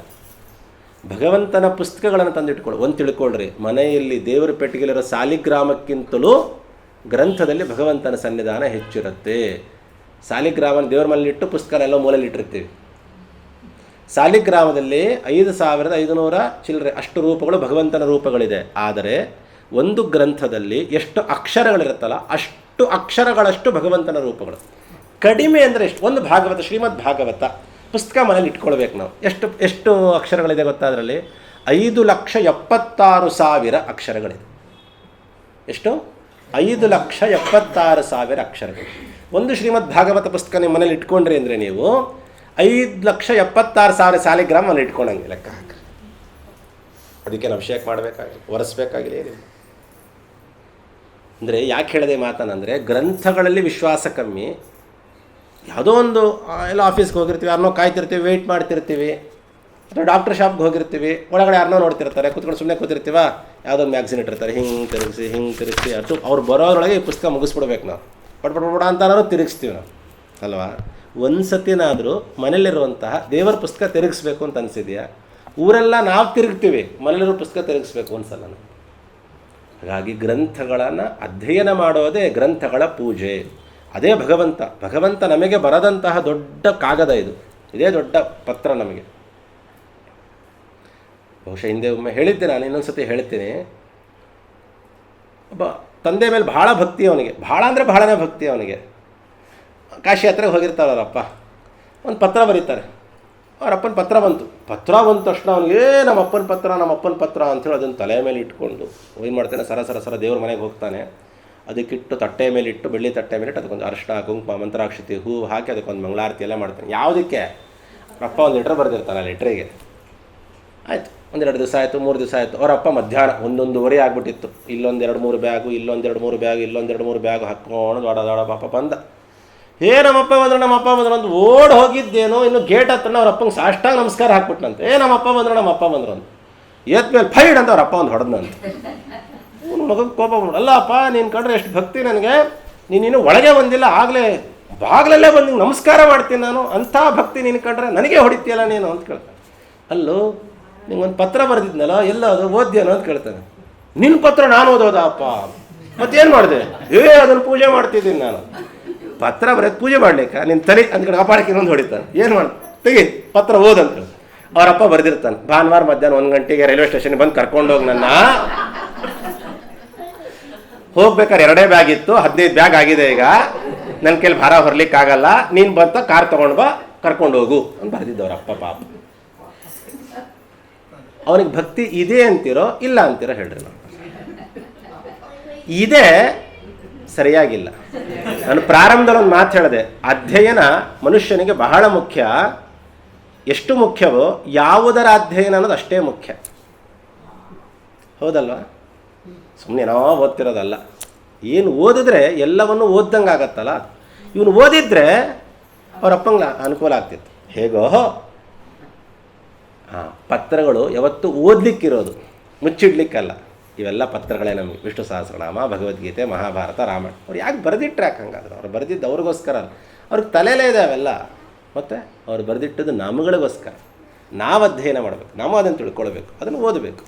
ಭಗವಂತನ ಪುಸ್ತಕಗಳನ್ನು ತಂದಿಟ್ಕೊಳ್ಳಿ. ಒಂದು ತಿಳ್ಕೊಳ್ರಿ, ಮನೆಯಲ್ಲಿ ದೇವರ ಪೆಟ್ಟಿಗೆಲಿರೋ ಸಾಲಿಗ್ರಾಮಕ್ಕಿಂತಲೂ ಗ್ರಂಥದಲ್ಲಿ ಭಗವಂತನ ಸನ್ನಿಧಾನ ಹೆಚ್ಚಿರುತ್ತೆ. ಸಾಲಿಗ್ರಾಮನ ದೇವರ ಮನೇಲಿಟ್ಟು ಪುಸ್ತಕನೆಲ್ಲ ಮೂಲೆಯಲ್ಲಿ ಇಟ್ಟಿರ್ತೀವಿ. ಸಾಲಿಗ್ರಾಮದಲ್ಲಿ 5500 ಚಿಲ್ಲರೆ ಅಷ್ಟು ರೂಪಗಳು ಭಗವಂತನ ರೂಪಗಳಿದೆ. ಆದರೆ ಒಂದು ಗ್ರಂಥದಲ್ಲಿ ಎಷ್ಟು ಅಕ್ಷರಗಳಿರುತ್ತಲ್ಲ, ಅಷ್ಟು ಅಕ್ಷರಗಳಷ್ಟು ಭಗವಂತನ ರೂಪಗಳು. ಕಡಿಮೆ ಅಂದರೆ ಎಷ್ಟು? ಒಂದು ಭಾಗವತ, ಶ್ರೀಮದ್ ಭಾಗವತ ಪುಸ್ತಕ ಮನೇಲಿ ಇಟ್ಕೊಳ್ಬೇಕು ನಾವು. ಎಷ್ಟು ಅಕ್ಷರಗಳಿದೆ ಗೊತ್ತಾ? ಅದರಲ್ಲಿ 5,76,000 ಅಕ್ಷರಗಳಿದೆ. ಎಷ್ಟು? 5,76,000 ಅಕ್ಷರಗಳು. ಒಂದು ಶ್ರೀಮದ್ ಭಾಗವತ ಪುಸ್ತಕ ನಿಮ್ಮ ಮನೇಲಿ ಇಟ್ಕೊಂಡ್ರಿ ಅಂದರೆ ನೀವು 5,76,000 ಸಾಲಿಗ್ರಾಮ್ ಅಲ್ಲಿ ಇಟ್ಕೊಂಡಂಗೆ ಲೆಕ್ಕ ಹಾಕ್ರಿ. ಅದಕ್ಕೆ ನಾವು ಅಭಿಷೇಕ ಮಾಡಬೇಕಾಗಿಲ್ಲ, ಒರೆಸ್ಬೇಕಾಗಿಲ್ಲ, ಏನಿಲ್ಲ. ಅಂದರೆ ಯಾಕೆ ಹೇಳಿದೆ ಮಾತನಂದರೆ, ಗ್ರಂಥಗಳಲ್ಲಿ ವಿಶ್ವಾಸ ಕಮ್ಮಿ. ಯಾವುದೋ ಒಂದು ಎಲ್ಲ ಆಫೀಸ್ಗೆ ಹೋಗಿರ್ತೀವಿ, ಯಾರನ್ನೋ ಕಾಯ್ತಿರ್ತೀವಿ, ವೆಯ್ಟ್ ಮಾಡ್ತಿರ್ತೀವಿ, ಅಥವಾ ಡಾಕ್ಟರ್ ಶಾಪ್ಗೆ ಹೋಗಿರ್ತೀವಿ, ಒಳಗಡೆ ಯಾರನ್ನೋ ನೋಡ್ತಿರ್ತಾರೆ, ಕೂತ್ಕೊಂಡು ಸುಮ್ಮನೆ ಕೂತಿರ್ತೀವ, ಯಾವುದೋ ಒಂದು ಮ್ಯಾಗ್ಝಿನ್ ಇಟ್ಟಿರ್ತಾರೆ, ಹಿಂಗೆ ತಿರುಗಿಸಿ ಅಷ್ಟು ಅವ್ರು ಬರೋದ್ರೊಳಗೆ ಈ ಪುಸ್ತಕ ಮುಗಿಸ್ಬಿಡ್ಬೇಕು. ನಾವು ಪಡ್ಪಡ ಅಂತಾರು ತಿರುಗಿಸ್ತೀವಿ ನಾವು ಅಲ್ವಾ. ಒಂದು ಸತಿನಾದರೂ ಮನೇಲಿರುವಂತಹ ದೇವರ ಪುಸ್ತಕ ತಿರುಗಿಸ್ಬೇಕು ಅಂತ ಅನಿಸಿದೆಯಾ? ಊರೆಲ್ಲ ನಾವು ತಿರುಗ್ತೀವಿ, ಮನೇಲಿರೋ ಪುಸ್ತಕ ತಿರುಗಿಸ್ಬೇಕು ಅನ್ಸಲ್ಲ ನಾವು. ಹಾಗಾಗಿ ಗ್ರಂಥಗಳನ್ನು ಅಧ್ಯಯನ ಮಾಡೋದೇ ಗ್ರಂಥಗಳ ಪೂಜೆ. ಅದೇ ಭಗವಂತ ನಮಗೆ ಬರದಂತಹ ದೊಡ್ಡ ಕಾಗದ ಇದು. ಇದೇ ದೊಡ್ಡ ಪತ್ರ ನಮಗೆ. ಬಹುಶಃ ಹಿಂದೆ ಒಮ್ಮೆ ಹೇಳಿದ್ದೆ, ನಾನು ಇನ್ನೊಂದು ಸತಿ ಹೇಳ್ತೀನಿ. ಒಬ್ಬ ತಂದೆ ಮೇಲೆ ಭಾಳ ಭಕ್ತಿ ಅವನಿಗೆ, ಭಾಳ ಅಂದರೆ ಬಹಳನೇ ಭಕ್ತಿ ಅವನಿಗೆ. ಕಾಶಿ ಯಾತ್ರೆಗೆ ಹೋಗಿರ್ತಾರೆ ಅವರಪ್ಪ, ಒಂದು ಪತ್ರ ಬರೀತಾರೆ. ಅವರಪ್ಪನ ಪತ್ರ ಬಂದ ತಕ್ಷಣ ಅವನಿಗೆ ನಮ್ಮಪ್ಪನ ಪತ್ರ ಅಂಥೇಳಿ ಅದನ್ನು ತಲೆ ಮೇಲೆ ಇಟ್ಕೊಂಡು ಏನು ಮಾಡ್ತಾನೆ, ಸರ ದೇವ್ರ ಮನೆಗೆ ಹೋಗ್ತಾನೆ. ಅದಕ್ಕಿಟ್ಟು ತಟ್ಟೆ ಮೇಲೆ ಇಟ್ಟು, ಬೆಳ್ಳಿ ತಟ್ಟೆ ಮೇಲೆ ಇಟ್ಟು ಅದಕ್ಕೊಂದು ಅರಿಶಿನ, ಕುಂಕುಮ, ಮಂತ್ರಾಕ್ಷತೆ, ಹೂ ಹಾಕಿ ಅದಕ್ಕೊಂದು ಮಂಗಳಾರತಿ ಎಲ್ಲ ಮಾಡ್ತಾನೆ. ಯಾವುದಕ್ಕೆ? ಅಪ್ಪ ಒಂದು ಲೆಟ್ರ್ ಬರೆದಿರ್ತಾನೆ. ಆ ಲೆಟ್ರಿಗೆ ಆಯಿತು, 1-2 ದಿವಸ ಆಯಿತು, 3 ದಿವಸ ಆಯಿತು. ಅವರಪ್ಪ ಮಧ್ಯಾಹ್ನ 1-1:30 ಆಗಿಬಿಟ್ಟಿತ್ತು. ಇಲ್ಲೊಂದು 2-3 ಬ್ಯಾಗು, ಇಲ್ಲೊಂದು 2-3 ಬ್ಯಾಗು, ಇಲ್ಲೊಂದು 2-3 ಬ್ಯಾಗು ಹಾಕ್ಕೊಂಡು ದೊಡ್ಡ ಪಾಪ ಬಂದ. ನಮ್ಮಪ್ಪ ಬಂದ್ರು ಅಂತ ಓಡ್ ಹೋಗಿದ್ದೇನೋ, ಇನ್ನು ಗೇಟ್ ಹತ್ರ ಅವ್ರಪ್ಪಂಗೆ ಸಾಷ್ಟಾಂಗ ನಮಸ್ಕಾರ ಹಾಕ್ಬಿಟ್ನಂತೆ. ನಮ್ಮಪ್ಪ ಬಂದ್ರು ಅಂತ ಎತ್ ಮೇಲೆ ಫೈಡ್ ಅಂತ ಅವ್ರಪ್ಪ ಒಂದು ಹೊಡೆದ್ನಂತೆ. ಮಗನ ಕೋಪ ಬಂದ್ರು. ಅಲ್ಲಪ್ಪ ನೀನು ಕಂಡ್ರೆ ಎಷ್ಟು ಭಕ್ತಿ ನನಗೆ, ನೀನಿನ್ನು ಒಳಗೆ ಬಂದಿಲ್ಲ, ಆಗಲೇ ಬಾಗಿಲಲ್ಲೇ ಬಂದು ನಮಸ್ಕಾರ ಮಾಡ್ತೀನಿ ನಾನು, ಅಂಥ ಭಕ್ತಿ ನೀನು ಕಂಡ್ರೆ ನನಗೆ ಹೊಡಿತೀಯಲ್ಲ ನೀನು ಅಂತ ಕೇಳ್ತಾನೆ. ಅಲ್ಲೋ ನಿಂಗೊಂದು ಪತ್ರ ಬರೆದಿದ್ನಲ್ಲ, ಎಲ್ಲ ಅದು ಓದ್ಯನೋ ಅಂತ ಕೇಳ್ತಾನೆ. ನಿನ್ನ ಪತ್ರ ನಾನು ಓದೋದಪ್ಪ, ಮತ್ತೇನು ಮಾಡಿದೆ? ಅದನ್ನು ಪೂಜೆ ಮಾಡ್ತಿದ್ದೀನಿ ನಾನು. ಪತ್ರ ಬರೆದು ಪೂಜೆ ಮಾಡ್ಲಿಕ್ಕೆ ನಿನ್ನ ತಲೆ ಅಂದ ಕಡೆ ಅಪಾಡಕ್ಕೆ ಇನ್ನೊಂದು ಹೊಡಿತಾನೆ. ಏನು ಮಾಡಿ ತೆಗಿ ಪತ್ರ ಓದಂತ ಹೇಳಿ ಅವರಪ್ಪ ಬರೆದಿರ್ತಾನೆ, ಭಾನುವಾರ ಮಧ್ಯಾಹ್ನ 1 ಗಂಟೆಗೆ ರೈಲ್ವೆ ಸ್ಟೇಷನ್ಗೆ ಬಂದು ಕರ್ಕೊಂಡೋಗಿ ನನ್ನ. ಹೋಗ್ಬೇಕಾದ್ರೆ 2 ಬ್ಯಾಗ್ ಇತ್ತು, 15 ಬ್ಯಾಗ್ ಆಗಿದೆ ಈಗ, ನನ್ನ ಕೈಲಿ ಭಾರ ಹೊರ್ಲಿಕ್ಕೆ ಆಗಲ್ಲ, ನೀನು ಬಂತ ಕಾರ್ ತೊಗೊಂಡು ಬಾ, ಕರ್ಕೊಂಡು ಹೋಗು ಅಂತ ಬರೆದಿದ್ದವ್ರಪ್ಪ. ಪಾಪ ಅವನಿಗೆ ಭಕ್ತಿ ಇದೆ ಅಂತೀರೋ ಇಲ್ಲ ಅಂತೀರೋ ಹೇಳ್ರಿ. ನಾವು ಇದೆ ಸರಿಯಾಗಿಲ್ಲ. ನಾನು ಪ್ರಾರಂಭದಲ್ಲಿ ಒಂದು ಮಾತು ಹೇಳಿದೆ, ಅಧ್ಯಯನ ಮನುಷ್ಯನಿಗೆ ಬಹಳ ಮುಖ್ಯ. ಎಷ್ಟು ಮುಖ್ಯವೋ ಯಾವುದರ ಅಧ್ಯಯನ ಅನ್ನೋದು ಅಷ್ಟೇ ಮುಖ್ಯ. ಹೌದಲ್ವಾ? ಸುಮ್ಮನೆ ಏನೋ ಓದ್ತಿರೋದಲ್ಲ. ಏನು ಓದಿದ್ರೆ ಎಲ್ಲವನ್ನೂ ಓದ್ದಂಗೆ ಆಗತ್ತಲ್ಲ. ಇವನು ಓದಿದ್ರೆ ಅವರಪ್ಪಂಗೆ ಅನುಕೂಲ ಆಗ್ತಿತ್ತು. ಹೇಗೋ ಪತ್ರಗಳು ಯಾವತ್ತೂ ಓದಲಿಕ್ಕಿರೋದು, ಮುಚ್ಚಿಡ್ಲಿಕ್ಕಲ್ಲ. ಇವೆಲ್ಲ ಪತ್ರಗಳೇ ನಮಗೆ. ವಿಷ್ಣು ಸಹಸ್ರನಾಮ, ಭಗವದ್ಗೀತೆ, ಮಹಾಭಾರತ, ರಾಮಾಯಣ. ಅವ್ರು ಯಾಕೆ ಬರೆದಿಟ್ರೆ ಯಾಕೆ ಹಂಗಾದ್ರೆ? ಅವ್ರು ಬರೆದಿದ್ದು ಅವ್ರಿಗೋಸ್ಕರ ಅಲ್ಲ, ಅವ್ರಿಗೆ ತಲೆಯಲ್ಲೇ ಇದೆ ಅವೆಲ್ಲ. ಮತ್ತು ಅವ್ರು ಬರೆದಿಟ್ಟದ್ದು ನಮಗಳಿಗೋಸ್ಕರ. ನಾವು ಅಧ್ಯಯನ ಮಾಡಬೇಕು, ನಾವು ಅದನ್ನು ತಿಳ್ಕೊಳ್ಬೇಕು, ಅದನ್ನು ಓದಬೇಕು.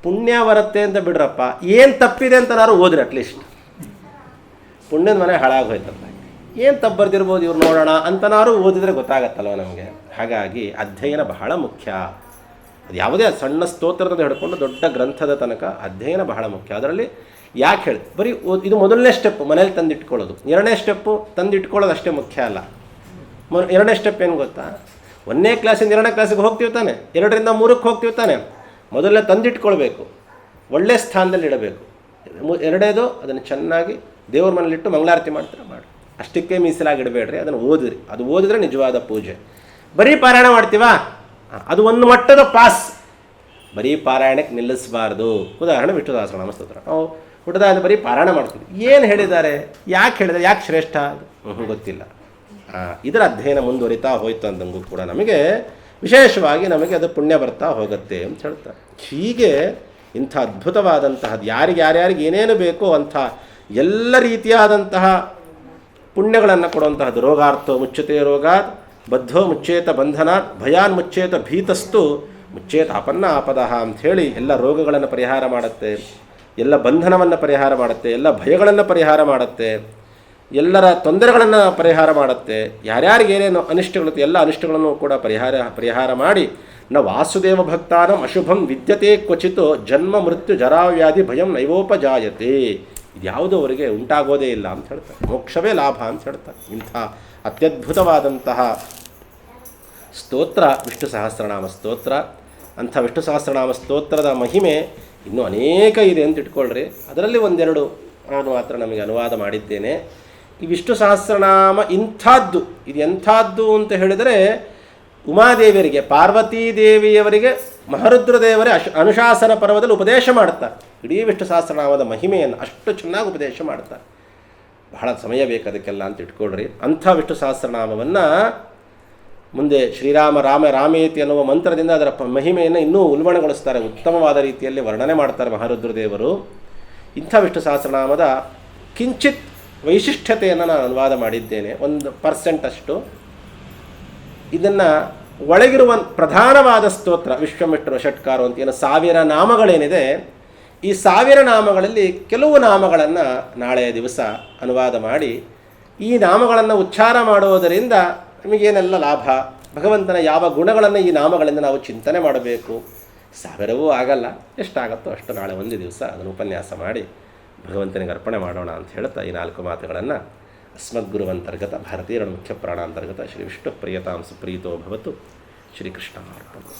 ಪುಣ್ಯ ಬರುತ್ತೆ ಅಂತ ಬಿಡ್ರಪ್ಪ, ಏನು ತಪ್ಪಿದೆ ಅಂತನಾರು ಓದ್ರಿ. ಅಟ್ಲೀಸ್ಟ್ ಪುಣ್ಯದ ಮನೆ ಹಾಳಾಗೋಯ್ತಂತ, ಏನು ತಪ್ಪು ಬರ್ದಿರ್ಬೋದು ಇವ್ರು ನೋಡೋಣ ಅಂತನಾರು ಓದಿದ್ರೆ ಗೊತ್ತಾಗತ್ತಲ್ವ ನಮಗೆ. ಹಾಗಾಗಿ ಅಧ್ಯಯನ ಬಹಳ ಮುಖ್ಯ. ಅದು ಯಾವುದೇ ಸಣ್ಣ ಸ್ತೋತ್ರದ ಹಿಡ್ಕೊಂಡು ದೊಡ್ಡ ಗ್ರಂಥದ ತನಕ ಅಧ್ಯಯನ ಬಹಳ ಮುಖ್ಯ. ಅದರಲ್ಲಿ ಯಾಕೆ ಹೇಳಿ, ಬರೀ ಇದು ಮೊದಲನೇ ಸ್ಟೆಪ್ಪು, ಮನೇಲಿ ತಂದಿಟ್ಕೊಳ್ಳೋದು. 2ನೇ ಸ್ಟೆಪ್ಪು ತಂದಿಟ್ಕೊಳ್ಳೋದು ಅಷ್ಟೇ ಮುಖ್ಯ ಅಲ್ಲ. 2ನೇ ಸ್ಟೆಪ್ ಏನು ಗೊತ್ತಾ? 1ನೇ ಕ್ಲಾಸಿಂದ 2ನೇ ಕ್ಲಾಸಿಗೆ ಹೋಗ್ತೀವಿ ತಾನೆ, 2ರಿಂದ 3ಕ್ಕೆ ಹೋಗ್ತೀವಿ ತಾನೆ. ಮೊದಲನೇ ತಂದಿಟ್ಕೊಳ್ಬೇಕು, ಒಳ್ಳೆ ಸ್ಥಾನದಲ್ಲಿ ಇಡಬೇಕು. 2ನೇದು ಅದನ್ನು ಚೆನ್ನಾಗಿ ದೇವ್ರ ಮನೇಲಿಟ್ಟು ಮಂಗಳಾರತಿ ಮಾಡ್ತಾರೆ, ಮಾಡಿ. ಅಷ್ಟಕ್ಕೆ ಮೀಸಲಾಗಿ ಇಡಬೇಡ್ರಿ, ಅದನ್ನು ಓದಿರಿ. ಅದು ಓದಿದ್ರೆ ನಿಜವಾದ ಪೂಜೆ. ಬರೀ ಪಾರಾಯಣ ಮಾಡ್ತೀವಾ, ಅದು ಒಂದು ಮಟ್ಟದ ಪಾಸ್. ಬರೀ ಪಾರಾಯಣಕ್ಕೆ ನಿಲ್ಲಿಸಬಾರ್ದು. ಉದಾಹರಣೆ ವಿಷ್ಣು ಸಹಸ್ರನಾಮ ಸ್ತೋತ್ರ ನಾವು ಹುಟ್ಟದಾದ ಬರೀ ಪಾರಾಯಣ ಮಾಡ್ತೀವಿ. ಏನು ಹೇಳಿದ್ದಾರೆ, ಯಾಕೆ ಹೇಳಿದ್ದಾರೆ, ಯಾಕೆ ಶ್ರೇಷ್ಠ ಗೊತ್ತಿಲ್ಲ. ಇದರ ಅಧ್ಯಯನ ಮುಂದುವರಿತಾ ಹೋಯ್ತು ಅಂದಂಗೂ ಕೂಡ ನಮಗೆ ವಿಶೇಷವಾಗಿ ನಮಗೆ ಅದು ಪುಣ್ಯ ಬರ್ತಾ ಹೋಗುತ್ತೆ ಅಂತ ಹೇಳ್ತಾರೆ. ಹೀಗೆ ಇಂಥ ಅದ್ಭುತವಾದಂತಹ ಯಾರ್ಯಾರಿಗೆ ಏನೇನು ಬೇಕೋ ಅಂಥ ಎಲ್ಲ ರೀತಿಯಾದಂತಹ ಪುಣ್ಯಗಳನ್ನು ಕೊಡುವಂತಹದ್ದು. ರೋಗಾರ್ಥೋ ಮುಚ್ಚತೆ ರೋಗಾತ್, ಬದ್ಧೋ ಮುಚ್ಚೇತ ಬಂಧನಾತ್, ಭಯಾನ್ ಮುಚ್ಚೇತ ಭೀತಸ್ತು ಮುಚ್ಚೇತ ಆಪನ್ನ ಆಪದಃ ಅಂಥೇಳಿ ಎಲ್ಲ ರೋಗಗಳನ್ನು ಪರಿಹಾರ ಮಾಡುತ್ತೆ, ಎಲ್ಲ ಬಂಧನವನ್ನು ಪರಿಹಾರ ಮಾಡುತ್ತೆ, ಎಲ್ಲ ಭಯಗಳನ್ನು ಪರಿಹಾರ ಮಾಡುತ್ತೆ, ಎಲ್ಲರ ತೊಂದರೆಗಳನ್ನು ಪರಿಹಾರ ಮಾಡುತ್ತೆ. ಯಾರ್ಯಾರಿಗೇನೇನು ಅನಿಷ್ಟಗಳು ಎಲ್ಲ ಅನಿಷ್ಟಗಳನ್ನು ಕೂಡ ಪರಿಹಾರ ಮಾಡಿ ನ ವಾಸುದೇವ ಭಕ್ತಾನಂ ಅಶುಭಂ ವಿದ್ಯತೆ ಕ್ವಚಿತ್ ಜನ್ಮ ಮೃತ್ಯು ಜರಾವ್ಯಾಧಿ ಭಯಂ ನೈವೋಪಜಾಯತೆ. ಇದ್ಯಾವುದೂ ಅವರಿಗೆ ಉಂಟಾಗೋದೇ ಇಲ್ಲ ಅಂತ ಹೇಳ್ತಾರೆ. ಮೋಕ್ಷವೇ ಲಾಭ ಅಂತ ಹೇಳ್ತಾರೆ. ಇಂಥ ಅತ್ಯದ್ಭುತವಾದಂತಹ ಸ್ತೋತ್ರ ವಿಷ್ಣು ಸಹಸ್ರನಾಮ ಸ್ತೋತ್ರ. ಅಂಥ ವಿಷ್ಣು ಸಹಸ್ರನಾಮ ಸ್ತೋತ್ರದ ಮಹಿಮೆ ಇನ್ನೂ ಅನೇಕ ಇದೆ ಅಂತ ಇಟ್ಕೊಳ್ರಿ. ಅದರಲ್ಲಿ ಒಂದೆರಡು ನಾನು ಮಾತ್ರ ನಮಗೆ ಅನುವಾದ ಮಾಡಿದ್ದೇನೆ. ಈ ವಿಷ್ಣು ಸಹಸ್ರನಾಮ ಇಂಥದ್ದು, ಇದು ಎಂಥದ್ದು ಅಂತ ಹೇಳಿದರೆ, ಉಮಾದೇವಿಯರಿಗೆ, ಪಾರ್ವತೀ ದೇವಿಯವರಿಗೆ ಮಹರುದ್ರದೇವರೇ ಅನುಶಾಸನ ಪರ್ವದಲ್ಲಿ ಉಪದೇಶ ಮಾಡ್ತಾರೆ. ಇಡೀ ವಿಷ್ಣು ಸಹಸ್ರನಾಮದ ಮಹಿಮೆಯನ್ನು ಅಷ್ಟು ಚೆನ್ನಾಗಿ ಉಪದೇಶ ಮಾಡ್ತಾರೆ. ಬಹಳ ಸಮಯ ಬೇಕು ಅದಕ್ಕೆಲ್ಲ ಅಂತ ಇಟ್ಕೊಳ್ರಿ. ಅಂಥ ವಿಷ್ಣು ಸಹಸ್ರನಾಮವನ್ನು ಮುಂದೆ ಶ್ರೀರಾಮ ರಾಮ ರಾಮೇತಿ ಅನ್ನುವ ಮಂತ್ರದಿಂದ ಅದರ ಮಹಿಮೆಯನ್ನು ಇನ್ನೂ ಉಲ್ಬಣಗೊಳಿಸ್ತಾರೆ, ಉತ್ತಮವಾದ ರೀತಿಯಲ್ಲಿ ವರ್ಣನೆ ಮಾಡ್ತಾರೆ ಮಹಾರುದ್ರದೇವರು. ಇಂಥ ವಿಷ್ಣು ಸಹಸ್ರನಾಮದ ಕಿಂಚಿತ್ ವೈಶಿಷ್ಟ್ಯತೆಯನ್ನು ನಾನು ಅನುವಾದ ಮಾಡಿದ್ದೇನೆ, 1% ಅಷ್ಟು. ಇದನ್ನು ಒಳಗಿರುವ ಪ್ರಧಾನವಾದ ಸ್ತೋತ್ರ ವಿಶ್ವಮಿಶ್ರ ಷಟ್ಕಾರು ಅಂತ ಏನು 1000 ನಾಮಗಳೇನಿದೆ, ಈ 1000 ನಾಮಗಳಲ್ಲಿ ಕೆಲವು ನಾಮಗಳನ್ನು ನಾಳೆಯ ದಿವಸ ಅನುವಾದ ಮಾಡಿ, ಈ ನಾಮಗಳನ್ನು ಉಚ್ಚಾರ ಮಾಡುವುದರಿಂದ ನಮಗೇನೆಲ್ಲ ಲಾಭ, ಭಗವಂತನ ಯಾವ ಗುಣಗಳನ್ನು ಈ ನಾಮಗಳಿಂದ ನಾವು ಚಿಂತನೆ ಮಾಡಬೇಕು. 1000 ಆಗಲ್ಲ, ಎಷ್ಟಾಗುತ್ತೋ ಅಷ್ಟು ನಾಳೆ ಒಂದು ದಿವಸ ಅದನ್ನು ಉಪನ್ಯಾಸ ಮಾಡಿ ಭಗವಂತನಿಗೆ ಅರ್ಪಣೆ ಮಾಡೋಣ ಅಂತ ಹೇಳ್ತಾ ಈ 4 ಮಾತುಗಳನ್ನು ಅಸ್ಮದ್ಗುರುವಂತರ್ಗತ ಭಾರತೀಯ ಮುಖ್ಯ ಪ್ರಾಣಾಂತರ್ಗತ ಶ್ರೀ ವಿಷ್ಣು ಪ್ರಿಯತಾಂ ಸುಪ್ರೀತೋ ಭವತು. ಶ್ರೀಕೃಷ್ಣ ಅರ್ಪಣೆ.